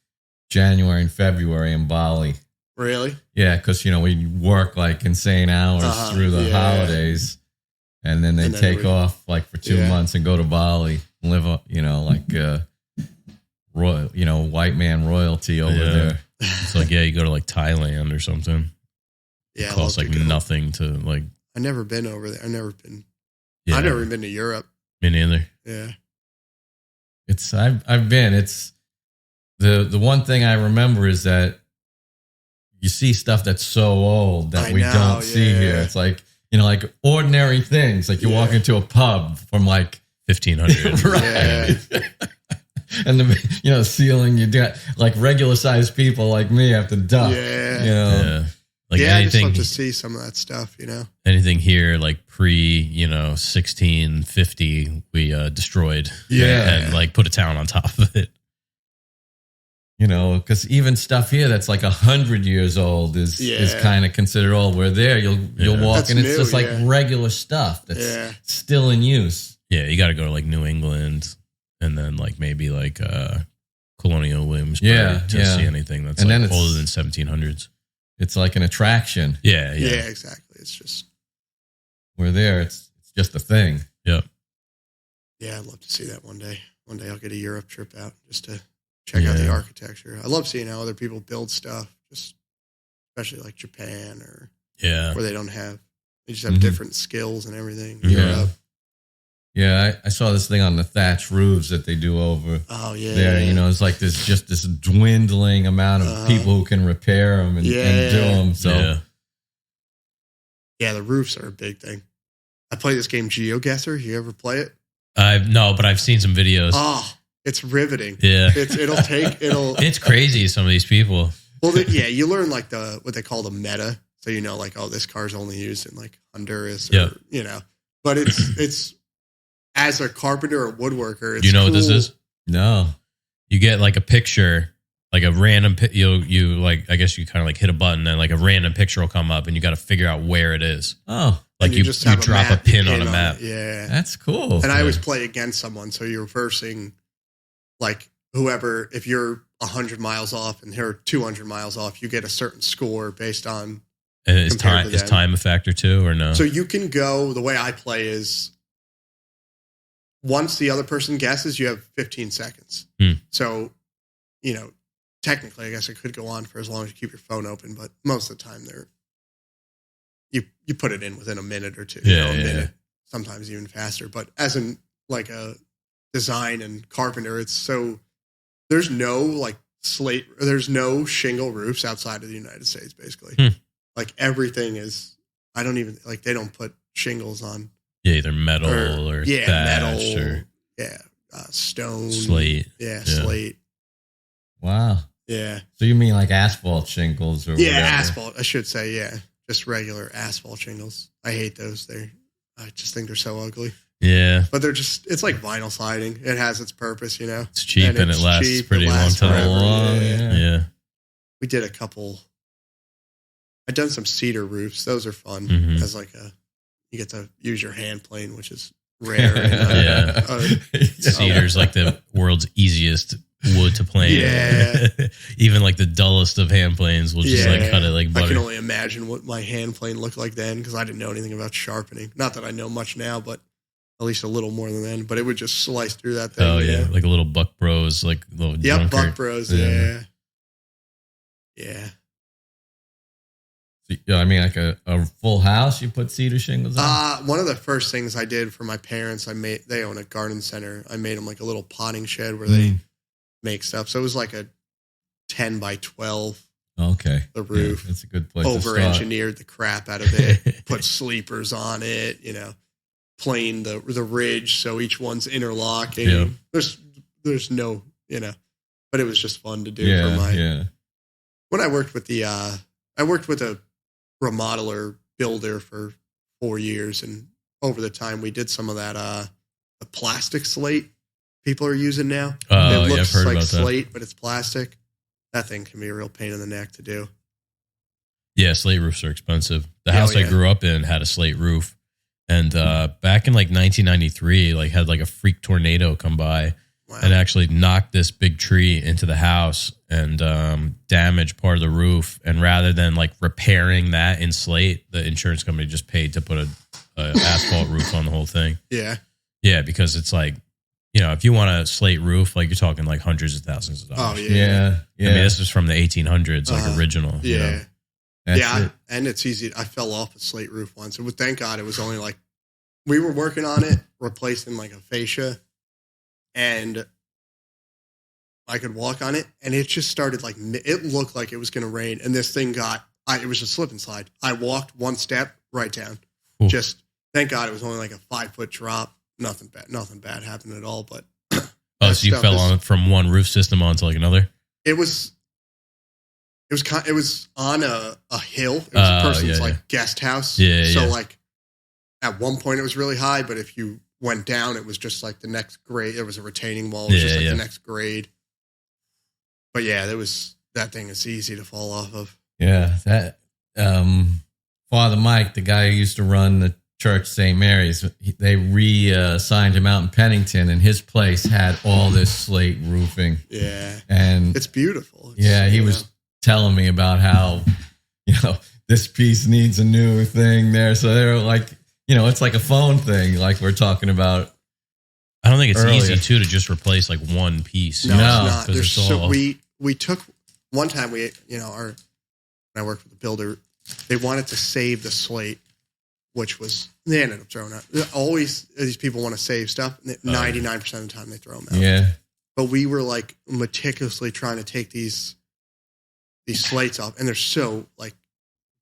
January and February in Bali. Really? Yeah, because we work like insane hours through the holidays, and then they And then take off like for 2 Yeah. months and go to Bali and live up, like royal, white man royalty over Yeah. there. It's like, yeah, you go to like Thailand or something. Yeah. It I'd costs love like to go. nothing to like. I've never been over there. I've never been Yeah, been to Europe. me neither. Yeah. I've been. It's the one thing I remember is that you see stuff that's so old that I we know, don't see yeah. here. It's like like ordinary things. Like you walk Yeah. into a pub from like 1500. right. And the ceiling, you got like regular sized people like me have to duck. Yeah. Yeah, like I just anything. love to see some of that stuff, Anything here like pre 1650 we destroyed. Yeah. and like put a town on top of it. Because even stuff here that's like 100 years old is Yeah. kind of considered old. Where there you'll walk That's and it's new, just like yeah. regular stuff that's Yeah. still in use. Yeah, you got to go to like New England and then like maybe like Colonial Williamsburg Yeah, to yeah. see anything that's And like then it's- older than 1700s. It's like an attraction. Yeah, Yeah, yeah. exactly. It's just, Where there it's just a thing. yeah, I'd love to see that one day. One day I'll get a Europe trip out just to check out the Yeah. architecture. I love seeing how other people build stuff, just especially like Japan or Yeah. where they just have Mhm. different skills and everything. Yeah. Europe. Yeah, I saw this thing on the thatch roofs that they do over Oh yeah. there. It's like this dwindling amount of people who can repair them and do them. So yeah. Yeah, the roofs are a big thing. I play this game GeoGuessr. You ever play it? But I've seen some videos. Oh, it's riveting. Yeah. It'll It's crazy, some of these people. well, you learn like what they call the meta. So like, oh, this car's only used in like Honduras, or, but it's as a carpenter or woodworker. It's Do you know what this cool. is? no. You get like a picture, like a random, you like, I guess you kind of like hit a button and like a random picture will come up and you got to figure out where it is. Oh, Like And you just have drop a map, pin you on a map. it. Yeah. that's cool. And I always play against someone. So you're versing like whoever, if you're 100 miles off and they're 200 miles off, you get a certain score based on. And is Compared to them. time a factor too, or no? So you can go, the way I play is once the other person guesses, you have 15 seconds. So, technically, I guess it could go on for as long as you keep your phone open, but most of the time you put it in within a minute or two. Yeah, a yeah. minute, sometimes even faster. But as in like a design and carpenter, it's so there's no like there's no shingle roofs outside of the United States, basically. Like everything is, I don't even like they don't put shingles on. Yeah, either metal or thatch metal, or stone, slate. Yeah, Yeah. slate. Wow. Yeah. So you mean like asphalt shingles or Yeah, whatever? asphalt. I should say, yeah. Just regular asphalt shingles. I hate those. I just think they're so ugly. Yeah, But it's like vinyl siding. It has its purpose, it's cheap and it it's lasts cheap, pretty it lasts long time. forever. Long, Yeah. Yeah. We did a couple. I've done some cedar roofs. Those are fun. Mhm. As like you get to use your hand plane, which is rare. And, Cedar's like the world's easiest wood to plane. Yeah. Even like the dullest of hand planes will just like cut it like I butter. can only imagine what my hand plane looked like then because I didn't know anything about sharpening. Not that I know much now, but at least a little more than then, but it would just slice through that thing. Oh yeah, like a little Buck Bros, like little. Yep, Buck Bros. Yeah. I mean, like a full house, you put cedar shingles on? One of the first things I did for my parents, they own a garden center. I made them like a little potting shed where they make stuff. So it was like a 10 by 12. Okay. The roof. Yeah, that's a good place to over engineered the crap out of it, put sleepers on it, planed the ridge so each one's interlocking. Yep. There's no, but it was just fun to do when I worked with a remodeler builder for 4 years, and over the time we did some of that the plastic slate people are using now. It looks like slate, but it's plastic. That thing can be a real pain in the neck to do. Yeah, slate roofs are expensive. The house I grew up in had a slate roof. And back in like 1993, like had like a freak tornado come by and actually knocked this big tree into the house and damaged part of the roof. And rather than like repairing that in slate, the insurance company just paid to put a asphalt roof on the whole thing. Yeah. Yeah, because it's like, if you want a slate roof, like you're talking like hundreds of thousands of dollars. Oh, yeah. I mean, this is from the 1800s, like original. Yeah. And it's easy. I fell off a slate roof once. Thank God it was only like, we were working on it, replacing like a fascia, and I could walk on it, and it just started like, it looked like it was going to rain, and this thing it was a slip and slide. I walked one step right down. Ooh. Just, thank God it was only like a 5-foot drop. Nothing bad happened at all, but. So you fell on from one roof system onto like another? It was on a hill. It was a person's guest house. Yeah. So like at one point it was really high, but if you went down, it was just like the next grade. There was a retaining wall. It was just like the next grade. But yeah, that thing is easy to fall off of. Yeah. That Father Mike, the guy who used to run the church St. Mary's, they re-signed him out in Pennington, and his place had all this slate roofing. Yeah. And it's beautiful. He was telling me about how, this piece needs a new thing there. So they're like, it's like a phone thing, like we're talking about. I don't think it's easy to just replace like one piece. No, it's not. There's we took one time when I worked with the builder, they wanted to save the slate, which was, they ended up throwing out. Always these people want to save stuff. 99% of the time they throw them out. Yeah. But we were like meticulously trying to take these slates off, and they're so like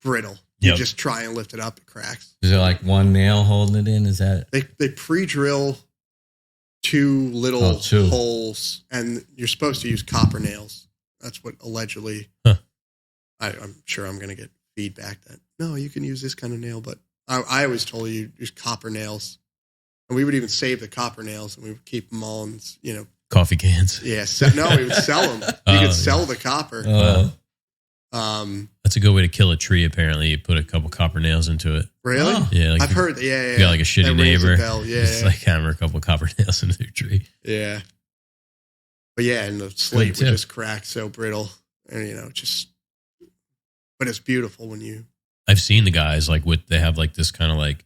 brittle. You just try and lift it up, it cracks. Is there like one nail holding it in? Is that they pre-drill two little holes, and you're supposed to use copper nails. That's what allegedly. I'm sure I'm going to get feedback that no, you can use this kind of nail, but I always told you use copper nails, and we would even save the copper nails, and we would keep them all in coffee cans. Yeah, we would sell them. You could sell the copper. That's a good way to kill a tree. Apparently, you put a couple copper nails into it. Really? Yeah, like I've heard. Yeah. You got like a shitty neighbor. It's like hammer a couple copper nails into their tree. Yeah. But and the slate would just crack so brittle, and but it's beautiful when you. I've seen the guys they have like this kind of like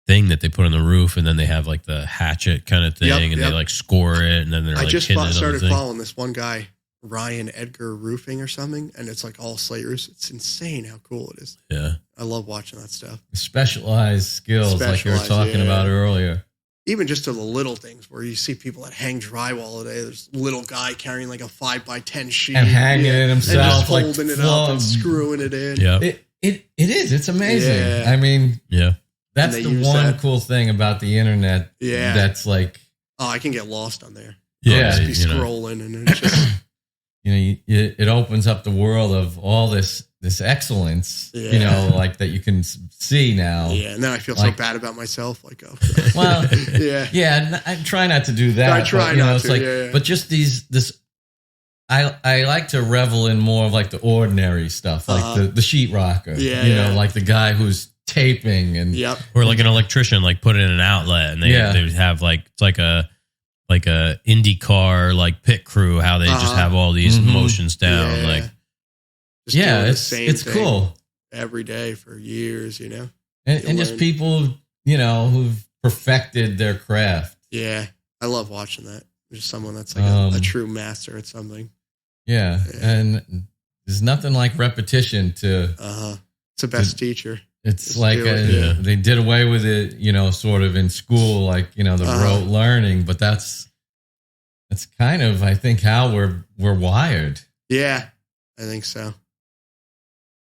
thing that they put on the roof, and then they have like the hatchet kind of thing, and they like score it, and then they're started following this one guy, Ryan Edgar Roofing or something, and it's like all slate roofs. It's insane how cool it is. Yeah, I love watching that stuff. Specialized skills, like you were talking about earlier. Even just to the little things where you see people that hang drywall today. There's a little guy carrying like a 5x10 sheet and hanging it himself, and just holding it up and screwing it in. Yeah, it is. It's amazing. Yeah. I mean, that's the one cool thing about the internet. Yeah, that's like, I can get lost on there. Yeah, I'll just be scrolling, and it's just it opens up the world of all this excellence. Like that you can see now. Yeah, and then I feel so bad about myself. Like, well, yeah. I try not to do that. I try not to. But just this. I like to revel in more of like the ordinary stuff, like the sheetrocker. Like the guy who's taping and or like an electrician, like put it in an outlet, and they have like it's like a IndyCar like pit crew, how they just have all these motions down, it's cool every day for years, and just people who've perfected their craft. Yeah. I love watching that. There's someone that's like a true master at something. Yeah. And there's nothing like repetition to. It's the best teacher. It's Just like do it. they did away with it, sort of in school, like, the rote learning, but that's kind of, I think, how we're wired. Yeah, I think so.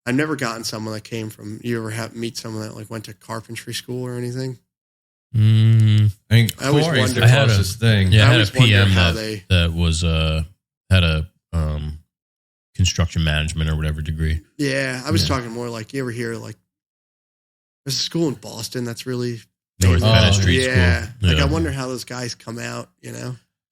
I've never gotten someone that came from, you ever meet someone that like went to carpentry school or anything? I mean, I always Corey's wonder- the closest thing. Yeah, I had a always wonder PM how that was had a construction management or whatever degree. Yeah, I was talking more like, you ever hear like, there's a school in Boston that's really North famous. Bennett Street Yeah. School. Like, Yeah. I wonder how those guys come out,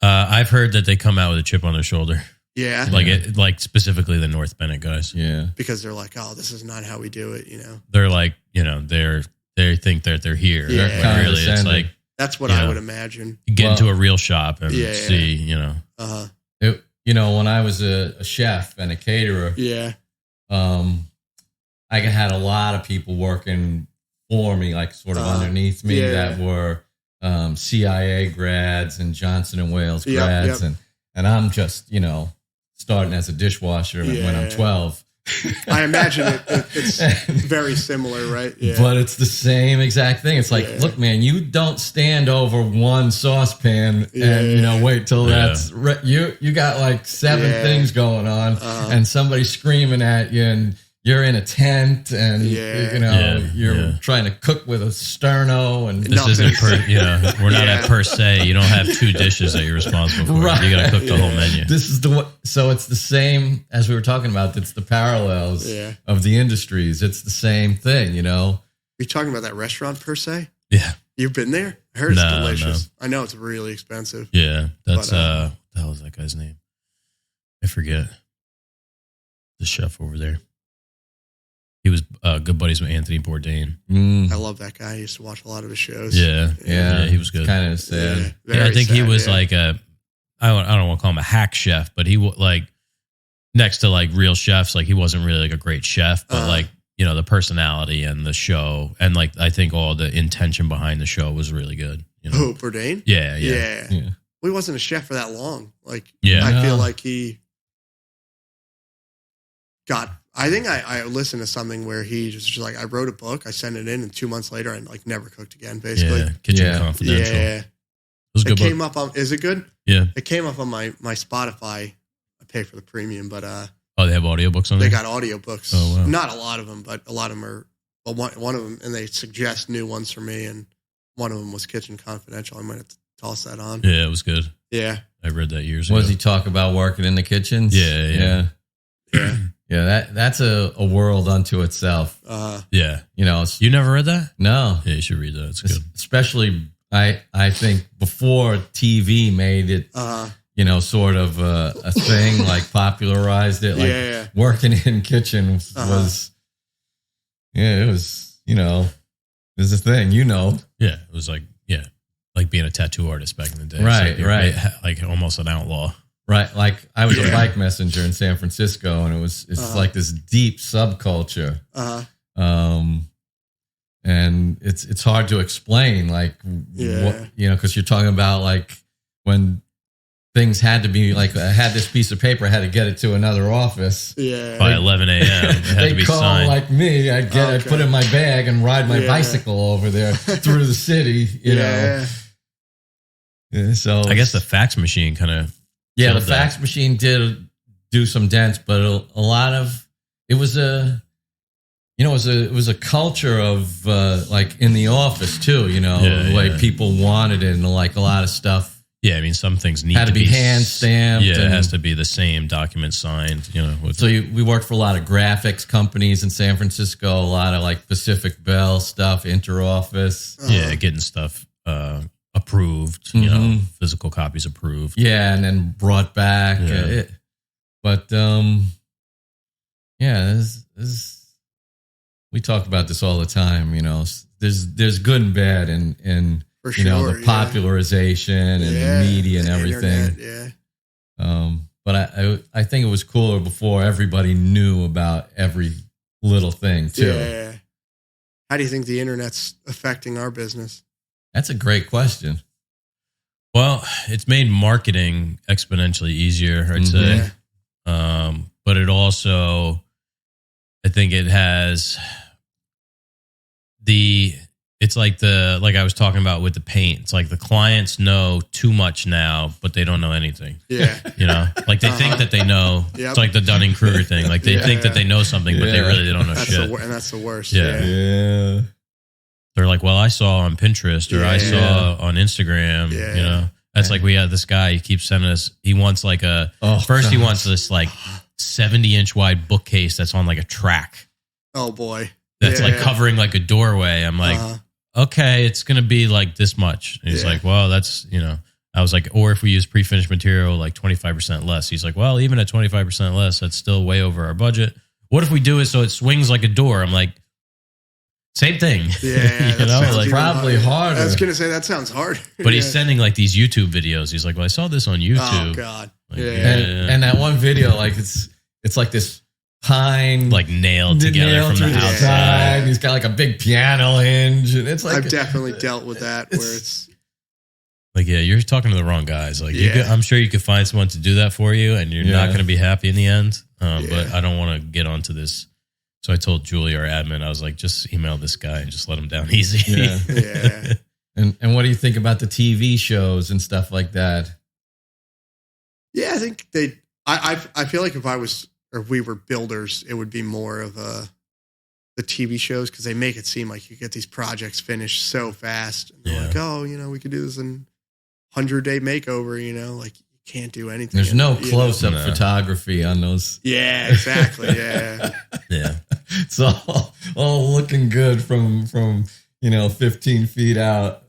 I've heard that they come out with a chip on their shoulder, Yeah. like specifically the North Bennett guys. Yeah. Because they're like, oh, this is not how we do it, They're like, they think that they're here. Yeah. When really, it's Condescending. like That's what I would imagine. you get into a real shop and Yeah. see, Uh-huh. When I was a chef and a caterer, Yeah. I had a lot of people working for me, like sort of underneath me, yeah. that were CIA grads and Johnson and Wales Yep, grads, yep. and I'm just starting as a dishwasher when I'm 12. I imagine it's very similar, right? Yeah. But it's the same exact thing. It's like, look, man, you don't stand over one saucepan and wait till that's you got like 7 things going on, and somebody's screaming at you, and you're in a tent, and you're trying to cook with a sterno, and this isn't we're not at per se. You don't have 2 dishes that you're responsible for. Right. You got to cook the whole menu. This is so it's the same as we were talking about. It's the parallels of the industries. It's the same thing, You're talking about that restaurant per se? Yeah. You've been there? I heard it's No, delicious. I know it's really expensive. Yeah, that's what the hell is that guy's name? I forget. The chef over there. He was good buddies with Anthony Bourdain. I love that guy. I used to watch a lot of his shows. Yeah, he was good. Kind of sad. Yeah, I think he was sad. like I don't want to call him a hack chef, but he like next to like real chefs, like he wasn't really like a great chef, but like the personality and the show, and like I think all the intention behind the show was really good. Who, Bourdain? Yeah. Well, he wasn't a chef for that long. Like, Yeah. I feel like he got. I think I listened to something where he just like, I wrote a book, I sent it in, and 2 months later, I like never cooked again. Basically, Yeah, Kitchen Confidential. Yeah, It was a it good came book. up on. Is it good? Yeah. It came up on my Spotify. I pay for the premium, but Oh, they have audiobooks on they there? got audiobooks. Oh, wow. Not a lot of them, but a lot of them are. Well, one of them, and they suggest new ones for me, and one of them was Kitchen Confidential. I might have to toss that on. Yeah, it was good. Yeah. I read that years What ago. does he talk about working in the kitchens? Yeah. That's a world unto itself. Yeah. It's, You never read that? no, Yeah, you should read that. It's good. especially I think before TV made it, sort of a thing, like popularized it. Like working in kitchen was, it was, is a thing, Yeah, it was like being a tattoo artist back in the day. Right, It's like, right. Like almost an outlaw. Right. Like I was a bike messenger in San Francisco, and it's like this deep subculture. And it's hard to explain, like, what, because you're talking about like when things had to be like, I had this piece of paper, I had to get it to another office. Yeah. By 11 a.m. It had They to be call signed. like me, I'd put it in my bag and ride my bicycle over there through the city, you know. Yeah, so I guess the fax machine kind of the fax machine did do some dents, but a lot of it was it was a culture of like in the office too, the way people wanted it, and like a lot of stuff. Yeah, I mean, some things need had to be hand stamped. Yeah, it has to be the same document signed. So we worked for a lot of graphics companies in San Francisco, a lot of like Pacific Bell stuff, interoffice. Yeah, getting stuff approved, physical copies approved. Yeah, and then brought back. Yeah. We talk about this all the time. There's good and bad, and For sure, the popularization and the media and everything. Internet, but I think it was cooler before everybody knew about every little thing too. Yeah. How do you think the internet's affecting our business? That's a great question. Well, it's made marketing exponentially easier, I'd say. But it also, I think it has it's like I was talking about with the paint. It's like the clients know too much now, but they don't know anything. Yeah. Like they think that they know. Yep. It's like the Dunning-Kruger thing. Like they think that they know something, but they really don't know shit. And that's the worst. Yeah. They're like, well, I saw on Pinterest or I saw on Instagram, That's like we had this guy, he keeps sending us, he wants like he wants this like 70-inch wide bookcase that's on like a track. Oh boy. That's like covering like a doorway. I'm like, okay, it's going to be like this much. And he's like, well, that's, I was like, or if we use pre-finished material, like 25% less. He's like, well, even at 25% less, that's still way over our budget. What if we do it so it swings like a door? I'm like, same thing. Yeah. Like probably harder. I was going to say, that sounds hard. But he's sending like these YouTube videos. He's like, well, I saw this on YouTube. Oh God. Like, And that one video, like it's like this pine like nailed together from the outside. He's got like a big piano hinge, and it's like I've definitely dealt with that where it's like, yeah, you're talking to the wrong guys. Like I'm sure you could find someone to do that for you, and you're not going to be happy in the end. But I don't want to get onto this. So I told Julie, our admin, I was like, just email this guy and just let him down easy. Yeah. And what do you think about the TV shows and stuff like that? Yeah, I think I feel like if we were builders, it would be more of the TV shows, because they make it seem like you get these projects finished so fast. And they're like, oh, we could do this in 100-day makeover, like you can't do anything. There's no close-up photography on those. Yeah, exactly. Yeah. Yeah. It's all looking good from 15 feet out.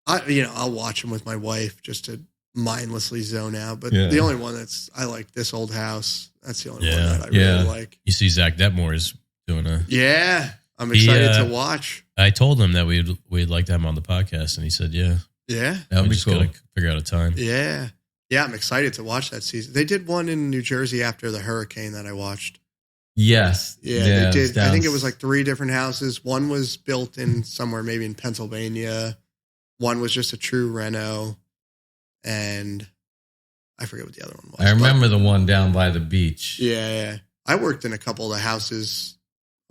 I'll watch them with my wife just to mindlessly zone out. But the only one I like, This Old House. That's the only one that I really like. You see Zach Detmore is doing Yeah. I'm excited to watch. I told him that we'd like to have him on the podcast, and he said, yeah. Yeah. That would be cool. Gotta figure out a time. Yeah. Yeah, I'm excited to watch that season. They did one in New Jersey after the hurricane that I watched. Yes. Yeah, they did. I think it was like 3 different houses. One was built in somewhere maybe in Pennsylvania. One was just a true reno. And I forget what the other one was. I remember the one down by the beach. Yeah. I worked in a couple of the houses.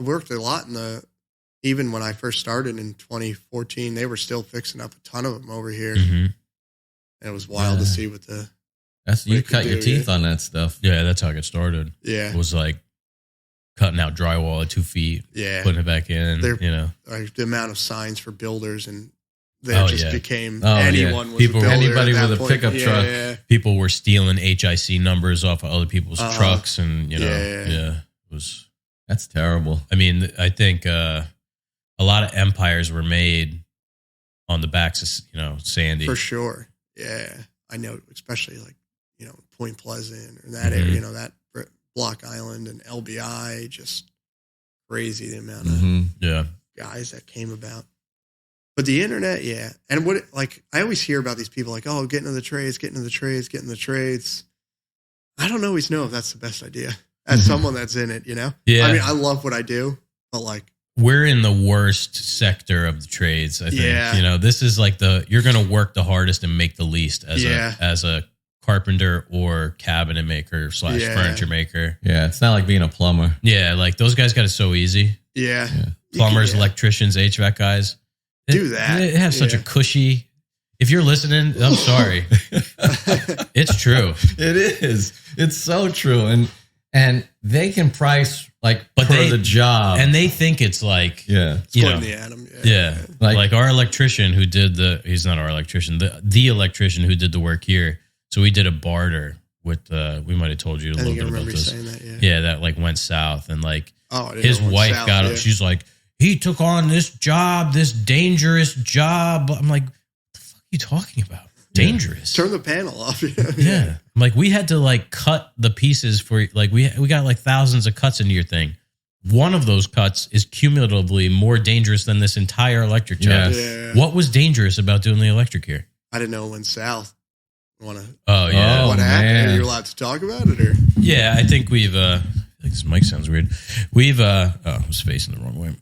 I worked a lot even when I first started in 2014, they were still fixing up a ton of them over here. Mm-hmm. And it was wild to see what you cut your teeth on that stuff. Yeah, that's how I got started. Yeah. It was like cutting out drywall at 2 feet, putting it back in, Like the amount of signs for builders, and they became anyone was people, a builder anybody at that with a point. pickup truck. Yeah. People were stealing HIC numbers off of other people's trucks, and it was. That's terrible. I mean, I think a lot of empires were made on the backs of Sandy for sure. Yeah, I know, especially like Point Pleasant or that area, that Block Island and LBI, just crazy the amount of guys that came about. But the internet, and I always hear about these people like, oh, get into the trades. I don't always know if that's the best idea as someone that's in it. Yeah, I mean, I love what I do, but like. We're in the worst sector of the trades, I think. Yeah. This is like you're going to work the hardest and make the least as a carpenter or cabinet maker / furniture maker. Yeah, it's not like being a plumber. Yeah, like those guys got it so easy. Yeah. Plumbers, electricians, HVAC guys. Do that. They have such a cushy... If you're listening, I'm sorry. It's true. It is. It's so true. And they can price the job, and they think it's like it's going the atom. Like our electrician who did he's not our electrician, the electrician who did the work here. So we did a barter with we might have told you a little bit about this. Saying that, that like went south, and like his wife got up. She's like, he took on this job, this dangerous job. I'm like, what the fuck are you talking about? Dangerous. Turn the panel off. Yeah. Like we had to like cut the pieces for like we got like thousands of cuts into your thing. One of those cuts is cumulatively more dangerous than this entire electric job. Yeah. What was dangerous about doing the electric here? I didn't know it went south. What happened? Man. Are you allowed to talk about it or? Yeah, I think we've I think this mic sounds weird. We've I was facing the wrong way.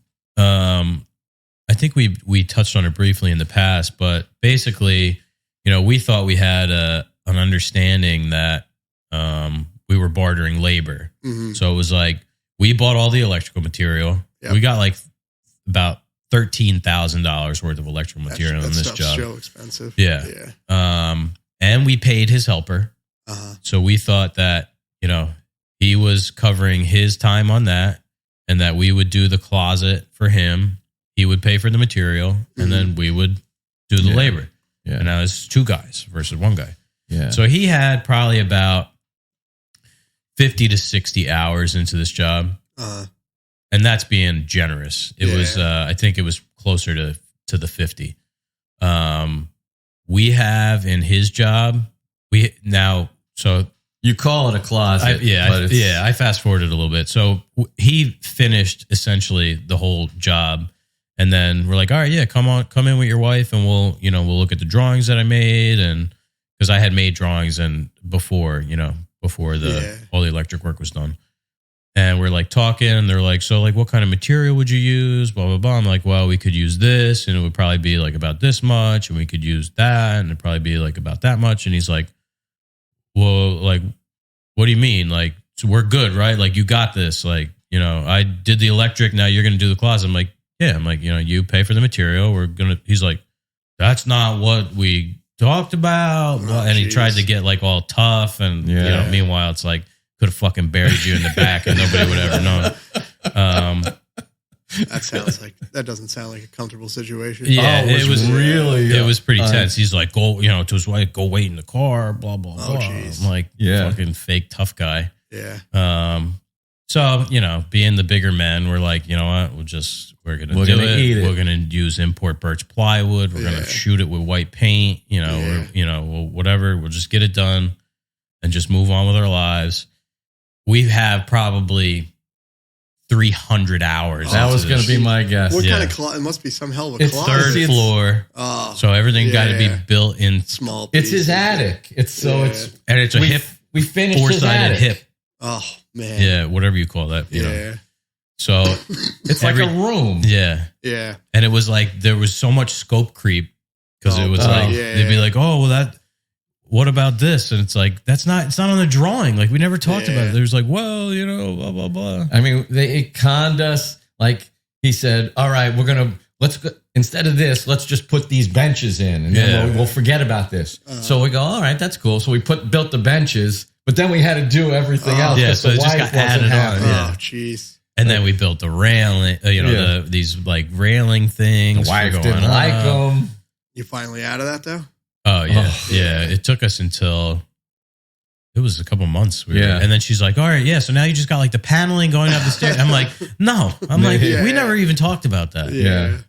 I think we touched on it briefly in the past, but basically, we thought we had an understanding that we were bartering labor. Mm-hmm. So it was like we bought all the electrical material. Yep. We got like about $13,000 worth of electrical material in this job. So expensive. Yeah. And we paid his helper. Uh-huh. So we thought that, he was covering his time on that, and that we would do the closet for him. He would pay for the material, and then we would do the labor. Yeah. And now it's 2 guys versus 1 guy. Yeah. So he had probably about 50 to 60 hours into this job. And that's being generous. It was, I think it was closer to the 50. We have in his job, you call it a closet. I fast forwarded a little bit. So he finished essentially the whole job. And then we're like, all right, yeah, come in with your wife, and we'll look at the drawings that I made. And because I had made drawings before all the electric work was done. And we're like talking, and they're like, so like, what kind of material would you use? Blah, blah, blah. I'm like, well, we could use this, and it would probably be like about this much. And we could use that, and it'd probably be like about that much. And he's like, well, like, what do you mean? Like, so we're good, right? Like, you got this. Like, I did the electric. Now you're going to do the closet. I'm like, yeah. I'm like, you pay for the material. He's like, that's not what we talked about. And he tried to get like all tough. And, meanwhile, it's like, could have fucking buried you in the back and nobody would ever know. That doesn't sound like a comfortable situation. Yeah, it was really. It was pretty tense. He's like, go, to his wife, go wait in the car, blah, blah, blah. Geez. I'm like, fucking fake tough guy. Yeah. So, being the bigger men, we're like, you know what? We're going to do it. We're going to use import birch plywood. We're going to shoot it with white paint, whatever. We'll just get it done and just move on with our lives. We have probably 300 hours. That was going to be my guess. What kind of closet? It must be some hell of a closet. Third floor. Oh, so everything got to be built in small pieces. It's his attic. It's a hip. We finished four-sided hip. Oh man. Yeah, whatever you call that. You know. So it's like a room. Yeah. Yeah. And it was like there was so much scope creep because it was they'd be like, oh well what about this? And it's like, it's not on the drawing. Like we never talked about it. There's like, well, blah, blah, blah. I mean, it conned us. Like he said, all right, let's go, instead of this, let's just put these benches in and then we'll forget about this. So we go, all right, that's cool. So we built the benches, but then we had to do everything else. Yeah. So it just got added on. Yeah. Oh, jeez. And then we built the railing, these like railing things. The wife didn't like them. You finally out of that though? Oh, yeah. Yeah. It took us until it was a couple months. And then she's like, all right, yeah. So now you just got like the paneling going up the stairs. I'm like, no. I'm like, we never even talked about that. Yeah.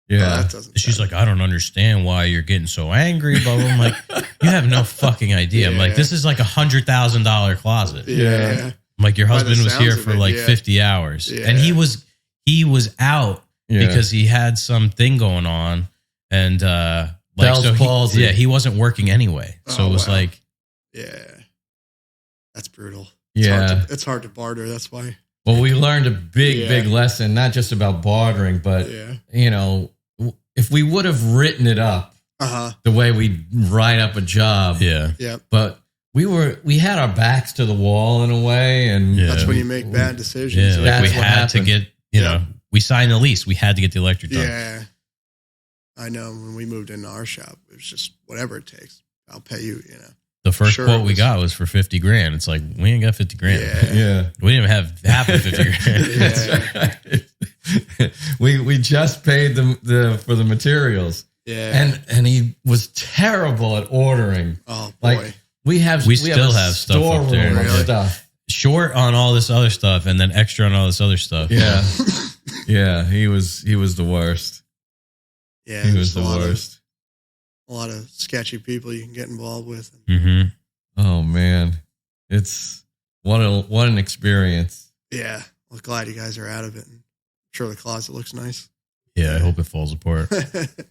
Yeah. She's like, I don't understand why you're getting so angry. But I'm like, you have no fucking idea. I'm like, this is like $100,000 closet. Yeah. I'm like, your husband was here for like 50 hours. Yeah. And he was out because he had some thing going on. And, he wasn't working anyway. So it was like, that's brutal. It's hard to barter. That's why. Well, we learned a big lesson, not just about bartering, but if we would have written it up the way we write up a job, but we had our backs to the wall in a way, and that's when you make bad decisions. Yeah, like we had to get, we signed the lease. We had to get the electric done. Yeah. I know when we moved into our shop, it was just whatever it takes. I'll pay you, The first quote we got was for 50 grand. It's like, we ain't got 50 grand. Yeah. We didn't even have half of 50 grand. We just paid for the materials. Yeah. And he was terrible at ordering. Oh boy. Like we still have stuff up there. Really? Stuff. Short on all this other stuff and then extra on all this other stuff. Yeah. Yeah. He was the worst. Yeah, he was the worst. A lot of sketchy people you can get involved with. Mm-hmm. Oh man, it's what an experience. Yeah, well, glad you guys are out of it. I'm sure the closet looks nice. Yeah, I hope it falls apart. That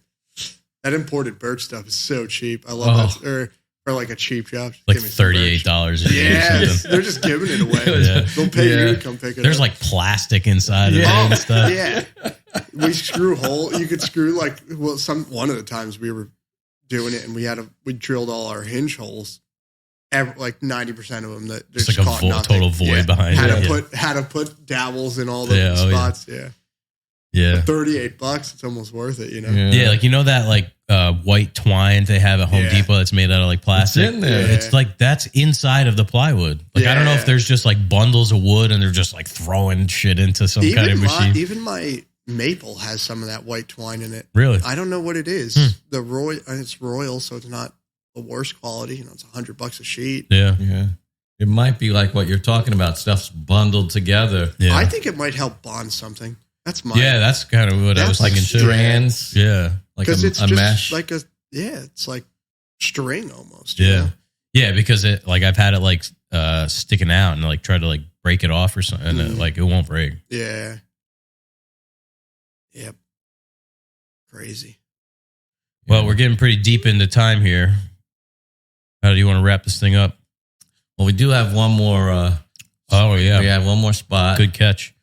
imported birch stuff is so cheap. I love that. Or like a cheap job. Like $38 a year. Yeah, they're just giving it away. They'll pay you to come pick it up. There's like plastic inside of it and stuff. Yeah. We screw hole. You could screw one of the times we were doing it, and we drilled all our hinge holes. Like 90% of them that It's just like caught a nothing. total void behind it. Had to put dowels in all the spots. Yeah. $38. It's almost worth it, you know. Yeah, like that like white twine they have at Home Depot that's made out of like plastic. It's in there. It's like that's inside of the plywood. Like I don't know if there's just like bundles of wood and they're just like throwing shit into some kind of machine. Even my maple has some of that white twine in it. Really? I don't know what it is. It's royal, so it's not the worst quality. It's $100 a sheet. Yeah. It might be like what you're talking about. Stuff's bundled together. Yeah. I think it might help bond something. That's that's kind of what I was thinking too. Strands. Yeah. Like it's a just mesh. like it's like string almost. Yeah. You know? Yeah, because it like I've had it like sticking out and like try to like break it off or something and it won't break. Yeah. Yep. Crazy. Well, we're getting pretty deep into time here. How do you want to wrap this thing up? Well, we do have one more. We have one more spot. Good catch.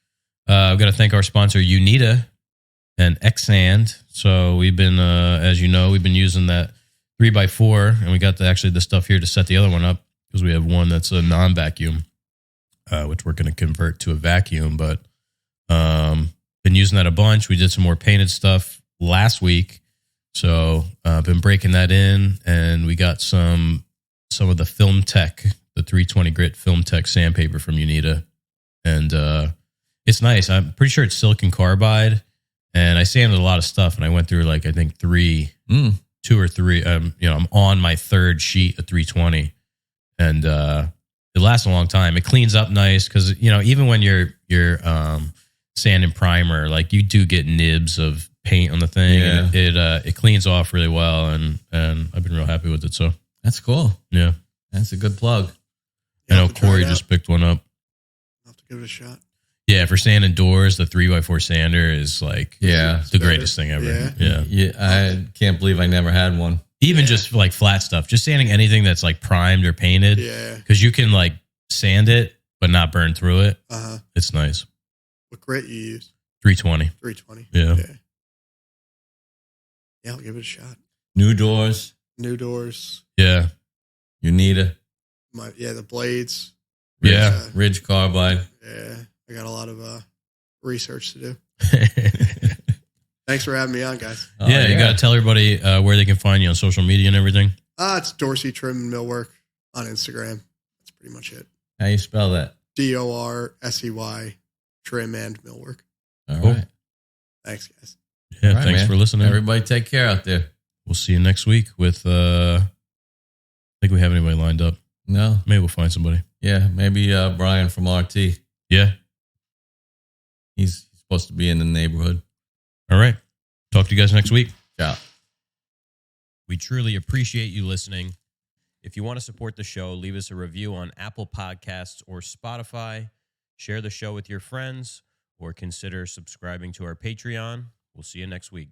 I've got to thank our sponsor, Unita and Xsand. So we've been, as you know, we've been using that 3x4, and we got the stuff here to set the other one up because we have one that's a non-vacuum, which we're going to convert to a vacuum. But been using that a bunch. We did some more painted stuff last week. So I've been breaking that in, and we got some of the Film Tech, the 320 grit Film Tech sandpaper from Unita, and it's nice. I'm pretty sure it's silicon carbide, and I sanded a lot of stuff, and I went through like I think 2 or 3. I'm on my third sheet of 320, and it lasts a long time. It cleans up nice because even when you're sand and primer, like you do get nibs of paint on the thing. Yeah. And it cleans off really well, and I've been real happy with it. So That's cool. yeah, That's a good plug. I know Corey just picked one up. I'll have to give it a shot. Yeah, for sanding doors, the 3x4 sander is like the greatest thing ever. Yeah. I can't believe I never had one. Even just like flat stuff, just sanding anything that's like primed or painted. Yeah. Because you can like sand it but not burn through it. It's nice. What grit you use? 320. 320. Yeah. Yeah, I'll give it a shot. New doors. New doors. Yeah. Unita. The blades. Ridge carbide. Yeah. I got a lot of research to do. Thanks for having me on, guys. You got to tell everybody where they can find you on social media and everything. It's Dorsey Trim and Millwork on Instagram. That's pretty much it. How you spell that? DORSEY Trim and Millwork. All right. Thanks, guys. Yeah, right, thanks for listening. Everybody take care out there. We'll see you next week with, I think we have anybody lined up. No. Maybe we'll find somebody. Yeah, maybe Brian from RT. Yeah. He's supposed to be in the neighborhood. All right. Talk to you guys next week. Ciao. We truly appreciate you listening. If you want to support the show, leave us a review on Apple Podcasts or Spotify. Share the show with your friends or consider subscribing to our Patreon. We'll see you next week.